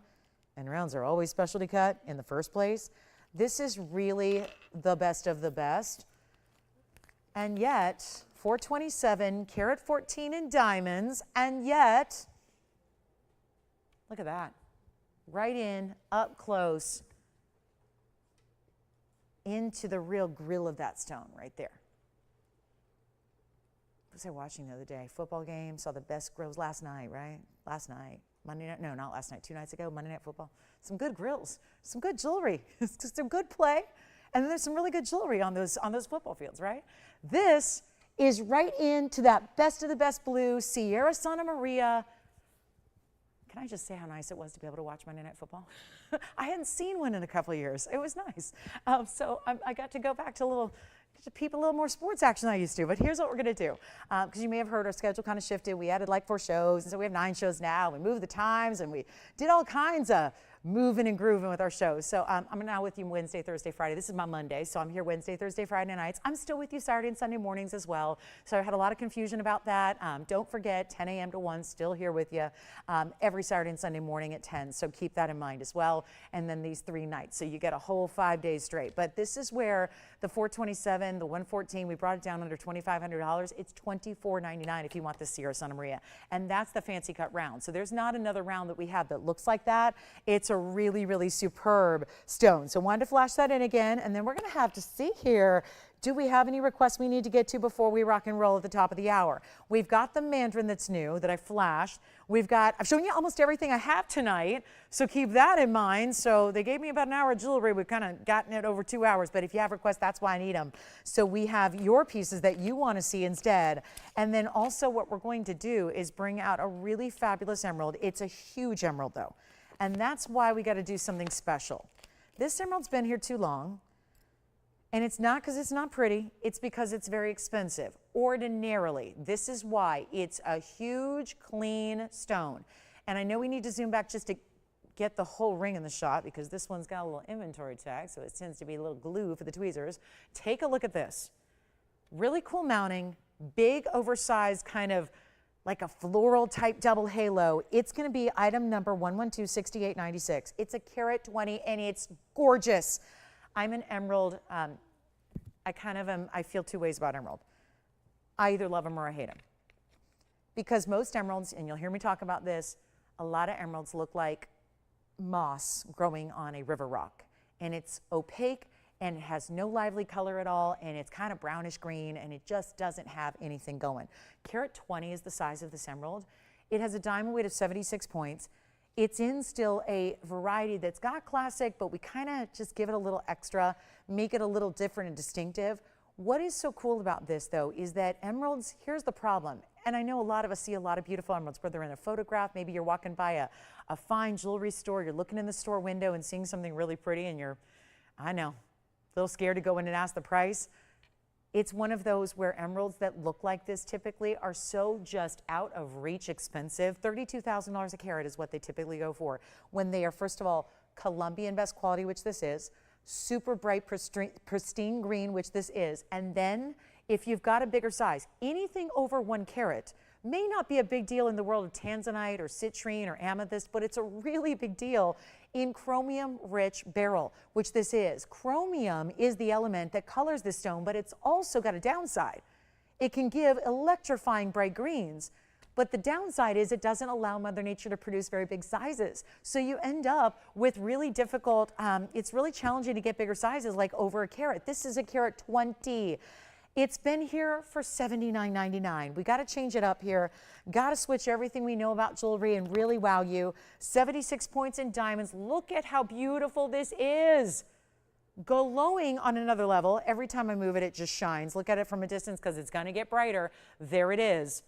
and rounds are always specialty cut in the first place. This is really the best of the best, and yet 427 karat 14 in diamonds, and yet look at that, right in up close into the real grill of that stone right there. What was I watching the other day? Football game, saw the best grills last night, right? Last night, Monday night, no, not last night, 2 nights ago, Monday Night Football. Some good grills, some good jewelry, some good play, and then there's some really good jewelry on those football fields, right? This is right into that best of the best blue, Sierra Santa Maria. Can I just say how nice it was to be able to watch Monday Night Football? I hadn't seen one in a couple of years. It was nice. So I got to go back to peep a little more sports action than I used to. But here's what we're going to do. Because you may have heard our schedule kind of shifted. We added like 4 shows. And so we have 9 shows now. We moved the times and we did all kinds of moving and grooving with our shows. So I'm now with you Wednesday, Thursday, Friday. This is my Monday, so I'm here Wednesday, Thursday, Friday nights. I'm still with you Saturday and Sunday mornings as well. So I had a lot of confusion about that. Don't forget, 10 a.m. to 1, still here with you every Saturday and Sunday morning at 10. So keep that in mind as well. And then these 3 nights, so you get a whole 5 days straight. But this is where the 427, the 114, we brought it down under $2,500. It's $24.99 if you want the Sierra Santa Maria. And that's the fancy cut round. So there's not another round that we have that looks like that. It's a really, really superb stone. So wanted to flash that in again, and then we're going to have to see here, do we have any requests we need to get to before we rock and roll at the top of the hour? We've got the Mandarin that's new that I flashed. I've shown you almost everything I have tonight, so keep that in mind. So they gave me about an hour of jewelry. We've kind of gotten it over 2 hours, but if you have requests, that's why I need them. So we have your pieces that you want to see instead. And then also what we're going to do is bring out a really fabulous emerald. It's a huge emerald though. And that's why we got to do something special. This emerald's been here too long. And it's not because it's not pretty, it's because it's very expensive. Ordinarily, this is why it's a huge, clean stone. And I know we need to zoom back just to get the whole ring in the shot because this one's got a little inventory tag, so it tends to be a little glue for the tweezers. Take a look at this. Really cool mounting, big, oversized, kind of like a floral type double halo. It's gonna be item number 1126896. It's a carat 20 and it's gorgeous. I'm an emerald, I feel 2 ways about emerald. I either love them or I hate them. Because most emeralds, and you'll hear me talk about this, a lot of emeralds look like moss growing on a river rock. And it's opaque and it has no lively color at all, and it's kind of brownish green, and it just doesn't have anything going. Carat 20 is the size of this emerald. It has a diamond weight of 76 points. It's in still a variety that's got classic, but we kind of just give it a little extra, make it a little different and distinctive. What is so cool about this, though, is that emeralds, here's the problem. And I know a lot of us see a lot of beautiful emeralds, whether in a photograph, maybe you're walking by a fine jewelry store, you're looking in the store window and seeing something really pretty, and you're, I know, a little scared to go in and ask the price. It's one of those where emeralds that look like this typically are so just out of reach expensive. $32,000 a carat is what they typically go for when they are, first of all, Colombian best quality, which this is, super bright, pristine green, which this is, and then if you've got a bigger size, anything over 1 carat may not be a big deal in the world of Tanzanite or citrine or amethyst, but it's a really big deal in chromium-rich beryl, which this is. Chromium is the element that colors this stone, but it's also got a downside. It can give electrifying bright greens, but the downside is it doesn't allow Mother Nature to produce very big sizes. So you end up with really difficult, it's really challenging to get bigger sizes like over a carat. This is a carat 20. It's been here for $79.99. We got to change it up here. Got to switch everything we know about jewelry and really wow you. 76 points in diamonds. Look at how beautiful this is. Glowing on another level. Every time I move it, it just shines. Look at it from a distance because it's going to get brighter. There it is.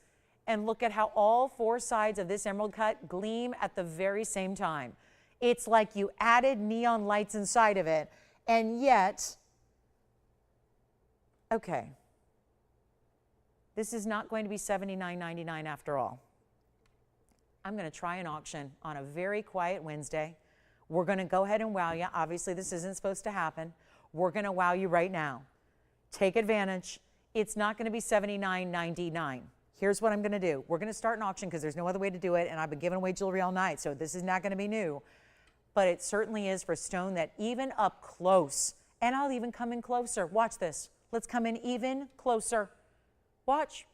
And look at how all 4 sides of this emerald cut gleam at the very same time. It's like you added neon lights inside of it, and yet, okay, this is not going to be $79.99 after all. I'm going to try an auction on a very quiet Wednesday. We're going to go ahead and wow you. Obviously, this isn't supposed to happen. We're going to wow you right now. Take advantage. It's not going to be $79.99. Here's what I'm going to do. We're going to start an auction because there's no other way to do it, and I've been giving away jewelry all night, so this is not going to be new. But it certainly is for stone that even up close, and I'll even come in closer. Watch this. Let's come in even closer. Watch.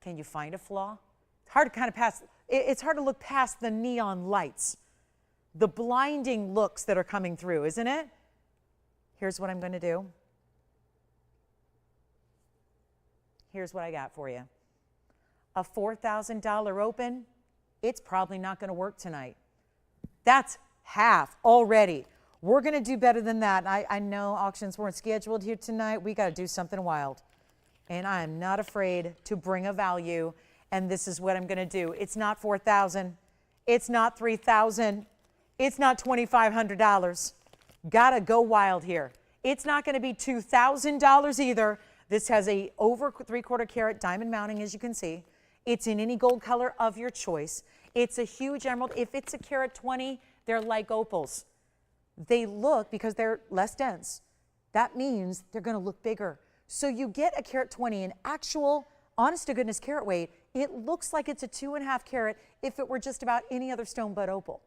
Can you find a flaw? It's hard to kind of it's hard to look past the neon lights, the blinding looks that are coming through, isn't it? Here's what I'm going to do. Here's what I got for you. A $4,000 open, it's probably not going to work tonight. That's half already. We're going to do better than that. I know auctions weren't scheduled here tonight. We got to do something wild. And I am not afraid to bring a value, and this is what I'm going to do. It's not $4,000. It's not $3,000. It's not $2,500. Got to go wild here. It's not going to be $2,000 either. This has a over 3/4 carat diamond mounting, as you can see. It's in any gold color of your choice. It's a huge emerald. If it's a carat 20, they're like opals. They look, because they're less dense, that means they're going to look bigger. So you get a carat 20 in actual, honest to goodness carat weight, it looks like it's a 2.5 carat if it were just about any other stone but opal.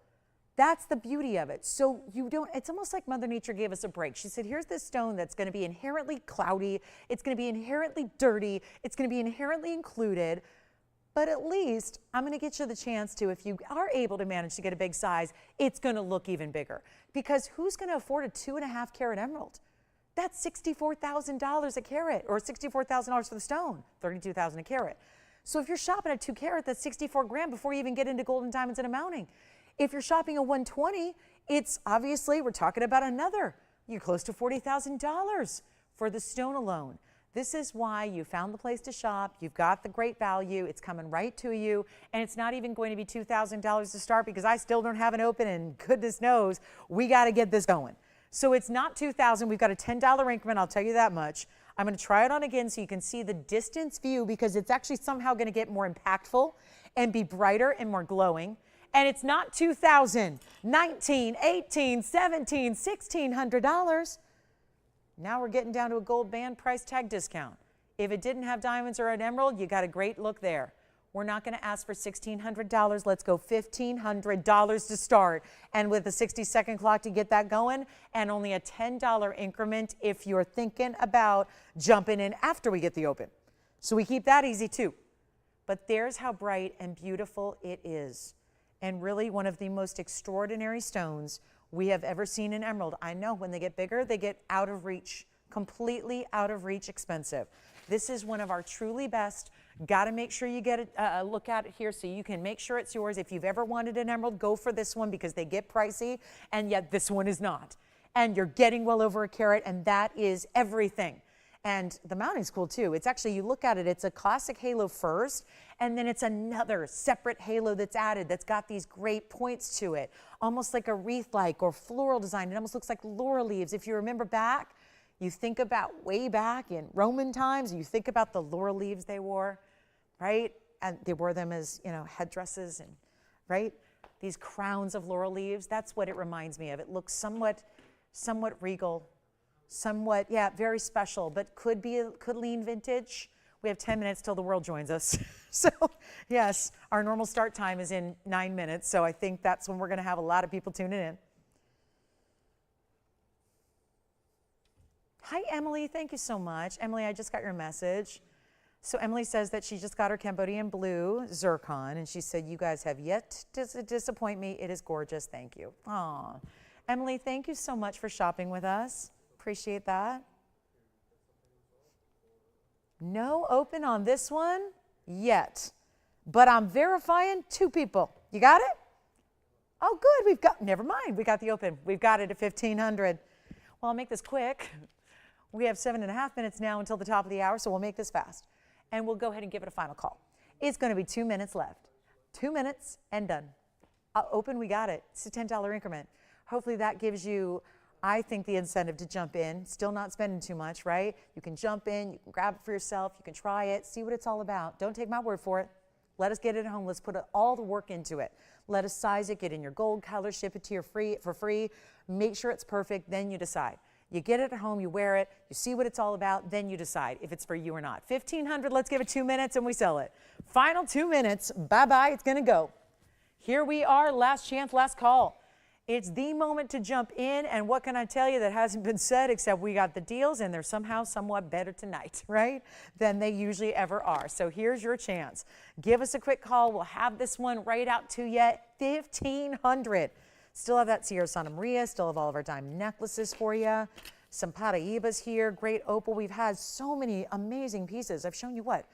That's the beauty of it. So you don't, it's almost like Mother Nature gave us a break. She said, here's this stone that's going to be inherently cloudy. It's going to be inherently dirty. It's going to be inherently included. But at least I'm going to get you the chance to, if you are able to manage to get a big size, it's going to look even bigger. Because who's going to afford a 2.5 carat emerald? That's $64,000 a carat, or $64,000 for the stone, $32,000 a carat. So if you're shopping at 2 carat, that's 64 grand before you even get into gold and diamonds and a mounting. If you're shopping a 120, it's obviously, we're talking about another, you're close to $40,000 for the stone alone. This is why you found the place to shop. You've got the great value. It's coming right to you. And it's not even going to be $2,000 to start, because I still don't have an open, and goodness knows we got to get this going. So it's not $2,000. We've got a $10 increment. I'll tell you that much. I'm going to try it on again so you can see the distance view, because it's actually somehow going to get more impactful and be brighter and more glowing. And it's not $2,000, $1,900, $1,800, $1,700, $1,600. Now we're getting down to a gold band price tag discount. If it didn't have diamonds or an emerald, you got a great look there. We're not going to ask for $1,600. Let's go $1,500 to start. And with a 60-second clock to get that going, and only a $10 increment if you're thinking about jumping in after we get the open. So we keep that easy too. But there's how bright and beautiful it is. And really one of the most extraordinary stones we have ever seen in emerald. I know when they get bigger, they get out of reach, completely out of reach expensive. This is one of our truly best. Got to make sure you get a look at it here so you can make sure it's yours. If you've ever wanted an emerald, go for this one, because they get pricey, and yet this one is not. And you're getting well over a carat, and that is everything. And the mounting's cool too. It's actually, you look at it, it's a classic halo first, and then it's another separate halo that's added that's got these great points to it, almost like a wreath-like or floral design. It almost looks like laurel leaves. If you remember back, you think about way back in Roman times, you think about the laurel leaves they wore, right? And they wore them as, you know, headdresses, and right? These crowns of laurel leaves. That's what it reminds me of. It looks somewhat regal. Somewhat, yeah, very special, but could lean vintage. We have 10 minutes till the world joins us. So yes, our normal start time is in 9 minutes. So I think that's when we're going to have a lot of people tuning in. Hi, Emily. Thank you so much. Emily, I just got your message. So Emily says that she just got her Cambodian blue zircon, and she said, you guys have yet to disappoint me. It is gorgeous. Thank you. Aw. Emily, thank you so much for shopping with us. Appreciate that. No open on this one yet, but I'm verifying 2 people. You got it? Oh, good. Never mind. We got the open. We've got it at 1,500. Well, I'll make this quick. We have 7.5 minutes now until the top of the hour, so we'll make this fast. And we'll go ahead and give it a final call. It's going to be 2 minutes left. 2 minutes and done. Open, we got it. It's a $10 increment. Hopefully that gives you, I think, the incentive to jump in, still not spending too much, right? You can jump in, you can grab it for yourself, you can try it, see what it's all about. Don't take my word for it. Let us get it at home. Let's put all the work into it. Let us size it, get in your gold color, ship it to you for free. Make sure it's perfect, then you decide. You get it at home, you wear it, you see what it's all about, then you decide if it's for you or not. 1,500, let's give it 2 minutes and we sell it. Final 2 minutes, bye-bye, it's gonna go. Here we are, last chance, last call. It's the moment to jump in, and what can I tell you that hasn't been said except we got the deals and they're somehow somewhat better tonight, right, than they usually ever are. So here's your chance. Give us a quick call. We'll have this one right out to you, 1,500. Still have that Sierra Santa Maria, still have all of our diamond necklaces for you. Some Paraibas here, great opal. We've had so many amazing pieces. I've shown you what?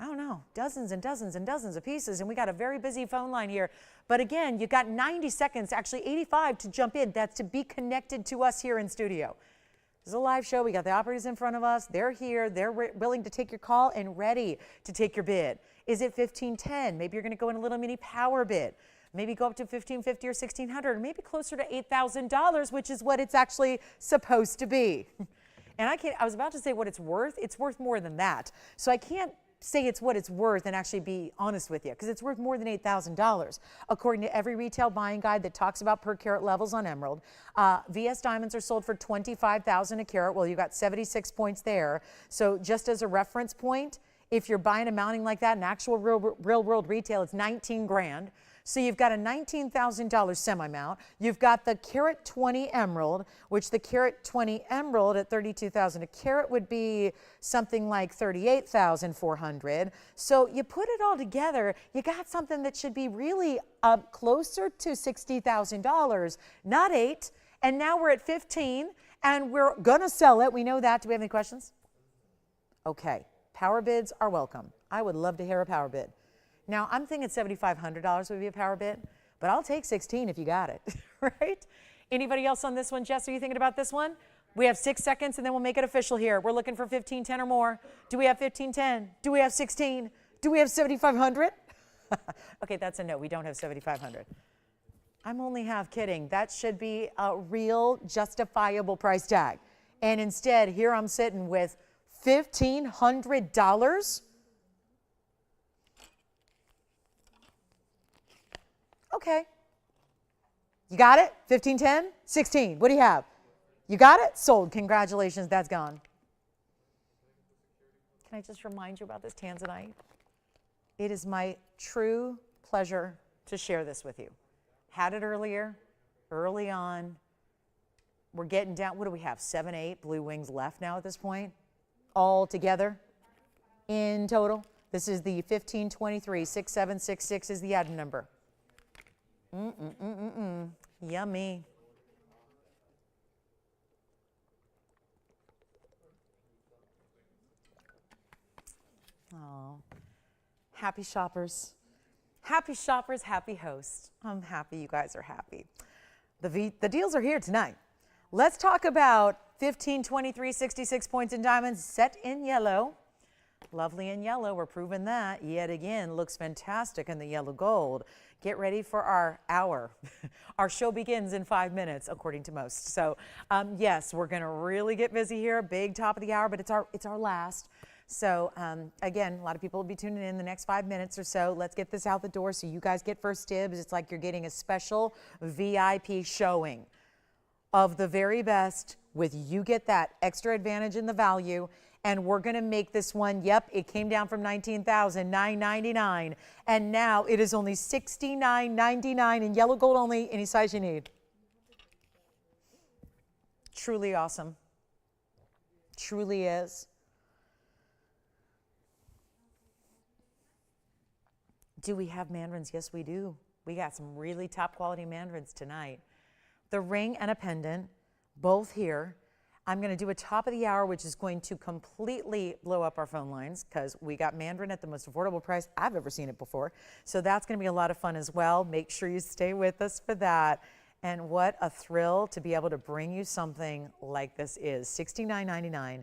I don't know, dozens and dozens and dozens of pieces, and we got a very busy phone line here. But again, you've got 90 seconds, actually 85 to jump in. That's to be connected to us here in studio. This is a live show. We got the operators in front of us. They're here. They're willing to take your call and ready to take your bid. Is it 1510? Maybe you're going to go in a little mini power bid. Maybe go up to 1,550 or 1,600, or maybe closer to $8,000, which is what it's actually supposed to be. And I was about to say what it's worth. It's worth more than that. So I can't say it's what it's worth and actually be honest with you, because it's worth more than $8,000. According to every retail buying guide that talks about per carat levels on emerald, VS diamonds are sold for $25,000 a carat. Well, you got 76 points there. So just as a reference point, if you're buying a mounting like that in actual real world retail, it's 19 grand. So you've got a $19,000 semi-mount. You've got the carat 20 emerald, which the carat 20 emerald at $32,000 a carat would be something like $38,400. So you put it all together, you got something that should be really up closer to $60,000, not $8. And now we're at 15, and we're gonna sell it. We know that. Do we have any questions? Okay, power bids are welcome. I would love to hear a power bid. Now, I'm thinking $7,500 would be a power bid, but I'll take 16 if you got it, right? Anybody else on this one? Jess, are you thinking about this one? We have 6 seconds, and then we'll make it official here. We're looking for 1510 or more. Do we have 1510? Do we have 16? Do we have 7,500? Okay, that's a no. We don't have 7,500. I'm only half kidding. That should be a real justifiable price tag. And instead, here I'm sitting with $1,500? Okay. You got it? 1510? 16. What do you have? You got it? Sold. Congratulations. That's gone. Can I just remind you about this Tanzanite? It is my true pleasure to share this with you. Had it early on. We're getting down. What do we have? 7, 8 blue wings left now at this point? All together in total. This is the 1523. 6766 is the item number. Yummy. Oh, happy shoppers. Happy shoppers, happy hosts. I'm happy you guys are happy. The deals are here tonight. Let's talk about 1523, 66 points in diamonds, set in yellow. Lovely in yellow, we're proving that yet again. Looks fantastic in the yellow gold. Get ready for our hour. Our show begins in 5 minutes, according to most. So yes, we're gonna really get busy here. Big top of the hour, but it's our last. So again, a lot of people will be tuning in the next 5 minutes or so. Let's get this out the door so you guys get first dibs. It's like you're getting a special VIP showing of the very best with you get that extra advantage in the value. And we're going to make this one, yep, it came down from $19,999, and now it is only $69.99 in yellow gold only, any size you need. Truly awesome. Truly is. Do we have mandarins? Yes, we do. We got some really top quality mandarins tonight. The ring and a pendant, both here. I'm going to do a top of the hour, which is going to completely blow up our phone lines because we got Mandarin at the most affordable price I've ever seen it before. So that's going to be a lot of fun as well. Make sure you stay with us for that. And what a thrill to be able to bring you something like this is. $69.99.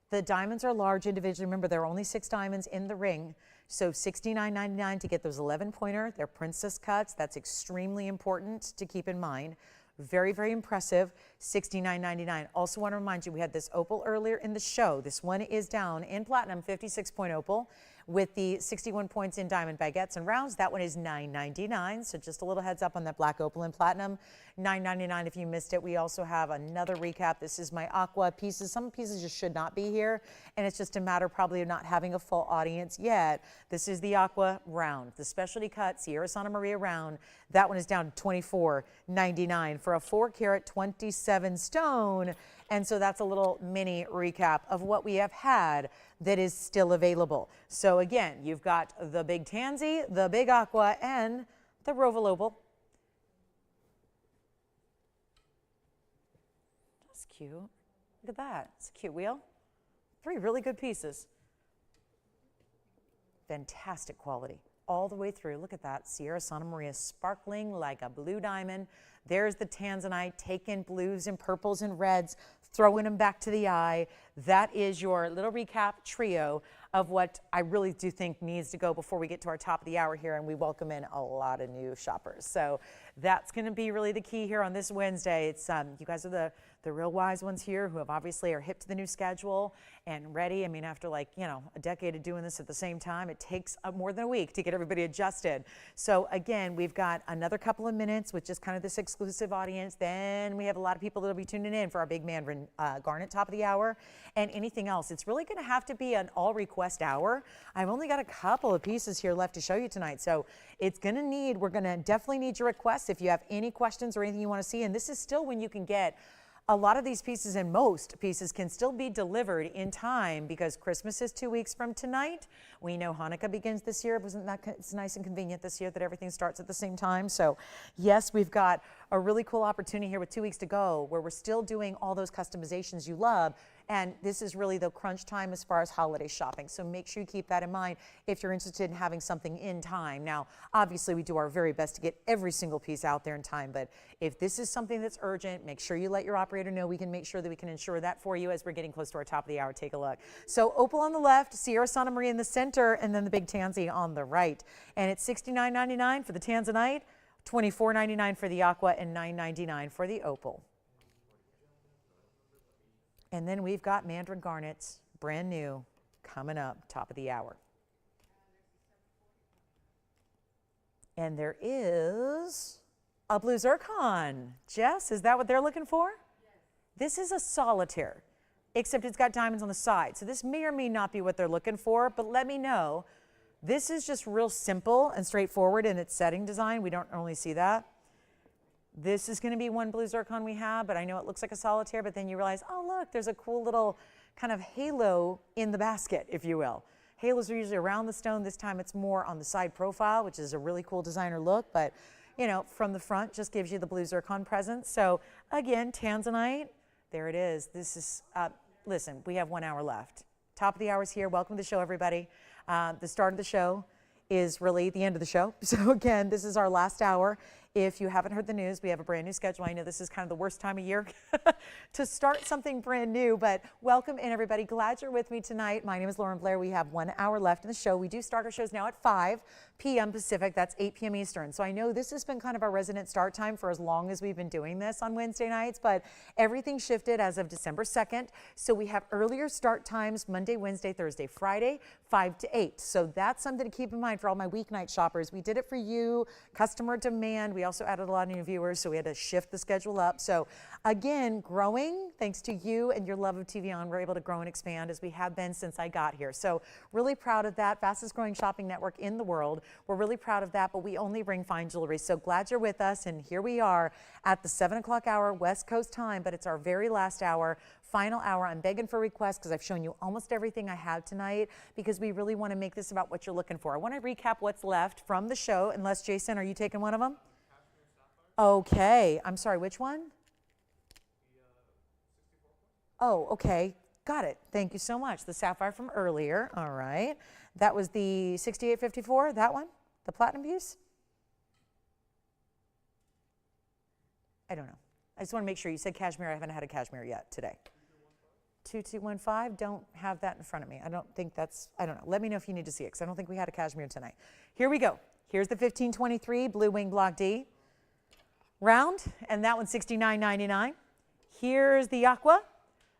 The diamonds are large individually. Remember, there are only 6 diamonds in the ring. So $69.99 to get those 11-pointer. They're princess cuts. That's extremely important to keep in mind. Very, very impressive. $69.99. Also want to remind you, we had this opal earlier in the show. This one is down in platinum, 56-point opal with the 61 points in diamond baguettes and rounds. That one is $9.99. So just a little heads up on that black opal and platinum. $9.99 if you missed it. We also have another recap. This is my aqua pieces. Some pieces just should not be here, and it's just a matter probably of not having a full audience yet. This is the aqua round, the specialty cut Sierra Santa Maria round. That one is down to $24.99 for a 4-carat 27 stone. And so that's a little mini recap of what we have had that is still available. So again, you've got the big tansy, the big aqua, and the Roval opal. That's cute. Look at that. It's a cute wheel. 3 really good pieces. Fantastic quality all the way through. Look at that. Sierra Santa Maria sparkling like a blue diamond. There's the Tanzanite, taking blues and purples and reds, throwing them back to the eye. that is your little recap trio of what I really do think needs to go before we get to our top of the hour here, and we welcome in a lot of new shoppers. So that's going to be really the key here on this Wednesday. It's you guys are the real wise ones here who have obviously are hip to the new schedule and ready. I mean, after like, you know, a decade of doing this at the same time, it takes more than a week to get everybody adjusted. So again, we've got another couple of minutes with just kind of this exclusive audience. Then we have a lot of people that'll be tuning in for our big Mandarin garnet top of the hour and anything else. It's really going to have to be an all request hour. I've only got a couple of pieces here left to show you tonight. So it's going to need, we're going to definitely need your requests if you have any questions or anything you want to see. And this is still when you can get a lot of these pieces, and most pieces can still be delivered in time because Christmas is 2 weeks from tonight. We know Hanukkah begins this year. Wasn't that it's nice and convenient this year that everything starts at the same time? So yes, we've got a really cool opportunity here with 2 weeks to go where we're still doing all those customizations you love. And this is really the crunch time as far as holiday shopping. So make sure you keep that in mind if you're interested in having something in time. Now, obviously, we do our very best to get every single piece out there in time. But if this is something that's urgent, make sure you let your operator know. We can make sure that we can ensure that for you as we're getting close to our top of the hour. Take a look. So opal on the left, Sierra Santa Maria in the center, and then the big tansy on the right. And it's $69.99 for the Tanzanite, $24.99 for the aqua, and $9.99 for the opal. And then we've got Mandarin garnets, brand new, coming up, top of the hour. And there is a blue zircon. Jess, is that what they're looking for? Yes. This is a solitaire, except it's got diamonds on the side. So this may or may not be what they're looking for, but let me know. This is just real simple and straightforward in its setting design. We don't normally see that. This is going to be one blue zircon we have, but I know it looks like a solitaire, but then you realize, oh, look, there's a cool little kind of halo in the basket, if you will. Halos are usually around the stone. This time it's more on the side profile, which is a really cool designer look, but, you know, from the front just gives you the blue zircon presence. So, again, Tanzanite, there it is. This is, listen, we have 1 hour left. Top of the hour is here. Welcome to the show, everybody. The start of the show is really the end of the show. So, again, this is our last hour. If you haven't heard the news, we have a brand new schedule. I know this is kind of the worst time of year to start something brand new, but welcome in, everybody. Glad you're with me tonight. My name is Lauren Blair. We have 1 hour left in the show. We do start our shows now at 5 p.m. Pacific. That's 8 p.m. Eastern. So I know this has been kind of our resident start time for as long as we've been doing this on Wednesday nights, but everything shifted as of December 2nd. So we have earlier start times Monday, Wednesday, Thursday, Friday, 5 to 8. So that's something to keep in mind for all my weeknight shoppers. We did it for you, customer demand. We also added a lot of new viewers, so we had to shift the schedule up. So again, growing, thanks to you and your love of TVON, we're able to grow and expand as we have been since I got here. So really proud of that. Fastest growing shopping network in the world. We're really proud of that, but we only bring fine jewelry. So glad you're with us, and here we are at the 7 o'clock hour, West Coast time, but it's our very last hour. Final hour. I'm begging for requests because I've shown you almost everything I have tonight because we really want to make this about what you're looking for. I want to recap what's left from the show, unless, Jason, are you taking one of them? Okay. I'm sorry, which one? Oh, okay. Got it. Thank you so much. The sapphire from earlier. All right. That was the 6854, that one? The platinum piece? I don't know. I just want to make sure. You said cashmere. I haven't had a cashmere yet today. 2215, don't have that in front of me. I don't think that's, I don't know. Let me know if you need to see it, because I don't think we had a cashmere tonight. Here we go. Here's the 1523 Blue Wing Block D. Round, and that one's $69.99. Here's the aqua.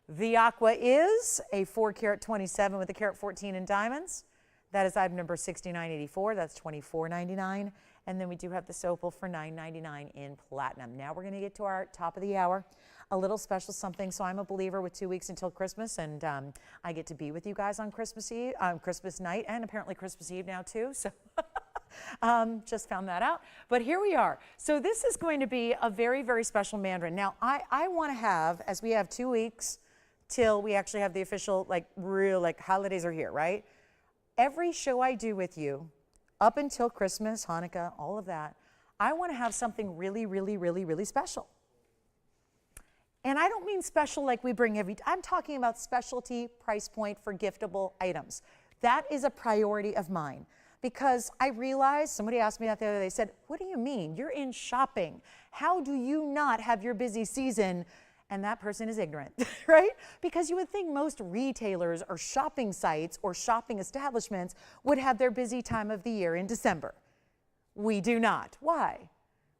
The aqua is a 4 carat 27 with a carat 14 in diamonds. That is item number 6984. That's $24.99. And then we do have the opal for $9.99 in platinum. Now we're going to get to our top of the hour. A little special something. So I'm a believer with 2 weeks until Christmas, and I get to be with you guys on Christmas Eve, Christmas night, and apparently Christmas Eve now too. So just found that out. But here we are. So this is going to be a very, very special Mandarin. Now I want to have, as we have 2 weeks till we actually have the official, real holidays are here, right? Every show I do with you, up until Christmas, Hanukkah, all of that, I want to have something really, really, really, really special. And I don't mean special like we bring I'm talking about specialty price point for giftable items. That is a priority of mine, because I realized, somebody asked me that the other day, they said, what do you mean? You're in shopping. How do you not have your busy season and that person is ignorant, right? Because you would think most retailers or shopping sites or shopping establishments would have their busy time of the year in December. We do not. Why?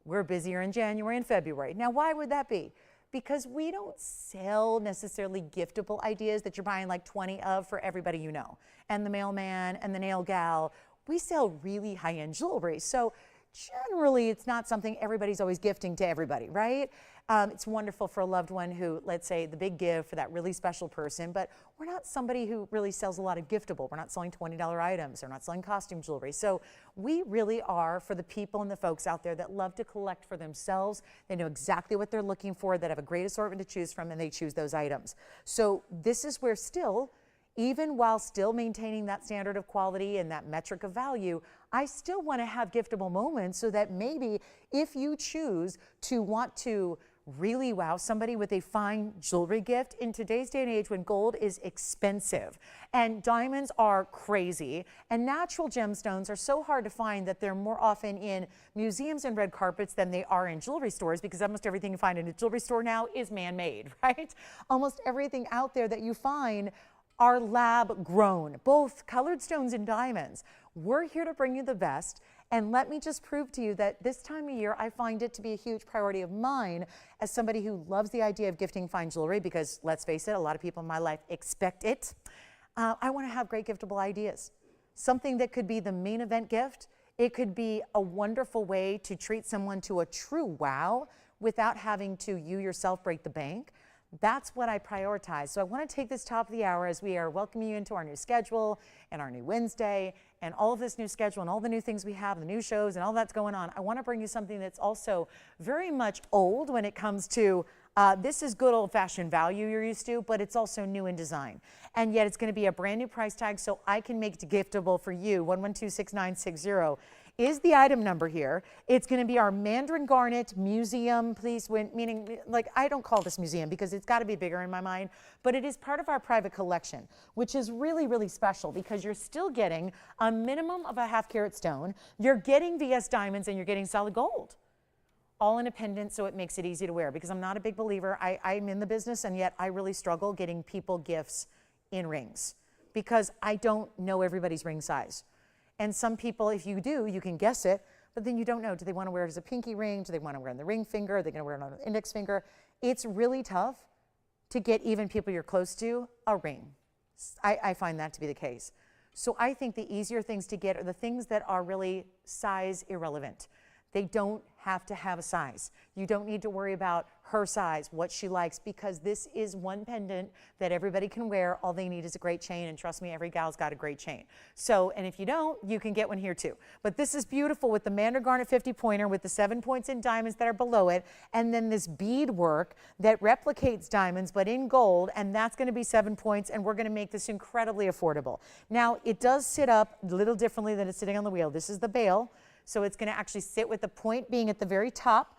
We're busier in January and February. Now, why would that be? Because we don't sell necessarily giftable ideas that you're buying like 20 of for everybody you know, and the mailman and the nail gal. We sell really high-end jewelry. So generally, it's not something everybody's always gifting to everybody, right? It's wonderful for a loved one who, let's say, the big gift for that really special person, but we're not somebody who really sells a lot of giftable. We're not selling $20 items. We're not selling costume jewelry. So we really are for the people and the folks out there that love to collect for themselves. They know exactly what they're looking for, that have a great assortment to choose from, and they choose those items. So this is where still, even while still maintaining that standard of quality and that metric of value, I still want to have giftable moments so that maybe if you choose to want to really wow somebody with a fine jewelry gift in today's day and age when gold is expensive and diamonds are crazy and natural gemstones are so hard to find that they're more often in museums and red carpets than they are in jewelry stores, because almost everything you find in a jewelry store now is man-made, right? Almost everything out there that you find are lab grown, both colored stones and diamonds. We're here to bring you the best. And let me just prove to you that this time of year, I find it to be a huge priority of mine as somebody who loves the idea of gifting fine jewelry, because let's face it, a lot of people in my life expect it. I want to have great giftable ideas. Something that could be the main event gift. It could be a wonderful way to treat someone to a true wow without having to you yourself break the bank. That's what I prioritize. So I want to take this top of the hour as we are welcoming you into our new schedule and our new Wednesday and all of this new schedule and all the new things we have, the new shows and all that's going on. I want to bring you something that's also very much old when it comes to this is good old-fashioned value you're used to, but it's also new in design. And yet it's going to be a brand new price tag, so I can make it giftable for you. 1126960 is the item number here. It's going to be our Mandarin garnet museum, please, meaning, like, I don't call this museum because it's got to be bigger in my mind, but it is part of our private collection, which is really, really special because you're still getting a minimum of a half-carat stone, you're getting VS diamonds, and you're getting solid gold. All in a pendant, so it makes it easy to wear, because I'm not a big believer. I'm in the business, and yet I really struggle getting people gifts in rings because I don't know everybody's ring size. And some people, if you do, you can guess it, but then you don't know. Do they want to wear it as a pinky ring? Do they want to wear it on the ring finger? Are they going to wear it on the index finger? It's really tough to get even people you're close to a ring. I find that to be the case. So I think the easier things to get are the things that are really size irrelevant. They don't have to have a size. You don't need to worry about her size, what she likes, because this is one pendant that everybody can wear. All they need is a great chain, and trust me, every gal's got a great chain. So, and if you don't, you can get one here too. But this is beautiful with the Mandarin garnet 50 pointer with the 7 points in diamonds that are below it, and then this bead work that replicates diamonds but in gold, and that's going to be 7 points, and we're going to make this incredibly affordable. Now, it does sit up a little differently than it's sitting on the wheel. This is the bail. So it's going to actually sit with the point being at the very top,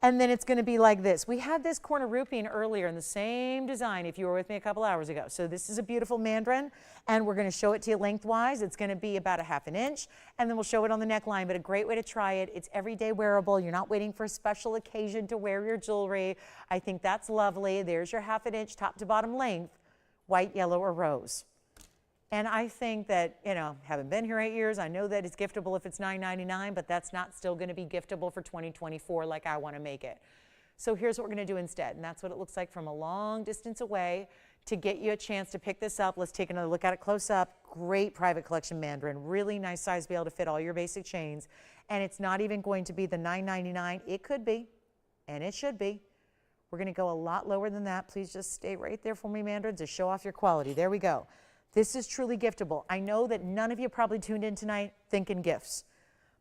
and then it's going to be like this. We had this Cornerupine earlier in the same design if you were with me a couple hours ago. So this is a beautiful Mandarin, and we're going to show it to you lengthwise. It's going to be about a ½ an inch, and then we'll show it on the neckline, but a great way to try it. It's everyday wearable. You're not waiting for a special occasion to wear your jewelry. I think that's lovely. There's your ½ an inch top to bottom length, white, yellow, or rose. And I think that, you know, having been here 8 years, I know that it's giftable if it's $9.99, but that's not still going to be giftable for 2024 like I want to make it. So here's what we're going to do instead, and that's what it looks like from a long distance away. To get you a chance to pick this up, let's take another look at it close up. Great private collection Mandarin, really nice size to be able to fit all your basic chains. And it's not even going to be the $9.99. It could be, and it should be. We're going to go a lot lower than that. Please just stay right there for me, Mandarin, to show off your quality. There we go. This is truly giftable. I know that none of you probably tuned in tonight thinking gifts,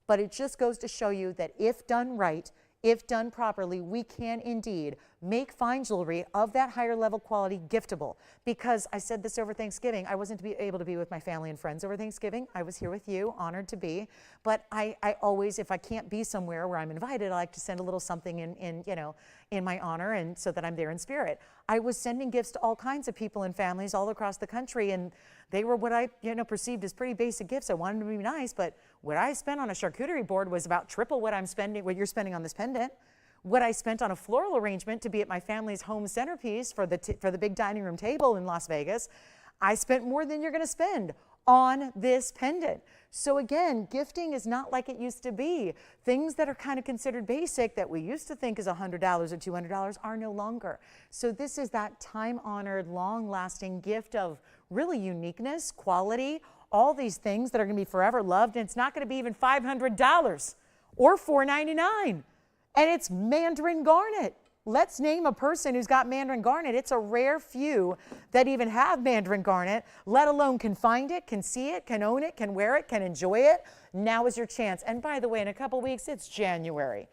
but it just goes to show you that if done right, if done properly, we can indeed make fine jewelry of that higher level quality giftable. Because I said this over Thanksgiving, I wasn't able to be with my family and friends over Thanksgiving. I was here with you, honored to be. But I always, if I can't be somewhere where I'm invited, I like to send a little something in my honor, and so that I'm there in spirit. I was sending gifts to all kinds of people and families all across the country, and they were what I perceived as pretty basic gifts. I wanted them to be nice, but what I spent on a charcuterie board was about triple what you're spending on this pendant. what I spent on a floral arrangement to be at my family's home centerpiece for the big dining room table in Las Vegas, I spent more than you're going to spend on this pendant. So again, gifting is not like it used to be. Things that are kind of considered basic that we used to think is $100 or $200 are no longer. So this is that time-honored, long-lasting gift of really uniqueness, quality, all these things that are going to be forever loved, and it's not going to be even $500 or $4.99. And it's Mandarin garnet. Let's name a person who's got Mandarin garnet. It's a rare few that even have Mandarin garnet, let alone can find it, can see it, can own it, can wear it, can enjoy it. Now is your chance. And by the way, in a couple weeks, it's January.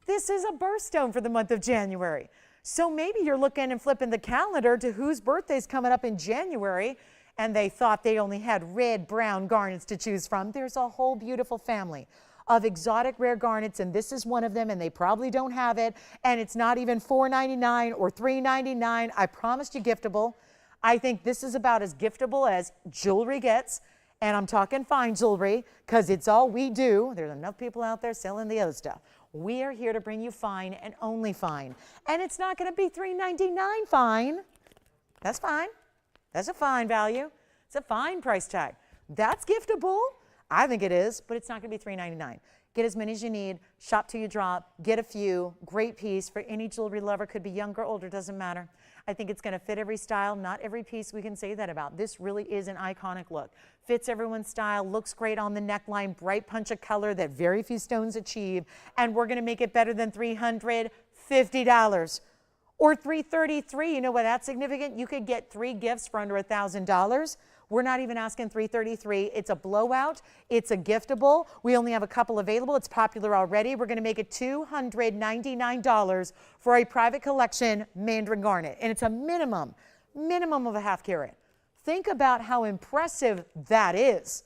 This is a birthstone for the month of January. So maybe you're looking and flipping the calendar to whose birthday's coming up in January, and they thought they only had red, brown garnets to choose from. There's a whole beautiful family of exotic rare garnets, and this is one of them, and they probably don't have it, and it's not even $4.99 or $3.99. I promised you giftable. I think this is about as giftable as jewelry gets, and I'm talking fine jewelry because it's all we do. There's enough people out there selling the other stuff. We are here to bring you fine and only fine, and it's not going to be $3.99 fine. That's fine. That's a fine value. It's a fine price tag. That's giftable. I think it is, but it's not going to be $3.99. Get as many as you need. Shop till you drop. Get a few. Great piece for any jewelry lover. Could be younger, older, doesn't matter. I think it's going to fit every style. Not every piece we can say that about. This really is an iconic look. Fits everyone's style. Looks great on the neckline. Bright punch of color that very few stones achieve. And we're going to make it better than $350 or $333. You know why that's significant? You could get 3 gifts for under $1,000. We're not even asking $333. It's a blowout. It's a giftable. We only have a couple available. It's popular already. We're going to make it $299 for a private collection Mandarin garnet. And it's a minimum of a ½ carat. Think about how impressive that is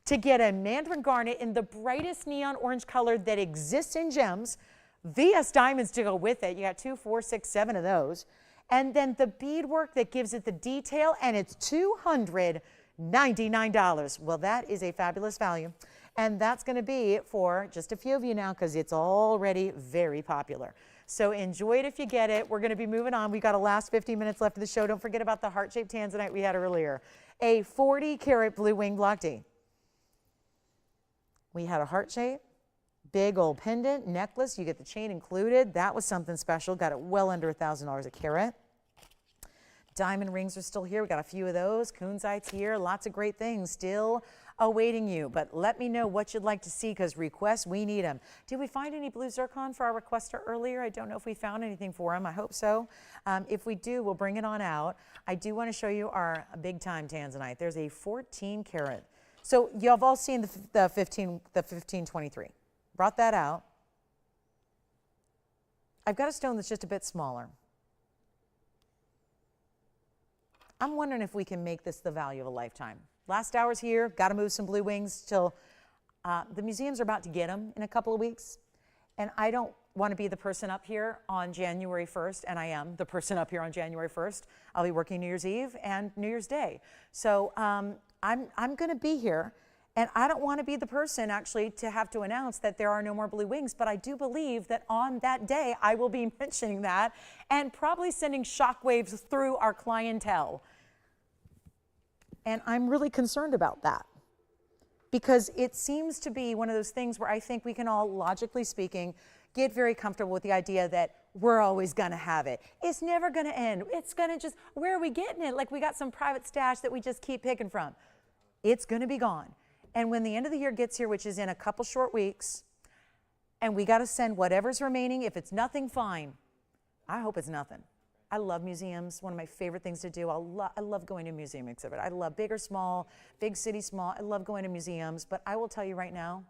to get a Mandarin garnet in the brightest neon orange color that exists in gems. VS diamonds to go with it. You got 2, 4, 6, 7 of those. And then the beadwork that gives it the detail, and it's $299. Well, that is a fabulous value. And that's going to be for just a few of you now because it's already very popular. So enjoy it if you get it. We're going to be moving on. We've got a last 15 minutes left of the show. Don't forget about the heart-shaped Tanzanite we had earlier. A 40-carat blue wing block D. We had a heart shape. Big old pendant, necklace, you get the chain included. That was something special. Got it well under $1,000 a carat. Diamond rings are still here. We got a few of those. Kunzite's here. Lots of great things still awaiting you. But let me know what you'd like to see because requests, we need them. Did we find any blue zircon for our requester earlier? I don't know if we found anything for him. I hope so. If we do, we'll bring it on out. I do want to show you our big time Tanzanite. There's a 14 carat. So you've all seen the 1523. Brought that out. I've got a stone that's just a bit smaller. I'm wondering if we can make this the value of a lifetime. Last hour's here, got to move some blue wings till the museums are about to get them in a couple of weeks. And I don't want to be the person up here on January 1st, and I am the person up here on January 1st. I'll be working New Year's Eve and New Year's Day. So I'm going to be here. And I don't want to be the person actually to have to announce that there are no more blue wings, but I do believe that on that day I will be mentioning that and probably sending shockwaves through our clientele. And I'm really concerned about that because it seems to be one of those things where I think we can all, logically speaking, get very comfortable with the idea that we're always going to have it. It's never going to end. It's going to just, where are we getting it? Like we got some private stash that we just keep picking from. It's going to be gone. And when the end of the year gets here, which is in a couple short weeks, and we got to send whatever's remaining, if it's nothing, fine. I hope it's nothing. I love museums. One of my favorite things to do. I love going to a museum exhibit. I love big or small, big city, small. I love going to museums. But I will tell you right now,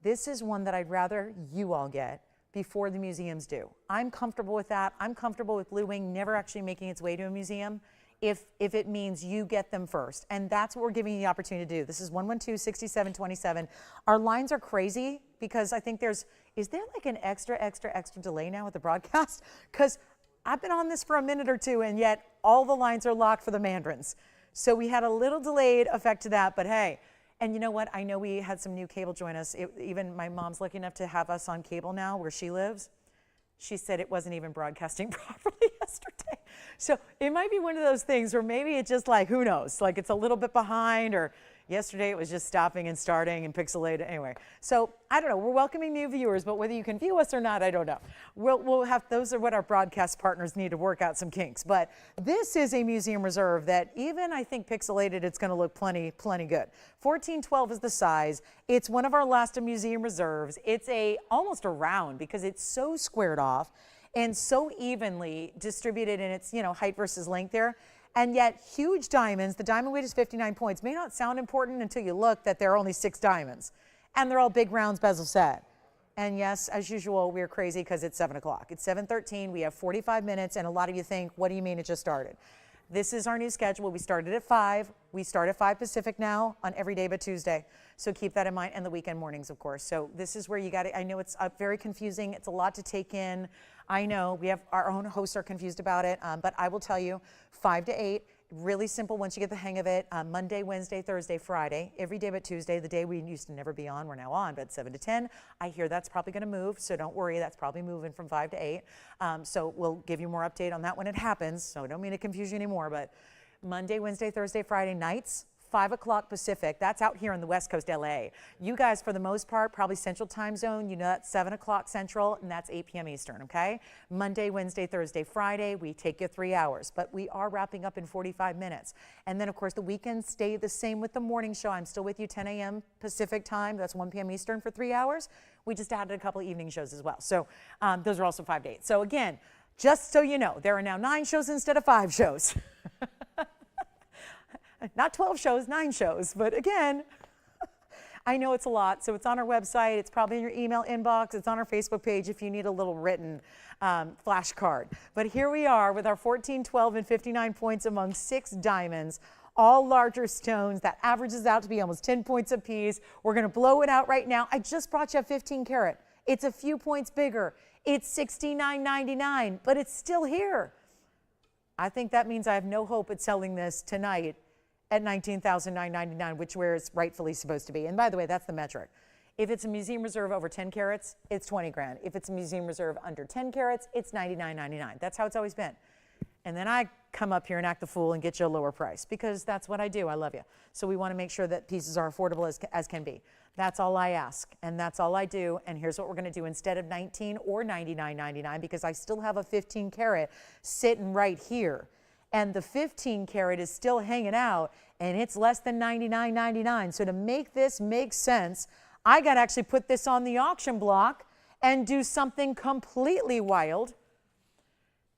this is one that I'd rather you all get before the museums do. I'm comfortable with that. I'm comfortable with Blue Wing never actually making its way to a museum if it means you get them first. And that's what we're giving you the opportunity to do. This is 112-6727. Our lines are crazy because I think is there like an extra delay now with the broadcast? Because I've been on this for a minute or two and yet all the lines are locked for the Mandarins. So we had a little delayed effect to that, but hey, and you know what? I know we had some new cable join us. Even my mom's lucky enough to have us on cable now where she lives. She said it wasn't even broadcasting properly yesterday. So it might be one of those things where maybe it's just like, who knows, like it's a little bit behind, or yesterday it was just stopping and starting and pixelated. Anyway, so I don't know. We're welcoming new viewers, but whether you can view us or not, I don't know. We'll have, those are what our broadcast partners need to work out some kinks. But this is a museum reserve that even I think pixelated, it's going to look plenty good. 1412 is the size. It's one of our last museum reserves. It's almost a round because it's so squared off and so evenly distributed in its, height versus length there. And yet huge diamonds, the diamond weight is 59 points, may not sound important until you look that there are only 6 diamonds. And they're all big rounds bezel set. And yes, as usual, we're crazy because it's 7 o'clock. It's 7:13, we have 45 minutes, and a lot of you think, what do you mean it just started? This is our new schedule. We started at 5. We start at 5 Pacific now on every day but Tuesday. So keep that in mind, and the weekend mornings, of course. So this is where you got to, I know it's very confusing. It's a lot to take in. I know we have our own hosts are confused about it, but I will tell you 5 to 8, really simple once you get the hang of it. Monday, Wednesday, Thursday, Friday, every day but Tuesday, the day we used to never be on, we're now on, but 7 to 10. I hear that's probably going to move, so don't worry, that's probably moving from 5 to 8. So we'll give you more update on that when it happens, so I don't mean to confuse you anymore, but Monday, Wednesday, Thursday, Friday nights, 5 o'clock Pacific. That's out here on the West Coast, LA. You guys, for the most part, probably Central Time Zone. You know that's 7 o'clock Central, and that's 8 p.m. Eastern, okay? Monday, Wednesday, Thursday, Friday, we take you 3 hours, but we are wrapping up in 45 minutes. And then, of course, the weekends stay the same with the morning show. I'm still with you 10 a.m. Pacific time. That's 1 p.m. Eastern for 3 hours. We just added a couple of evening shows as well. So those are also 5 to 8. So again, just so you know, there are now 9 shows instead of 5 shows. Not 12 shows, 9 shows, but again, I know it's a lot, so it's on our website, it's probably in your email inbox, it's on our Facebook page if you need a little written flashcard. But here we are with our 14, 12, and 59 points among 6 diamonds, all larger stones. That averages out to be almost 10 points apiece. We're going to blow it out right now. I just brought you a 15 karat. It's a few points bigger. It's $69.99, but it's still here. I think that means I have no hope at selling this tonight at $19,999, which where it's rightfully supposed to be. And by the way, that's the metric. If it's a museum reserve over 10 carats, it's 20 grand. If it's a museum reserve under 10 carats, it's $99.99. That's how it's always been. And then I come up here and act the fool and get you a lower price because that's what I do. I love you. So we want to make sure that pieces are affordable as can be. That's all I ask, and that's all I do. And here's what we're going to do instead of $19 or $99.99, because I still have a 15 karat sitting right here. And the 15 karat is still hanging out, and it's less than $99.99. So to make this make sense, I got to actually put this on the auction block and do something completely wild.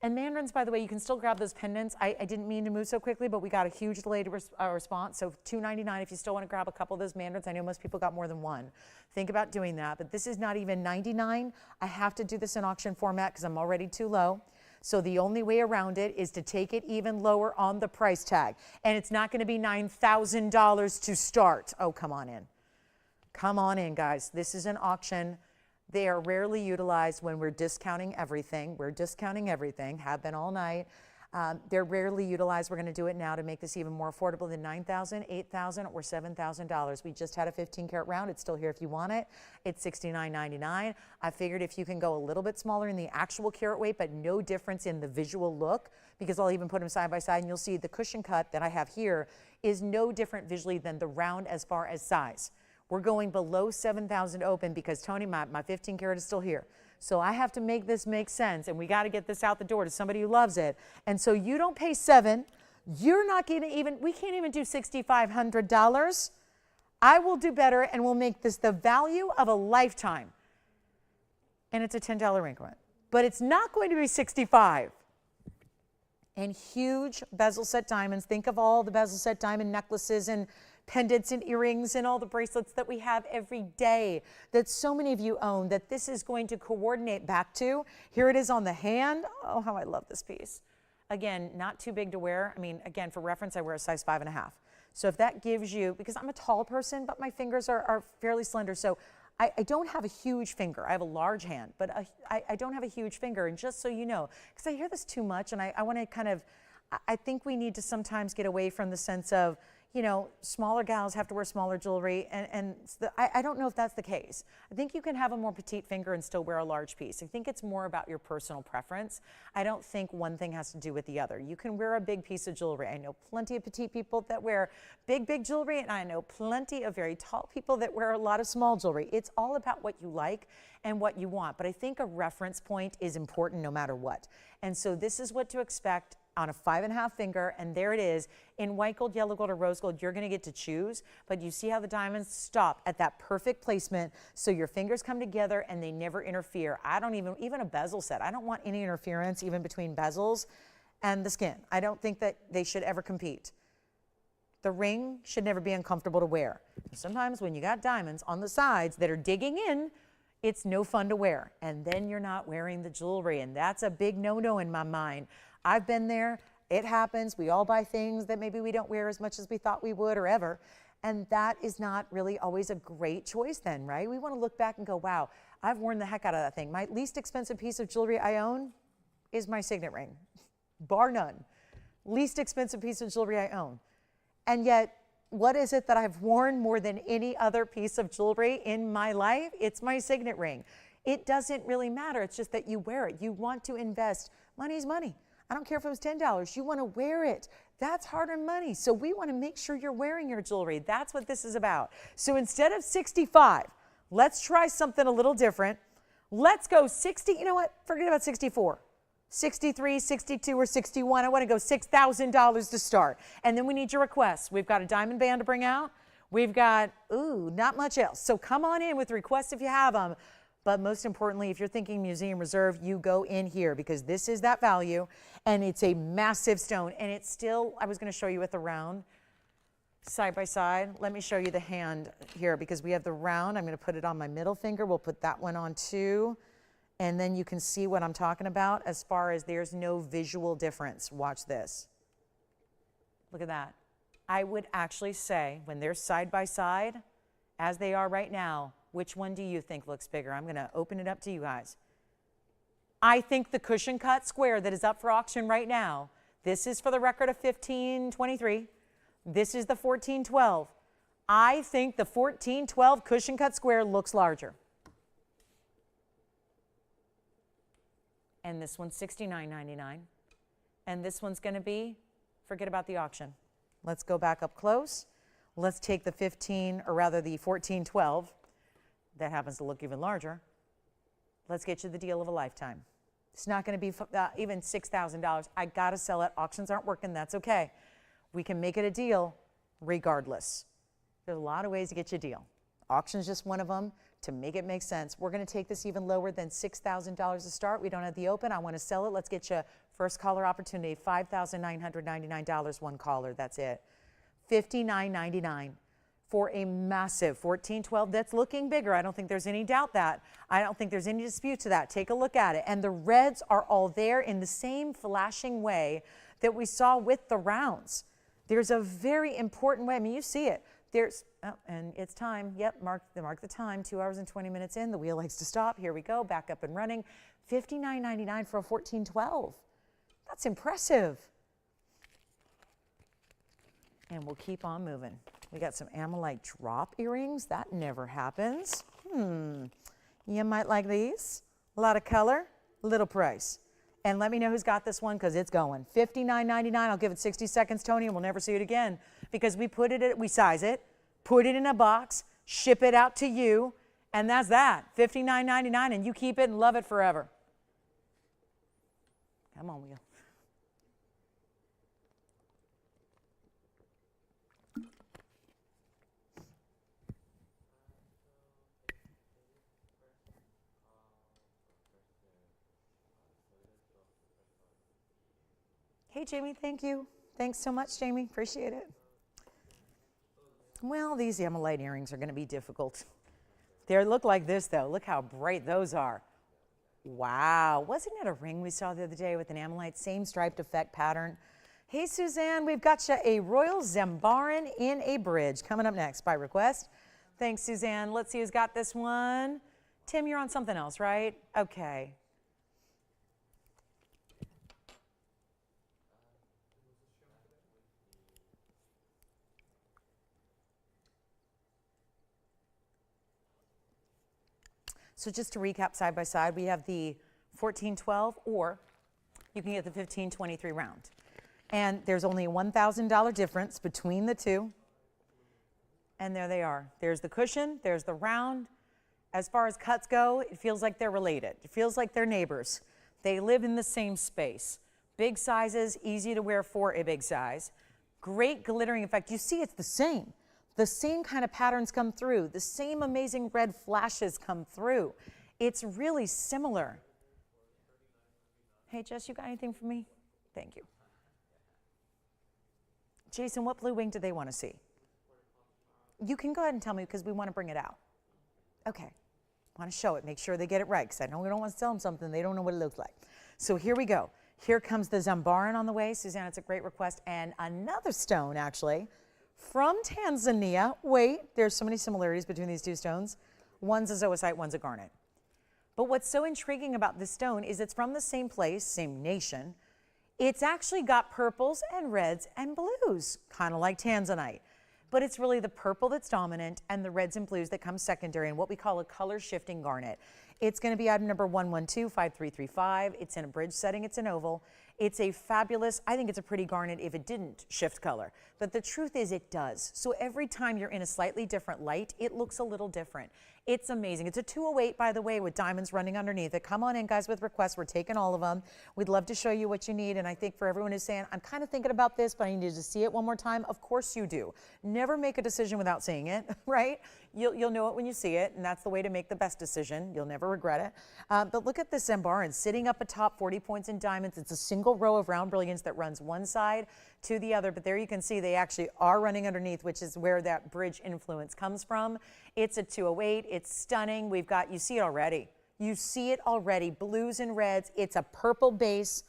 And Mandarins, by the way, you can still grab those pendants. I didn't mean to move so quickly, but we got a huge delayed response. So $2.99 if you still want to grab a couple of those Mandarins. I know most people got more than one. Think about doing that. But this is not even $99. I have to do this in auction format because I'm already too low. So the only way around it is to take it even lower on the price tag. And it's not going to be $9,000 to start. Oh, come on in. Come on in, guys. This is an auction. They are rarely utilized when we're discounting everything. We're discounting everything, have been all night. They're rarely utilized. We're going to do it now to make this even more affordable than $9,000, $8,000, or $7,000. We just had a 15 karat round. It's still here if you want it. It's $69.99. I figured if you can go a little bit smaller in the actual carat weight, but no difference in the visual look, because I'll even put them side by side, and you'll see the cushion cut that I have here is no different visually than the round as far as size. We're going below 7,000 open because Tony, my 15 karat is still here. So I have to make this make sense, and we got to get this out the door to somebody who loves it. And so you don't pay $7. You're not going to even, we can't even do $6,500. I will do better, and we'll make this the value of a lifetime. And it's a $10 increment. But it's not going to be $65. And huge bezel set diamonds. Think of all the bezel set diamond necklaces and pendants and earrings and all the bracelets that we have every day that so many of you own, that this is going to coordinate back to. Here it is on the hand. Oh, how I love this piece. Again, not too big to wear. I mean, again, for reference, I wear a size 5.5. So if that gives you, because I'm a tall person, but my fingers are fairly slender, so I don't have a huge finger. I have a large hand, but I don't have a huge finger. And just so you know, because I hear this too much, and I want to kind of, I think we need to sometimes get away from the sense of, you know, smaller gals have to wear smaller jewelry, and I don't know if that's the case. I think you can have a more petite finger and still wear a large piece. I think it's more about your personal preference. I don't think one thing has to do with the other. You can wear a big piece of jewelry. I know plenty of petite people that wear big jewelry, and I know plenty of very tall people that wear a lot of small jewelry. It's all about what you like and what you want, but I think a reference point is important no matter what. And so this is what to expect on a 5.5 finger, and there it is in white gold, yellow gold, or rose gold. You're going to get to choose, but you see how the diamonds stop at that perfect placement, so your fingers come together and they never interfere. I don't even a bezel set, I don't want any interference even between bezels and the skin. I don't think that they should ever compete. The ring should never be uncomfortable to wear. Sometimes when you got diamonds on the sides that are digging in, it's no fun to wear, and then you're not wearing the jewelry, and that's a big no-no in my mind. I've been there. It happens. We all buy things that maybe we don't wear as much as we thought we would or ever. And that is not really always a great choice then, right? We want to look back and go, wow, I've worn the heck out of that thing. My least expensive piece of jewelry I own is my signet ring, bar none. Least expensive piece of jewelry I own. And yet, what is it that I've worn more than any other piece of jewelry in my life? It's my signet ring. It doesn't really matter. It's just that you wear it. You want to invest. Money's money. I don't care if it was $10. You want to wear it. That's hard-earned money. So we want to make sure you're wearing your jewelry. That's what this is about. So instead of 65, let's try something a little different. Let's go 60. You know what? Forget about 64. 63, 62, or 61. I want to go $6,000 to start. And then we need your requests. We've got a diamond band to bring out. We've got, not much else. So come on in with requests if you have them. But most importantly, if you're thinking Museum Reserve, you go in here because this is that value, and it's a massive stone. And it's still, I was going to show you with the round side by side. Let me show you the hand here because we have the round. I'm going to put it on my middle finger. We'll put that one on too. And then you can see what I'm talking about as far as there's no visual difference. Watch this. Look at that. I would actually say when they're side by side, as they are right now, which one do you think looks bigger? I'm going to open it up to you guys. I think the cushion cut square that is up for auction right now, this is for the record of 1523. This is the 1412. I think the 1412 cushion cut square looks larger. And this one's $69.99. And this one's going to be, forget about the auction. Let's go back up close. Let's take the 1412. That happens to look even larger. Let's get you the deal of a lifetime. It's not going to be even $6,000. I got to sell it. Auctions aren't working. That's okay. We can make it a deal regardless. There's a lot of ways to get you a deal. Auction's just one of them to make it make sense. We're going to take this even lower than $6,000 to start. We don't have the open. I want to sell it. Let's get you first caller opportunity. $5,999, one caller. That's it. $59.99. For a massive 1412 that's looking bigger. I don't think there's any doubt that. I don't think there's any dispute to that. Take a look at it. And the reds are all there in the same flashing way that we saw with the rounds. There's a very important way. I mean, you see it. There's, oh, and it's time. Yep, mark the time. 2 hours and 20 minutes in. The wheel likes to stop. Here we go. Back up and running. $59.99 for a 1412. That's impressive. And we'll keep on moving. We got some Amalite drop earrings. That never happens. You might like these. A lot of color, little price. And let me know who's got this one because it's going. $59.99. I'll give it 60 seconds, Tony, and we'll never see it again because we size it, put it in a box, ship it out to you, and that's that. $59.99, and you keep it and love it forever. Come on, wheel. Hey, Jamie, thank you. Thanks so much, Jamie. Appreciate it. Well, these Amalite earrings are going to be difficult. They look like this, though. Look how bright those are. Wow. Wasn't it a ring we saw the other day with an Amalite? Same striped effect pattern. Hey, Suzanne, we've got you a Royal Zambaran in a bridge coming up next by request. Thanks, Suzanne. Let's see who's got this one. Tim, you're on something else, right? Okay. So just to recap side by side, we have the 1412, or you can get the 1523 round. And there's only a $1,000 difference between the two. And there they are. There's the cushion, there's the round. As far as cuts go, it feels like they're related. It feels like they're neighbors. They live in the same space. Big sizes, easy to wear for a big size. Great glittering effect. You see it's the same. The same kind of patterns come through. The same amazing red flashes come through. It's really similar. Hey, Jess, you got anything for me? Thank you. Jason, what blue wing do they want to see? You can go ahead and tell me because we want to bring it out. Okay. Want to show it. Make sure they get it right because I know we don't want to sell them something they don't know what it looks like. So here we go. Here comes the Zambaran on the way. Suzanne, it's a great request. And another stone, actually, from Tanzania. Wait, there's so many similarities between these two stones. One's a zoisite, one's a garnet. But what's so intriguing about this stone is it's from the same place, same nation. It's actually got purples and reds and blues, kind of like Tanzanite. But it's really the purple that's dominant and the reds and blues that come secondary in what we call a color shifting garnet. It's going to be item number 1125335. It's in a bridge setting. It's an oval. It's a fabulous, I think it's a pretty garnet if it didn't shift color. But the truth is it does. So every time you're in a slightly different light, it looks a little different. It's amazing. It's a 208, by the way, with diamonds running underneath it. Come on in, guys, with requests. We're taking all of them. We'd love to show you what you need. And I think for everyone who's saying, I'm kind of thinking about this, but I need to see it one more time, of course you do. Never make a decision without seeing it, right? You'll know it when you see it, and that's the way to make the best decision. You'll never regret it. But look at this Zambaran sitting up atop 40 points in diamonds. It's a single row of round brilliance that runs one side to the other, but there you can see they actually are running underneath, which is where that bridge influence comes from. It's a 208. It's stunning. We've got, you see it already. You see it already. Blues and reds. It's a purple base.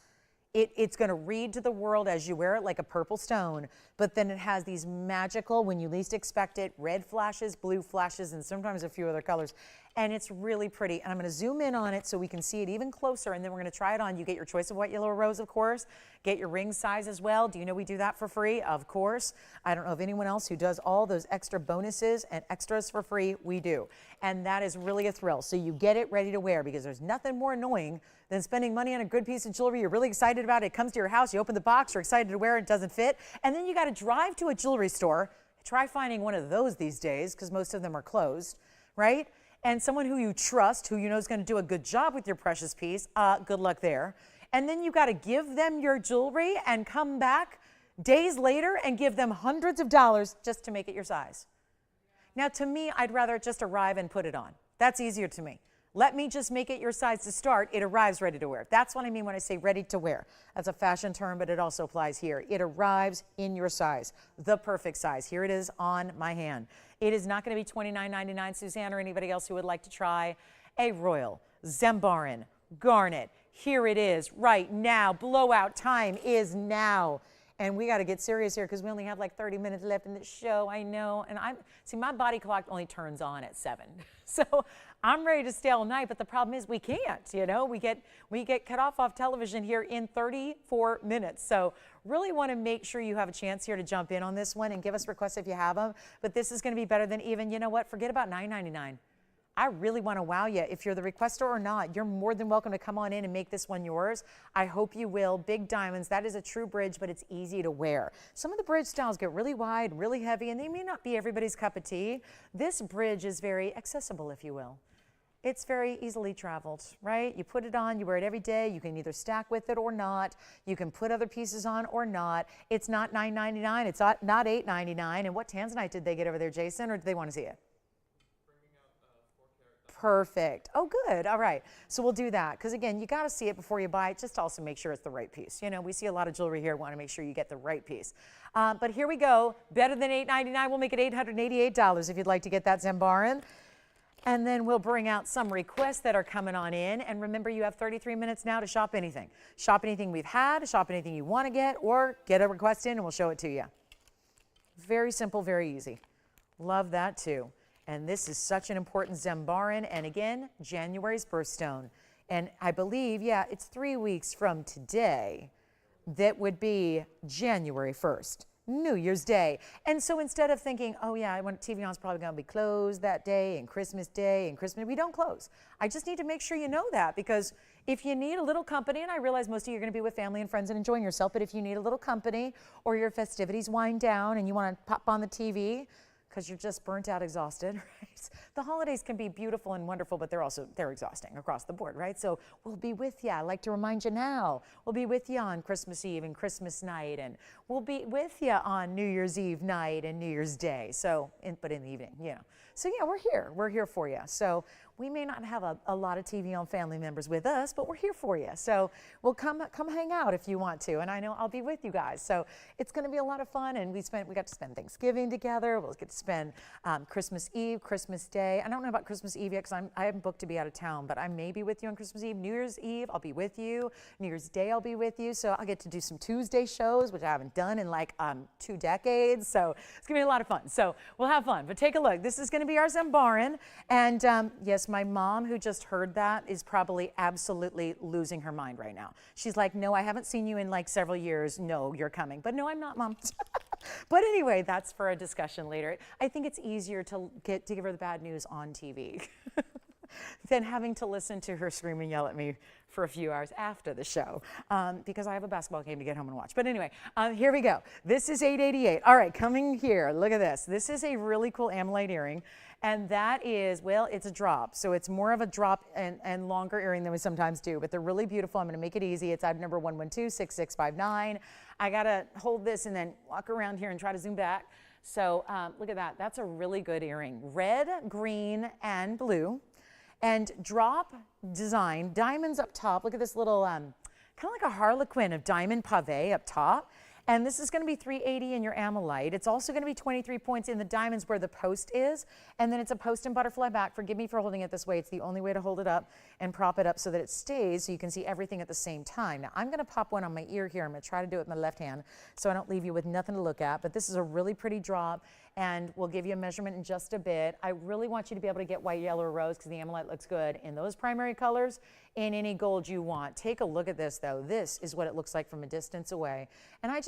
It's going to read to the world as you wear it like a purple stone, but then it has these magical, when you least expect it, red flashes, blue flashes, and sometimes a few other colors. And it's really pretty. And I'm going to zoom in on it so we can see it even closer, and then we're going to try it on. You get your choice of white, yellow, or rose, of course. Get your ring size as well. Do you know we do that for free? Of course. I don't know of anyone else who does all those extra bonuses and extras for free. We do. And that is really a thrill. So you get it ready to wear, because there's nothing more annoying than spending money on a good piece of jewelry. You're really excited about it. It comes to your house. You open the box. You're excited to wear it. It doesn't fit. And then you got to drive to a jewelry store. Try finding one of those these days, because most of them are closed, right? And someone who you trust, who you know is going to do a good job with your precious piece, good luck there. And then you got to give them your jewelry and come back days later and give them hundreds of dollars just to make it your size. Now, to me, I'd rather just arrive and put it on. That's easier to me. Let me just make it your size to start. It arrives ready to wear. That's what I mean when I say ready to wear. That's a fashion term, but it also applies here. It arrives in your size, the perfect size. Here it is on my hand. It is not going to be $29.99, Suzanne, or anybody else who would like to try a royal Zambaran garnet. Here it is right now. Blowout time is now. And we got to get serious here because we only have like 30 minutes left in the show. I know. And see, my body clock only turns on at 7. So I'm ready to stay all night. But the problem is we can't, you know, we get cut off television here in 34 minutes. So really want to make sure you have a chance here to jump in on this one and give us requests if you have them. But this is going to be better than even, you know what, forget about $9.99. I really want to wow you. If you're the requester or not, you're more than welcome to come on in and make this one yours. I hope you will. Big diamonds. That is a true bridge, but it's easy to wear. Some of the bridge styles get really wide, really heavy, and they may not be everybody's cup of tea. This bridge is very accessible, if you will. It's very easily traveled, right? You put it on, you wear it every day. You can either stack with it or not. You can put other pieces on or not. It's not $9.99. It's not $8.99. And what Tanzanite did they get over there, Jason, or do they want to see it? Perfect. Oh, good. All right. So we'll do that. Because, again, you got to see it before you buy it, just to also make sure it's the right piece. You know, we see a lot of jewelry here. Want to make sure you get the right piece. But here we go. Better than $8.99. We'll make it $888 if you'd like to get that Zambaran. And then we'll bring out some requests that are coming on in. And remember, you have 33 minutes now to shop anything. Shop anything we've had, shop anything you want to get, or get a request in and we'll show it to you. Very simple, very easy. Love that, too. And this is such an important Zambaran. And again, January's birthstone. And I believe, yeah, it's 3 weeks from today. That would be January 1st. New Year's Day. And so instead of thinking, oh yeah, TVON's probably going to be closed that day and Christmas Day and Christmas, we don't close. I just need to make sure you know that, because if you need a little company, and I realize most of you are going to be with family and friends and enjoying yourself, but if you need a little company or your festivities wind down and you want to pop on the TV because you're just burnt out, exhausted, right? The holidays can be beautiful and wonderful, but they're exhausting across the board, right? So we'll be with you. I like to remind you now, we'll be with you on Christmas Eve and Christmas night, and we'll be with you on New Year's Eve night and New Year's Day. So, but in the evening, you know. So yeah, we're here for you. So we may not have a lot of TVON family members with us, but we're here for you. So we'll come hang out if you want to, and I know I'll be with you guys. So it's going to be a lot of fun, and we got to spend Thanksgiving together. We'll get to spend Christmas Eve, Christmas Day. I don't know about Christmas Eve yet because I haven't booked to be out of town, but I may be with you on Christmas Eve. New Year's Eve, I'll be with you. New Year's Day, I'll be with you. So I'll get to do some Tuesday shows, which I haven't done in like 2 decades. So it's going to be a lot of fun. So we'll have fun. But take a look. This is going to be our Zambaran. And yes, my mom, who just heard that, is probably absolutely losing her mind right now. She's like, no, I haven't seen you in like several years. No, you're coming. But no, I'm not, Mom. But anyway, that's for a discussion later. I think it's easier to give her the bad news on TV than having to listen to her scream and yell at me for a few hours after the show, because I have a basketball game to get home and watch. But anyway, here we go. This is 888. All right, coming here. Look at this. This is a really cool Amade earring, and that is, well, it's a drop. So it's more of a drop and longer earring than we sometimes do, but they're really beautiful. I'm going to make it easy. It's item number 1126659. I got to hold this and then walk around here and try to zoom back. So look at that. That's a really good earring. Red, green, and blue. And drop design, diamonds up top. Look at this little, kind of like a harlequin of diamond pave up top. And this is going to be $380 in your Amalite. It's also going to be 23 points in the diamonds where the post is. And then it's a post and butterfly back. Forgive me for holding it this way. It's the only way to hold it up and prop it up so that it stays so you can see everything at the same time. Now, I'm going to pop one on my ear here. I'm going to try to do it with my left hand so I don't leave you with nothing to look at. But this is a really pretty drop, and we'll give you a measurement in just a bit. I really want you to be able to get white, yellow, or rose because the Amalite looks good in those primary colors in any gold you want. Take a look at this, though. This is what it looks like from a distance away. And I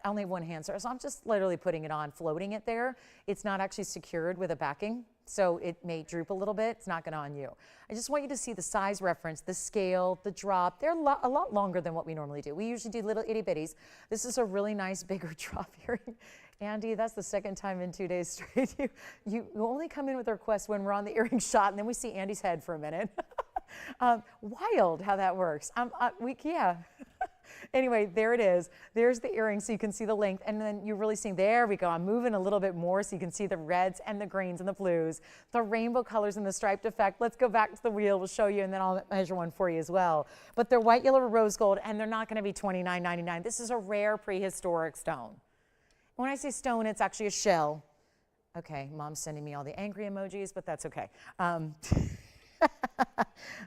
only have one hand, so I'm just literally putting it on, floating it there. It's not actually secured with a backing, so it may droop a little bit. It's not going to on you. I just want you to see the size reference, the scale, the drop. They're a lot longer than what we normally do. We usually do little itty bitties. This is a really nice bigger drop earring. Andy, that's the second time in 2 days straight. You only come in with a request when we're on the earring shot, and then we see Andy's head for a minute. Wild how that works. Yeah. Anyway, there it is. There's the earring so you can see the length, and then you're really seeing, there we go. I'm moving a little bit more so you can see the reds and the greens and the blues, the rainbow colors and the striped effect. Let's go back to the wheel. We'll show you, and then I'll measure one for you as well. But they're white, yellow, or rose gold, and they're not going to be $29.99. This is a rare prehistoric stone. When I say stone, it's actually a shell. Okay, Mom's sending me all the angry emojis, but that's okay.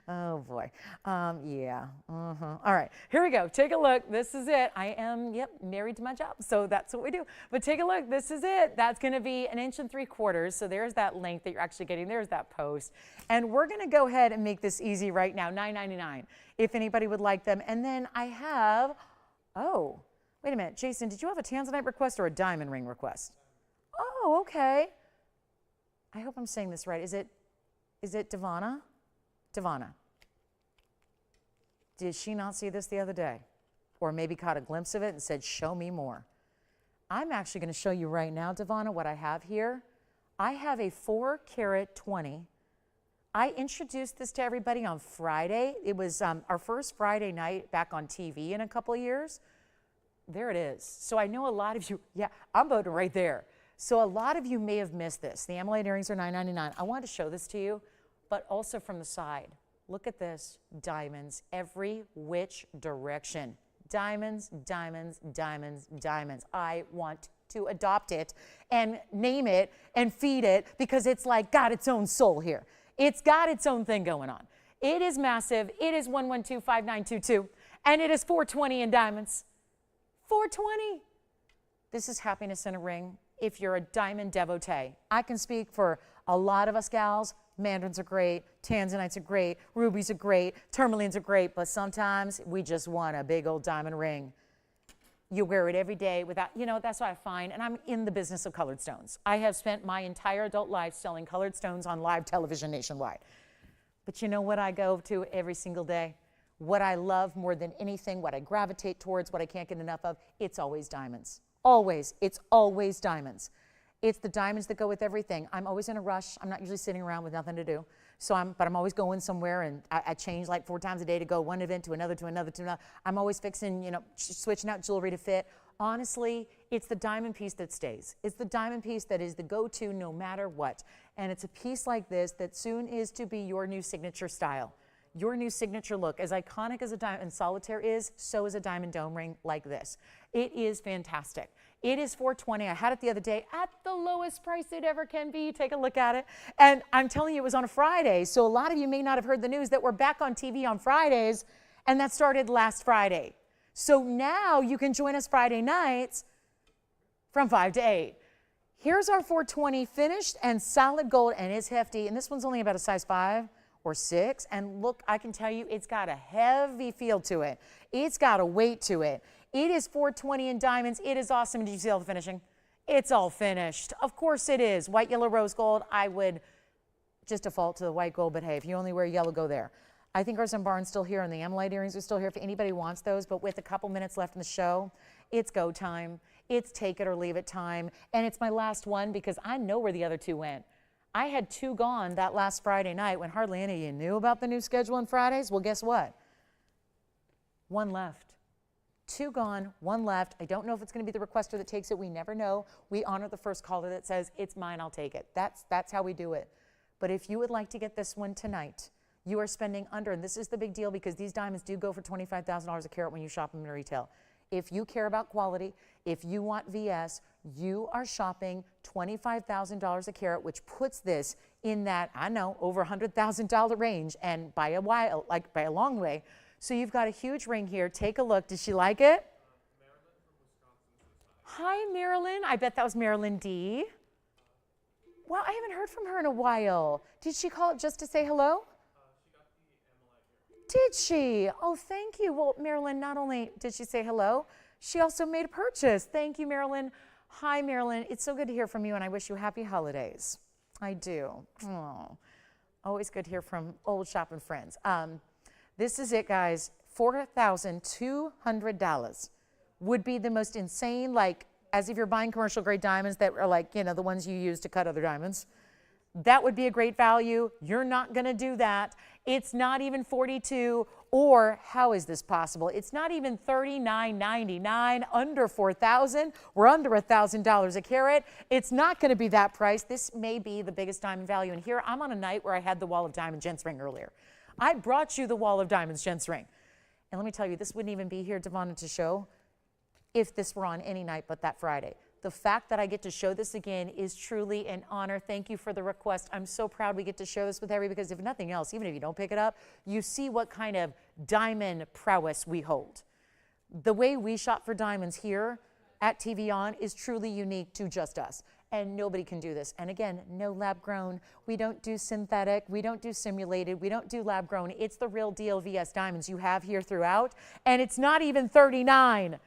Oh boy. Yeah. All right, here we go. Take a look. This is it. I am, married to my job, so that's what we do. But take a look. This is it. That's going to be 1 3/4 inches. So there's that length that you're actually getting. There's that post. And we're going to go ahead and make this easy right now. $9.99 if anybody would like them. And then I have, oh, wait a minute. Jason, did you have a Tanzanite request or a diamond ring request? Oh, okay. I hope I'm saying this right. Is it Devana? Devana. Did she not see this the other day? Or maybe caught a glimpse of it and said, show me more. I'm actually going to show you right now, Devana, what I have here. I have a 4-carat 20. I introduced this to everybody on Friday. It was our first Friday night back on TV in a couple of years. There it is. So I know a lot of you, I'm voting right there. So a lot of you may have missed this. The Amade earrings are $9.99. I wanted to show this to you, but also from the side. Look at this, diamonds, every which direction. Diamonds, diamonds, diamonds, diamonds. I want to adopt it and name it and feed it because it's like got its own soul here. It's got its own thing going on. It is massive. It is 1125922, and it is $420 in diamonds. $420. This is happiness in a ring if you're a diamond devotee. I can speak for a lot of us gals. Mandarins are great, Tanzanites are great, rubies are great, tourmalines are great, but sometimes we just want a big old diamond ring. You wear it every day without, that's what I find. And I'm in the business of colored stones. I have spent my entire adult life selling colored stones on live television nationwide. But you know what I go to every single day? What I love more than anything, what I gravitate towards, what I can't get enough of, it's always diamonds. Always. It's always diamonds. It's the diamonds that go with everything. I'm always in a rush. I'm not usually sitting around with nothing to do. But I'm always going somewhere, and I change like 4 times a day to go one event to another, to another, to another. I'm always fixing, switching out jewelry to fit. Honestly, it's the diamond piece that stays. It's the diamond piece that is the go-to no matter what. And it's a piece like this that soon is to be your new signature style, your new signature look. As iconic as a diamond solitaire is, so is a diamond dome ring like this. It is fantastic. It is $420. I had it the other day at the lowest price it ever can be. Take a look at it. And I'm telling you, it was on a Friday. So a lot of you may not have heard the news that we're back on TV on Fridays, and that started last Friday. So now you can join us Friday nights from 5 to 8. Here's our $420 finished and solid gold, and it's hefty. And this one's only about a size 5 or 6. And look, I can tell you, it's got a heavy feel to it. It's got a weight to it. It is $420 in diamonds. It is awesome. Did you see all the finishing? It's all finished. Of course it is. White, yellow, rose gold. I would just default to the white gold, but hey, if you only wear yellow, go there. I think our Zambaran's still here, and the Amade earrings are still here if anybody wants those, but with a couple minutes left in the show, it's go time. It's take it or leave it time, and it's my last one because I know where the other 2 went. I had 2 gone that last Friday night when hardly any of you knew about the new schedule on Fridays. Well, guess what? 1 left. 2 gone, 1 left. I don't know if it's going to be the requester that takes it. We never know. We honor the first caller that says, it's mine, I'll take it. That's how we do it. But if you would like to get this one tonight, you are spending under, and this is the big deal because these diamonds do go for $25,000 a carat when you shop them in retail. If you care about quality, if you want VS, you are shopping $25,000 a carat, which puts this in that, I know, over $100,000 range, and by a while, like by a long way. So you've got a huge ring here. Take a look. Did she like it? Marilyn from Wisconsin. Hi, Marilyn. I bet that was Marilyn D. Well, I haven't heard from her in a while. Did she call it just to say hello? She got the Amade here. Did she? Oh, thank you. Well, Marilyn, not only did she say hello, she also made a purchase. Thank you, Marilyn. Hi, Marilyn. It's so good to hear from you, and I wish you happy holidays. I do. Oh, always good to hear from old shopping friends. This is it, guys. $4,200 would be the most insane, like, as if you're buying commercial grade diamonds that are like, the ones you use to cut other diamonds. That would be a great value. You're not going to do that. It's not even $42, or how is this possible? It's not even $39.99, under $4,000. We're under $1,000 a carat. It's not going to be that price. This may be the biggest diamond value. And here I'm on a night where I had the Wall of Diamond gents ring earlier. I brought you the Wall of Diamonds gents ring. And let me tell you, this wouldn't even be here, TVON, to show if this were on any night but that Friday. The fact that I get to show this again is truly an honor. Thank you for the request. I'm so proud we get to show this with Harry because if nothing else, even if you don't pick it up, you see what kind of diamond prowess we hold. The way we shop for diamonds here at TVON is truly unique to just us. And nobody can do this. And again, no lab grown. We don't do synthetic. We don't do simulated. We don't do lab grown. It's the real deal VS diamonds you have here throughout. And it's not even 39.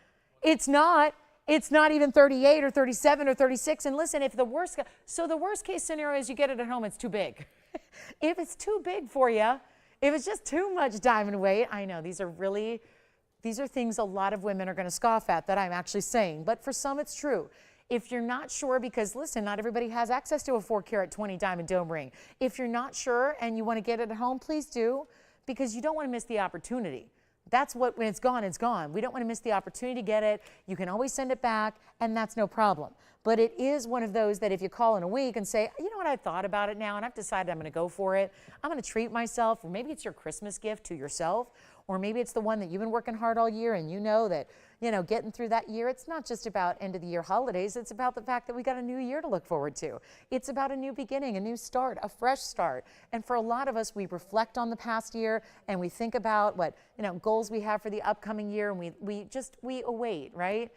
It's not. It's not even 38 or 37 or 36. And listen, if the worst case scenario is you get it at home, it's too big. If it's too big for you, if it's just too much diamond weight, I know these are things a lot of women are going to scoff at that I'm actually saying. But for some, it's true. If you're not sure, because listen, not everybody has access to a 4 carat 20 diamond dome ring. If you're not sure and you want to get it at home, please do, because you don't want to miss the opportunity. That's what, when it's gone, it's gone. We don't want to miss the opportunity to get it. You can always send it back, and that's no problem. But it is one of those that if you call in a week and say, you know what, I thought about it now, and I've decided I'm going to go for it. I'm going to treat myself, or maybe it's your Christmas gift to yourself, or maybe it's the one that you've been working hard all year, and you know that, getting through that year, it's not just about end of the year holidays. It's about the fact that we got a new year to look forward to. It's about a new beginning, a new start, a fresh start. And for a lot of us, we reflect on the past year and we think about what, goals we have for the upcoming year, and we await, right?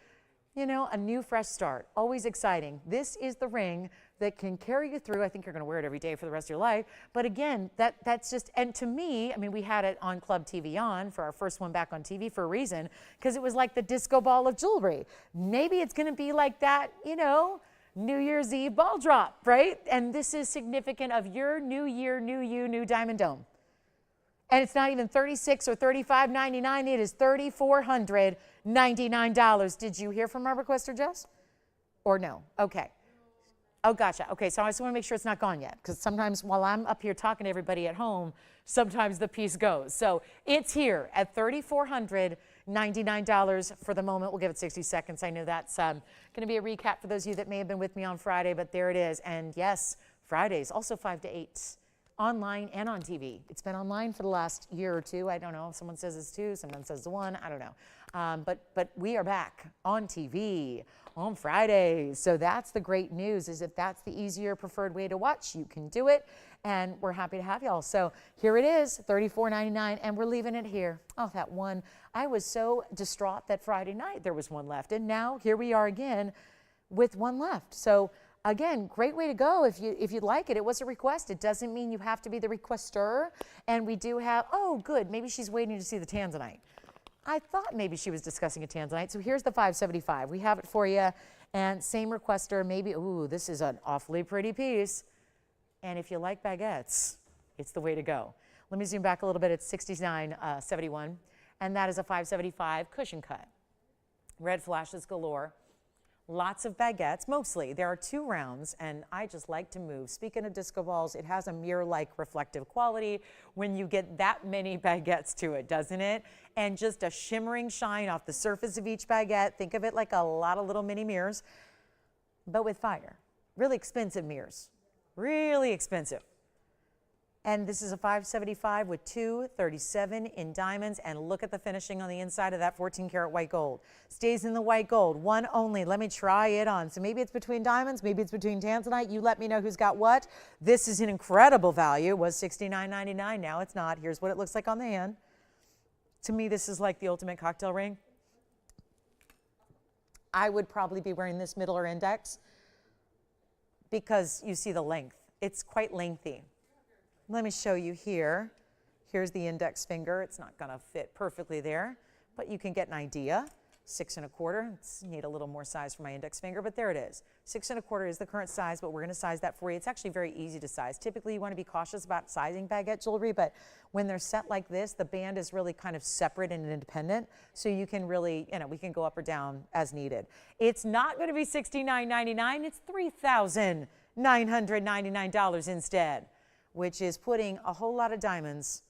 A new fresh start, always exciting. This is the ring that can carry you through. I think you're going to wear it every day for the rest of your life. But again, that's just, and to me, I mean, we had it on Club TVON for our first one back on TV for a reason, because it was like the disco ball of jewelry. Maybe it's going to be like that, you know, New Year's Eve ball drop, right? And this is significant of your new year, new you, new diamond dome. And it's not even $36 or $35.99. It is $3,499. Did you hear from our requester, Jess? Or no? Okay. Oh, gotcha. Okay, so I just want to make sure it's not gone yet, because sometimes while I'm up here talking to everybody at home, sometimes the piece goes. So it's here at $3,499 for the moment. We'll give it 60 seconds. I know that's going to be a recap for those of you that may have been with me on Friday, but there it is. And yes, Fridays, also 5 to 8, online and on TV. It's been online for the last year or two. I don't know. Someone says it's 2, someone says it's 1. I don't know. But we are back on TV on Fridays. So that's the great news, is if that's the easier preferred way to watch, you can do it. And we're happy to have y'all. So here it is, $34.99, and we're leaving it here. Oh, that one. I was so distraught that Friday night there was one left. And now here we are again with one left. So again, great way to go if you'd like it. It was a request. It doesn't mean you have to be the requester. And we do have, oh, good, maybe she's waiting to see the Tanzanite. I thought maybe she was discussing a Tanzanite. So here's the 575. We have it for you. And same requester, maybe, ooh, this is an awfully pretty piece. And if you like baguettes, it's the way to go. Let me zoom back a little bit. It's 69.71. And that is a 575 cushion cut. Red flashes galore. Lots of baguettes, mostly. There are 2 rounds, and I just like to move. Speaking of disco balls, it has a mirror-like reflective quality when you get that many baguettes to it, doesn't it? And just a shimmering shine off the surface of each baguette. Think of it like a lot of little mini mirrors, but with fire. Really expensive mirrors. Really expensive. And this is a 575 with 237 in diamonds. And look at the finishing on the inside of that 14 karat white gold. Stays in the white gold, one only. Let me try it on. So maybe it's between diamonds, maybe it's between Tanzanite. You let me know who's got what. This is an incredible value. It was $69.99. Now it's not. Here's what it looks like on the hand. To me, this is like the ultimate cocktail ring. I would probably be wearing this middle or index because you see the length. It's quite lengthy. Let me show you here. Here's the index finger. It's not going to fit perfectly there, but you can get an idea. 6 1/4. Need a little more size for my index finger, but there it is. 6 1/4 is the current size, but we're going to size that for you. It's actually very easy to size. Typically, you want to be cautious about sizing baguette jewelry, but when they're set like this, the band is really kind of separate and independent, so you can really, you know, we can go up or down as needed. It's not going to be $69.99. It's $3,999 instead, which is putting a whole lot of diamonds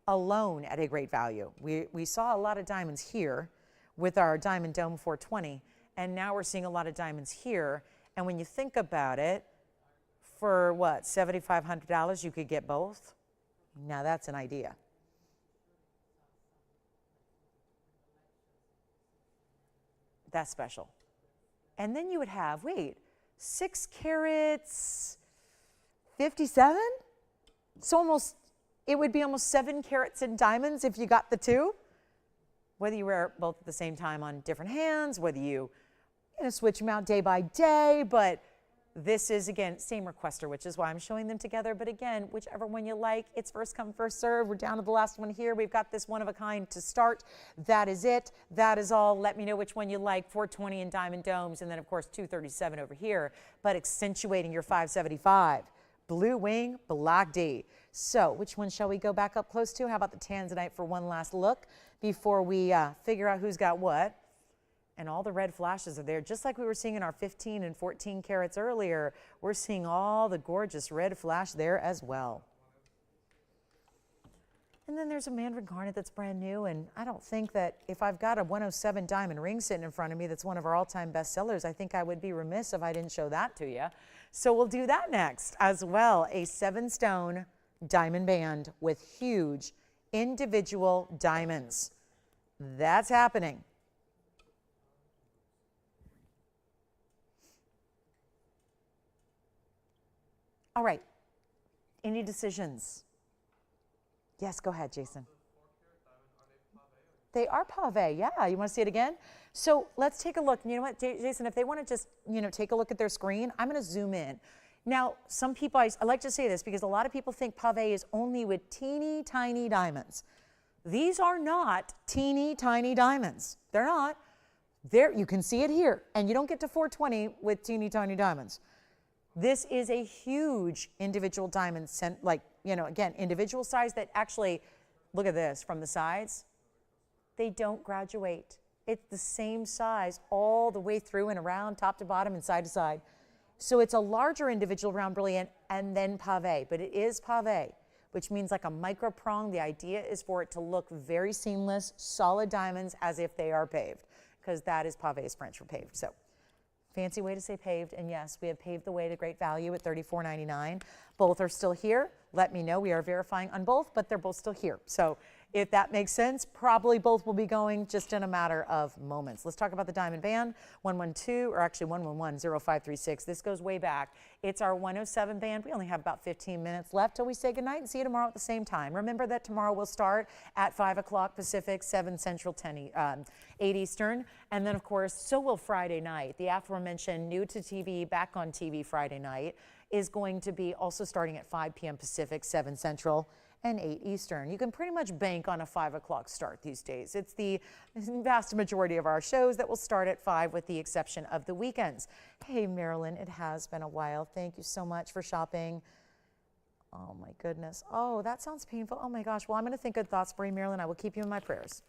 alone at a great value. We saw a lot of diamonds here with our Diamond Dome 420, and now we're seeing a lot of diamonds here. And when you think about it, for what, $7,500 you could get both? Now that's an idea. That's special. And then you would have, wait, 6 carats, 57? So almost, it would be almost 7 carats in diamonds if you got the 2. Whether you wear both at the same time on different hands, whether you switch them out day by day, but this is, again, same requester, which is why I'm showing them together. But again, whichever one you like, it's first come, first serve. We're down to the last one here. We've got this one of a kind to start. That is it. That is all. Let me know which one you like. 420 in diamond domes, and then, of course, 237 over here, but accentuating your 575. Blue wing, black D. So which one shall we go back up close to? How about the Tanzanite for one last look before we figure out who's got what? And all the red flashes are there, just like we were seeing in our 15 and 14 carats earlier. We're seeing all the gorgeous red flash there as well. And then there's a Mandarin garnet that's brand new, and I don't think that if I've got a 107 diamond ring sitting in front of me that's one of our all-time best sellers, I think I would be remiss if I didn't show that to you. So we'll do that next as well. A 7-stone diamond band with huge individual diamonds. That's happening. All right. Any decisions? Yes, go ahead, Jason. They are pave, yeah. You want to see it again? So let's take a look. You know what, Jason, if they want to just, take a look at their screen, I'm going to zoom in. Now, some people, I like to say this because a lot of people think pave is only with teeny tiny diamonds. These are not teeny tiny diamonds. They're not. There, you can see it here, and you don't get to 420 with teeny tiny diamonds. This is a huge individual diamond, like, you know, again, individual size that actually, look at this from the sides. They don't graduate. It's the same size all the way through and around, top to bottom and side to side. So it's a larger individual round brilliant and then pave, but it is pave, which means like a micro prong. The idea is for it to look very seamless, solid diamonds as if they are paved, because that is pave's French for paved. So fancy way to say paved, and yes, we have paved the way to great value at $34.99. Both are still here. Let me know. We are verifying on both, but they're both still here. So if that makes sense, probably both will be going just in a matter of moments. Let's talk about the diamond band, 112, or actually 111-0536. This goes way back. It's our 107 band. We only have about 15 minutes left till we say goodnight and see you tomorrow at the same time. Remember that tomorrow will start at 5 o'clock Pacific, 7 Central, 8 Eastern. And then, of course, so will Friday night. The aforementioned new to TV, back on TV Friday night is going to be also starting at 5 p.m. Pacific, 7 Central, and 8 Eastern. You can pretty much bank on a 5 o'clock start these days. It's the vast majority of our shows that will start at 5 with the exception of the weekends. Hey, Marilyn, it has been a while. Thank you so much for shopping. Oh, my goodness. Oh, that sounds painful. Oh, my gosh. Well, I'm going to think good thoughts for you, Marilyn. I will keep you in my prayers.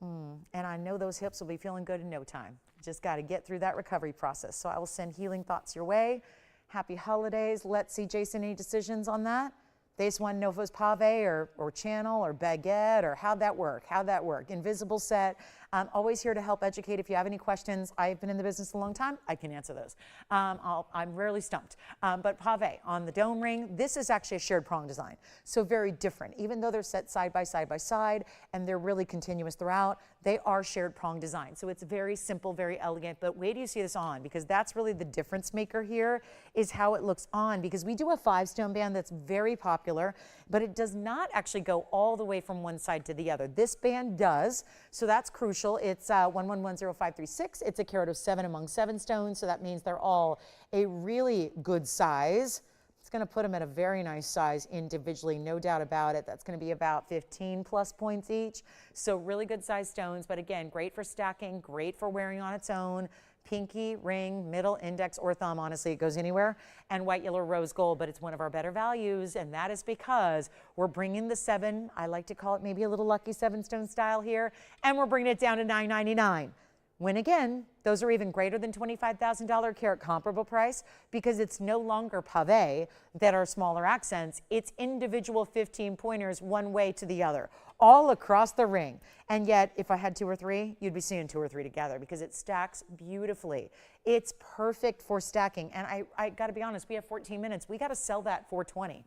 And I know those hips will be feeling good in no time. Just got to get through that recovery process. So I will send healing thoughts your way. Happy holidays. Let's see, Jason, any decisions on that? They just want to know if it was pave or channel or baguette or how'd that work? How'd that work? Invisible set. I'm always here to help educate. If you have any questions, I've been in the business a long time. I can answer those. I'm rarely stumped. But pave on the dome ring, this is actually a shared prong design. So very different. Even though they're set side by side and they're really continuous throughout, they are shared prong design. So it's very simple, very elegant. But wait till you see this on, because that's really the difference maker here is how it looks on, because we do a 5-stone band that's very popular, but it does not actually go all the way from one side to the other. This band does, so that's crucial. It's 1110536. It's a carat of 7 among 7 stones, so that means they're all a really good size. It's going to put them at a very nice size individually, no doubt about it. That's going to be about 15 plus points each. So really good size stones, but again, great for stacking, great for wearing on its own. Pinky, ring, middle, index, or thumb. Honestly, it goes anywhere. And white, yellow, rose gold, but it's one of our better values, and that is because we're bringing the 7, I like to call it maybe a little lucky 7-stone style here, and we're bringing it down to $9.99. When again, those are even greater than $25,000 carat comparable price, because it's no longer pave that are smaller accents. It's individual 15 pointers one way to the other, all across the ring. And yet, if I had 2 or 3, you'd be seeing 2 or 3 together because it stacks beautifully. It's perfect for stacking. And I got to be honest, we have 14 minutes. We got to sell that 420.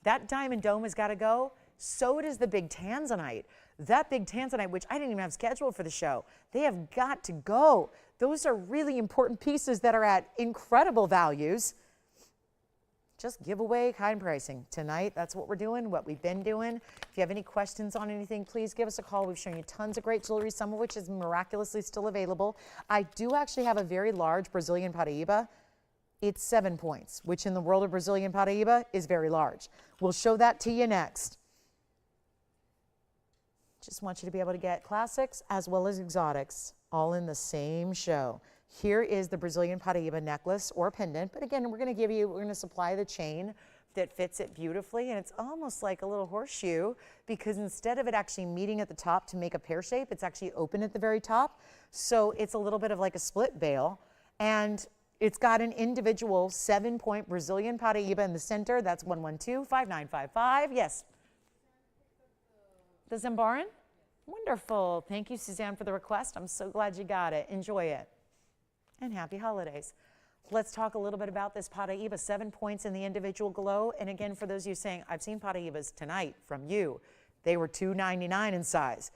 That diamond dome has got to go. So does the big Tanzanite. That big Tanzanite, which I didn't even have scheduled for the show, they have got to go. Those are really important pieces that are at incredible values. Just giveaway kind pricing tonight. That's what we're doing, what we've been doing. If you have any questions on anything, please give us a call. We've shown you tons of great jewelry, some of which is miraculously still available. I do actually have a very large Brazilian Paraíba. It's 7 points, which in the world of Brazilian Paraíba is very large. We'll show that to you next. Just want you to be able to get classics as well as exotics all in the same show. Here is the Brazilian Paraíba necklace or pendant, but again, we're going to supply the chain that fits it beautifully, and it's almost like a little horseshoe because instead of it actually meeting at the top to make a pear shape, it's actually open at the very top. So it's a little bit of like a split bail, and it's got an individual 7-point Brazilian Paraíba in the center. That's 112-5955. Yes. The Zambaran? Wonderful. Thank you, Suzanne, for the request. I'm so glad you got it. Enjoy it. And happy holidays. Let's talk a little bit about this Paraíba. 7 points in the individual glow. And again, for those of you saying, I've seen Paraíbas tonight from you. They were $2.99 in size.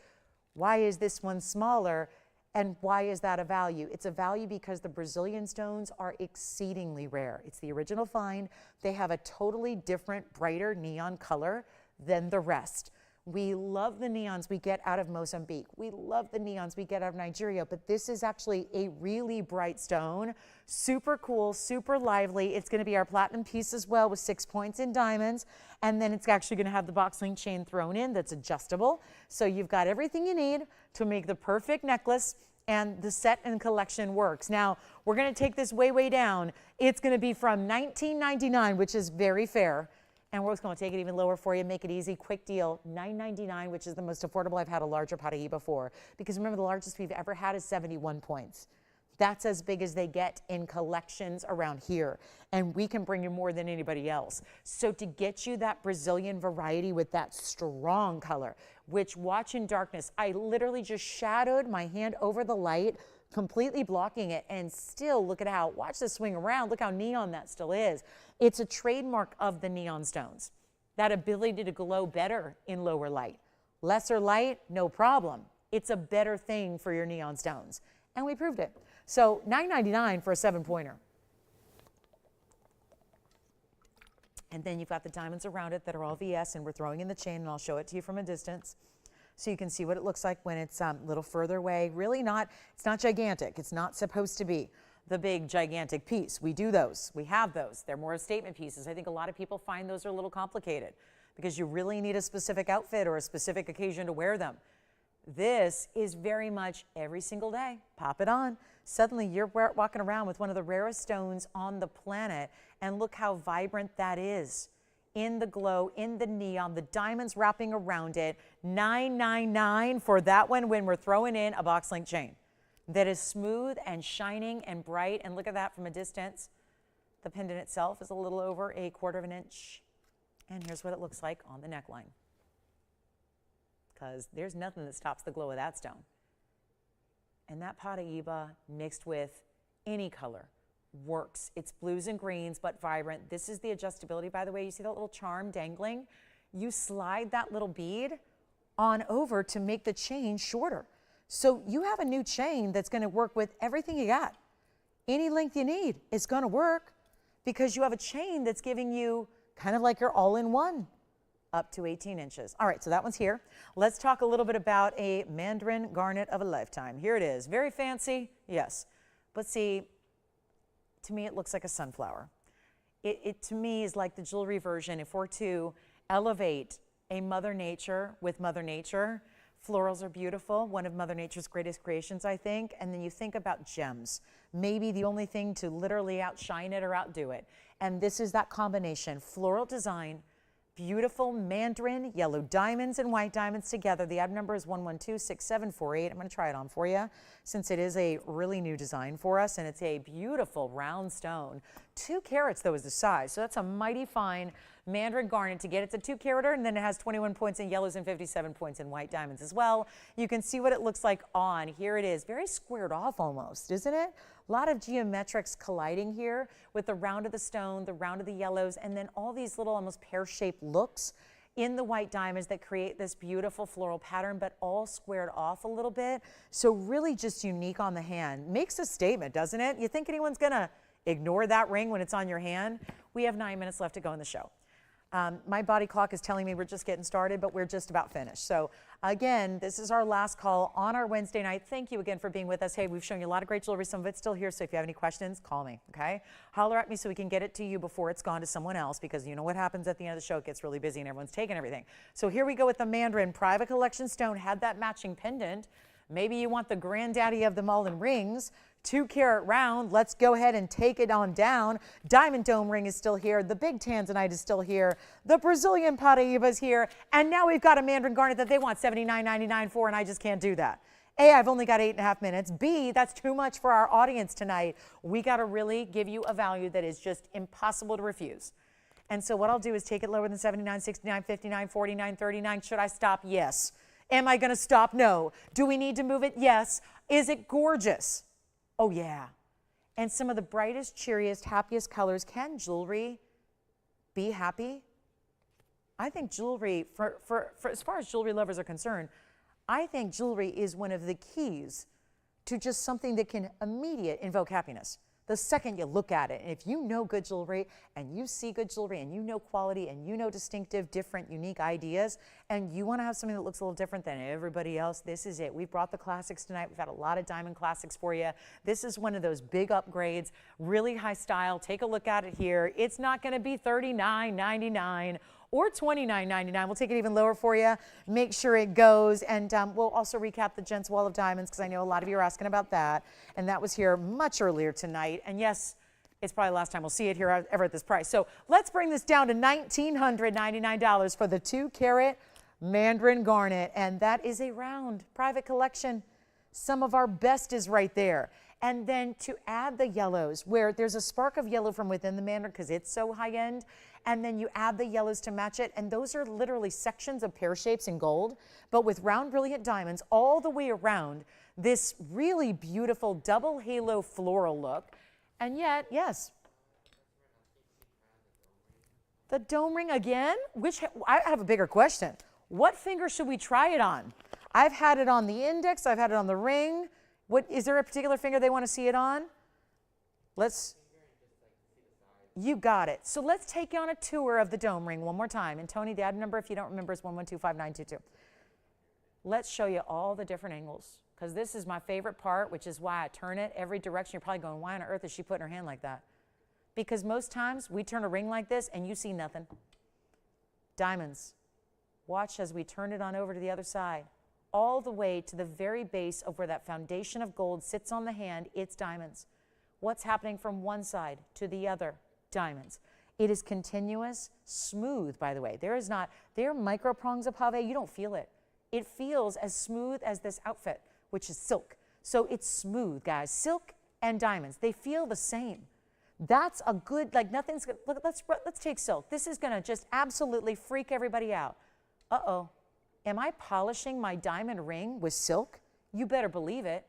Why is this one smaller? And why is that a value? It's a value because the Brazilian stones are exceedingly rare. It's the original find. They have a totally different, brighter neon color than the rest. We love the neons we get out of Mozambique. We love the neons we get out of Nigeria, but this is actually a really bright stone. Super cool, super lively. It's going to be our platinum piece as well with 6 points in diamonds. And then it's actually going to have the box link chain thrown in that's adjustable. So you've got everything you need to make the perfect necklace, and the set and collection works. Now, we're going to take this way, way down. It's going to be from $19.99, which is very fair. And we're just going to take it even lower for you, make it easy, quick deal, $9.99, which is the most affordable I've had a larger Paraíba for. Because remember, the largest we've ever had is 71 points. That's as big as they get in collections around here. And we can bring you more than anybody else. So to get you that Brazilian variety with that strong color, which watch in darkness, I literally just shadowed my hand over the light, completely blocking it, and still look at how, watch this swing around, look how neon that still is. It's a trademark of the neon stones, that ability to glow better in lower light. Lesser light, no problem. It's a better thing for your neon stones. And we proved it. So $9.99 for a 7-pointer. And then you've got the diamonds around it that are all VS, and we're throwing in the chain, and I'll show it to you from a distance so you can see what it looks like when it's a little further away. Really not, it's not gigantic. It's not supposed to be the big gigantic piece. We do those. We have those. They're more statement pieces. I think a lot of people find those are a little complicated because you really need a specific outfit or a specific occasion to wear them. This is very much every single day. Pop it on. Suddenly you're walking around with one of the rarest stones on the planet, and look how vibrant that is. In the glow, in the neon, the diamonds wrapping around it. $9.99 for that one when we're throwing in a box link chain that is smooth and shining and bright. And look at that from a distance. The pendant itself is a little over 1/4 of an inch. And here's what it looks like on the neckline, because there's nothing that stops the glow of that stone. And that Paraíba mixed with any color works. It's blues and greens, but vibrant. This is the adjustability, by the way. You see that little charm dangling? You slide that little bead on over to make the chain shorter. So you have a new chain that's going to work with everything you got. Any length you need, it's going to work because you have a chain that's giving you kind of like your all-in-one. Up to 18 inches. All right, so that one's here. Let's talk a little bit about a Mandarin garnet of a lifetime. Here it is. Very fancy, yes. But see, to me, it looks like a sunflower. It to me is like the jewelry version. If we're to elevate a Mother Nature with Mother Nature, florals are beautiful, one of Mother Nature's greatest creations, I think. And then you think about gems, maybe the only thing to literally outshine it or outdo it. And this is that combination, floral design, beautiful Mandarin, yellow diamonds and white diamonds together. The item number is 1126748. I'm going to try it on for you since it is a really new design for us, and it's a beautiful round stone. 2 carats, though, is the size. So that's a mighty fine Mandarin garnet to get. It's a 2-carater, and then it has 21 points in yellows and 57 points in white diamonds as well. You can see what it looks like on. Here it is. Very squared off almost, isn't it? A lot of geometrics colliding here with the round of the stone, the round of the yellows, and then all these little almost pear-shaped looks in the white diamonds that create this beautiful floral pattern, but all squared off a little bit. So really just unique on the hand. Makes a statement, doesn't it? You think anyone's gonna ignore that ring when it's on your hand? We have 9 minutes left to go in the show. My body clock is telling me we're just getting started, but we're just about finished. So again, this is our last call on our Wednesday night. Thank you again for being with us. Hey, we've shown you a lot of great jewelry. Some of it's still here, so if you have any questions, call me, okay? Holler at me so we can get it to you before it's gone to someone else, because you know what happens at the end of the show. It gets really busy and everyone's taking everything. So here we go with the Mandarin Private Collection stone. Had that matching pendant. Maybe you want the granddaddy of them all in rings. 2-carat round. Let's go ahead and take it on down. Diamond dome ring is still here. The big Tanzanite is still here. The Brazilian Paraíba is here. And now we've got a Mandarin garnet that they want $79.99 for, and I just can't do that. A, I've only got 8.5 minutes. B, that's too much for our audience tonight. We got to really give you a value that is just impossible to refuse. And so what I'll do is take it lower than 79, 69, 59, 49, 39. Should I stop? Yes. Am I going to stop? No. Do we need to move it? Yes. Is it gorgeous? Oh, yeah. And some of the brightest, cheeriest, happiest colors. Can jewelry be happy? I think jewelry, for as far as jewelry lovers are concerned, I think jewelry is one of the keys to just something that can immediately invoke happiness. the second you look at it. And if you know good jewelry and you see good jewelry and you know quality and you know distinctive, different, unique ideas, and you want to have something that looks a little different than everybody else, this is it. We've brought the classics tonight. We've had a lot of diamond classics for you. This is one of those big upgrades, really high style. Take a look at it here. It's not going to be $39.99 or $29.99. We'll take it even lower for you. Make sure it goes. And we'll also recap the Gents Wall of Diamonds, because I know a lot of you are asking about that. And that was here much earlier tonight. And yes, it's probably the last time we'll see it here ever at this price. So let's bring this down to $1,999 for the 2-carat Mandarin garnet. And that is a round private collection. Some of our best is right there. And then to add the yellows, where there's a spark of yellow from within the Mandarin because it's so high end, and then you add the yellows to match it, and those are literally sections of pear shapes in gold, but with round brilliant diamonds all the way around this really beautiful double halo floral look. And yet, yes, the dome ring again. I have a bigger question. What finger should we try it on? I've had it on the index, I've had it on the ring. Is there a particular finger they want to see it on? You got it. So let's take you on a tour of the dome ring one more time. And Tony, the item number, if you don't remember, is 1125922. Let's show you all the different angles, because this is my favorite part, which is why I turn it every direction. You're probably going, why on earth is she putting her hand like that? Because most times we turn a ring like this and you see nothing. Diamonds. Watch as we turn it on over to the other side, all the way to the very base of where that foundation of gold sits on the hand. It's diamonds. What's happening from one side to the other? Diamonds. It is continuous, smooth, by the way. There are micro prongs of pave. You don't feel it. It feels as smooth as this outfit, which is silk. So it's smooth, guys. Silk and diamonds, they feel the same. That's a good, like nothing's good. Look, let's take silk. This is gonna just absolutely freak everybody out. Uh-oh, am I polishing my diamond ring with silk? You better believe it.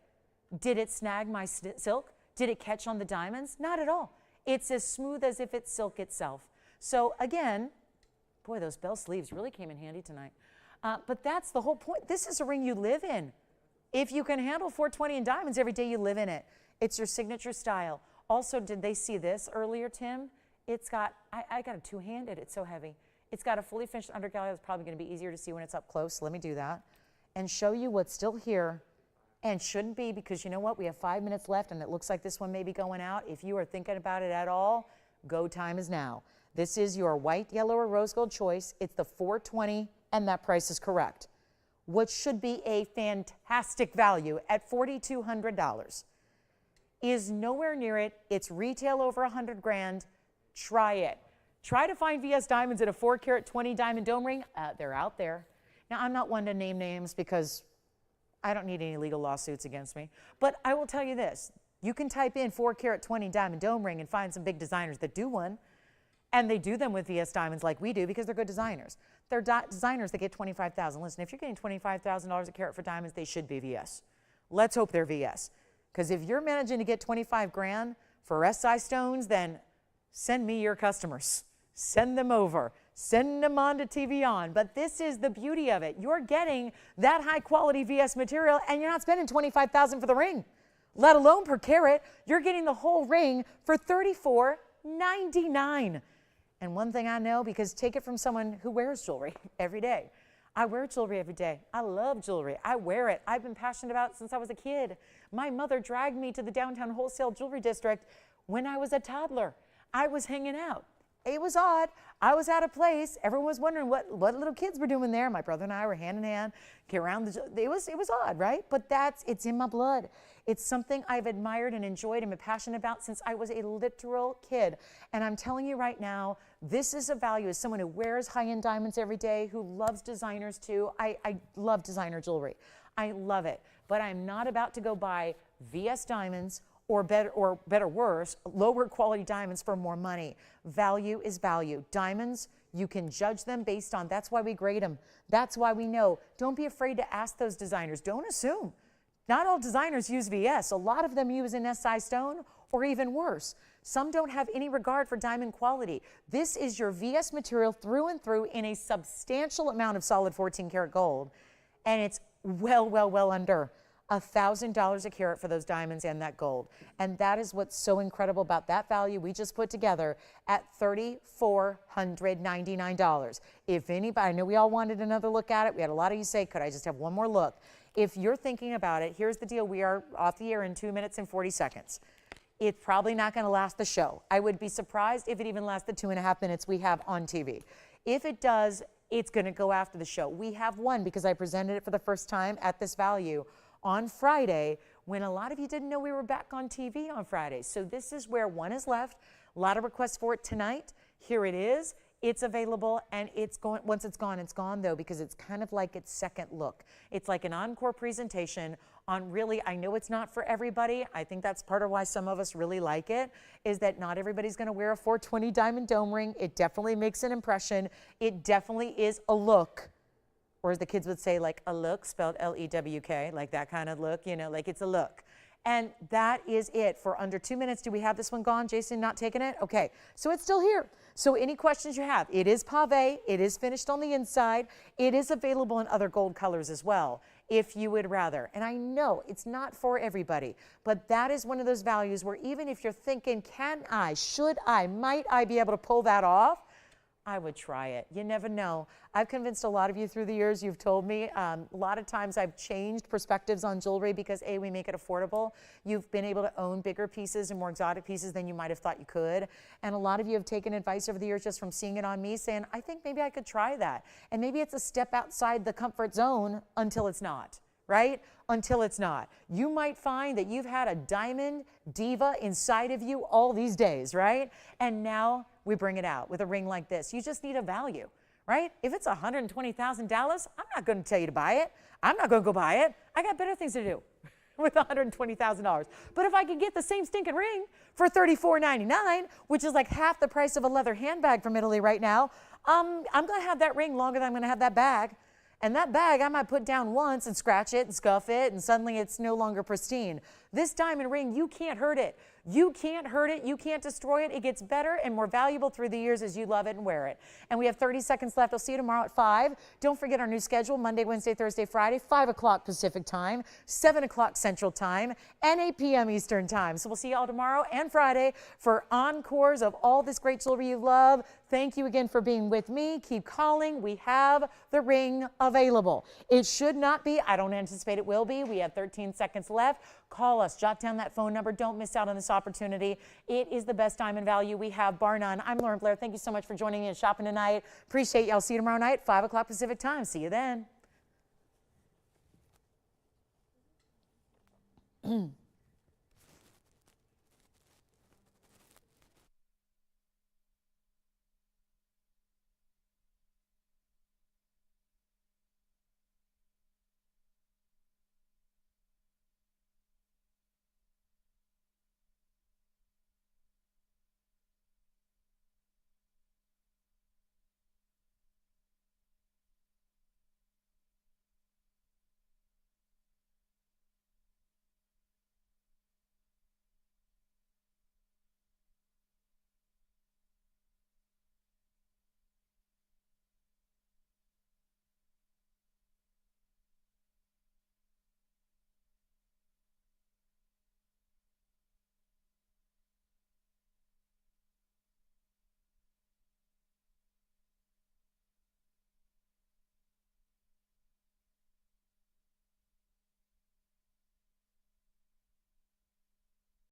Did it snag my silk? Did it catch on the diamonds? Not at all. It's as smooth as if it's silk itself. So again, boy, those bell sleeves really came in handy tonight. But that's the whole point. This is a ring you live in. If you can handle 420 in diamonds every day, you live in it. It's your signature style. Also, did they see this earlier, Tim? It's got, I got a two-handed, it's so heavy. It's got a fully finished undergallery. It's probably gonna be easier to see when it's up close. So let me do that and show you what's still here and shouldn't be, because you know what? We have 5 minutes left and it looks like this one may be going out. If you are thinking about it at all, go time is now. This is your white, yellow, or rose gold choice. It's the 420 and that price is correct. What should be a fantastic value at $4,200 is nowhere near it. It's retail over 100 grand. Try it. Try to find VS diamonds at a 4-carat 20 diamond dome ring. They're out there. Now, I'm not one to name names because I don't need any legal lawsuits against me. But I will tell you this. You can type in 4-carat 20 diamond dome ring and find some big designers that do one. And they do them with VS diamonds like we do because they're good designers. They're designers that get $25,000. Listen, if you're getting $25,000 a carat for diamonds, they should be VS. Let's hope they're VS. Because if you're managing to get 25 grand for SI stones, then send me your customers. Send them over. Send them on to TVON. But this is the beauty of it. You're getting that high quality VS material and you're not spending $25,000 for the ring, let alone per carat. You're getting the whole ring for $34.99. And one thing I know, because take it from someone who wears jewelry every day. I wear jewelry every day. I love jewelry. I wear it. I've been passionate about it since I was a kid. My mother dragged me to the downtown wholesale jewelry district when I was a toddler. I was hanging out. It was odd. I was out of place. Everyone was wondering what little kids were doing there. My brother and I were hand in hand, get around it was odd, right? But it's in my blood. It's something I've admired and enjoyed and been passionate about since I was a literal kid. And I'm telling you right now, this is a value as someone who wears high-end diamonds every day, who loves designers too. I love designer jewelry. I love it. But I'm not about to go buy VS diamonds or better worse, lower quality diamonds for more money. Value is value. Diamonds, you can judge them based on, that's why we grade them. That's why we know. Don't be afraid to ask those designers. Don't assume. Not all designers use VS. A lot of them use an SI stone or even worse. Some don't have any regard for diamond quality. This is your VS material through and through in a substantial amount of solid 14 karat gold. And it's well under $1,000 a carat for those diamonds and that gold. And that is what's so incredible about that value we just put together at $3,499. If anybody, I know we all wanted another look at it. We had a lot of you say, could I just have one more look? If you're thinking about it, here's the deal. We are off the air in 2 minutes and 40 seconds. It's probably not going to last the show. I would be surprised if it even lasts the 2.5 minutes we have on TV. If it does, it's going to go after the show. We have one because I presented it for the first time at this value on Friday when a lot of you didn't know we were back on TV on Friday. So this is where one is left. A lot of requests for it tonight. Here it is. It's available, and it's going. Once it's gone though, because it's kind of like its second look. It's like an encore presentation on really, I know it's not for everybody. I think that's part of why some of us really like it, is that not everybody's gonna wear a 420 diamond dome ring. It definitely makes an impression. It definitely is a look. Or as the kids would say, like a look, spelled L-E-W-K, like that kind of look, you know, like it's a look. And that is it for under 2 minutes. Do we have this one gone? Jason, not taking it? Okay, so it's still here. So any questions you have, it is pave, it is finished on the inside. It is available in other gold colors as well, if you would rather. And I know it's not for everybody, but that is one of those values where even if you're thinking, can I, should I, might I be able to pull that off? I would try it. You never know. I've convinced a lot of you through the years. You've told me a lot of times I've changed perspectives on jewelry because A, we make it affordable. You've been able to own bigger pieces and more exotic pieces than you might have thought you could. And a lot of you have taken advice over the years just from seeing it on me saying, I think maybe I could try that. And maybe it's a step outside the comfort zone until it's not. Right? Until it's not. You might find that you've had a diamond diva inside of you all these days, right? And now we bring it out with a ring like this. You just need a value, right? If it's $120,000, I'm not going to tell you to buy it. I'm not going to go buy it. I got better things to do with $120,000. But if I could get the same stinking ring for $34.99, which is like half the price of a leather handbag from Italy right now, I'm going to have that ring longer than I'm going to have that bag. And that bag I might put down once and scratch it and scuff it, and suddenly it's no longer pristine. This diamond ring, you can't hurt it. You can't hurt it. You can't destroy it. It gets better and more valuable through the years as you love it and wear it. And we have 30 seconds left. I'll see you tomorrow at 5. Don't forget our new schedule, Monday, Wednesday, Thursday, Friday, 5 o'clock Pacific time, 7 o'clock Central time, and 8 p.m. Eastern time. So we'll see you all tomorrow and Friday for encores of all this great jewelry you love. Thank you again for being with me. Keep calling. We have the ring available. It should not be. I don't anticipate it will be. We have 13 seconds left. Call us. Jot down that phone number. Don't miss out on this opportunity. It is the best diamond value we have, bar none. I'm Lauren Blair. Thank you so much for joining me and shopping tonight. Appreciate you. I'll see you tomorrow night, 5 o'clock Pacific time. See you then.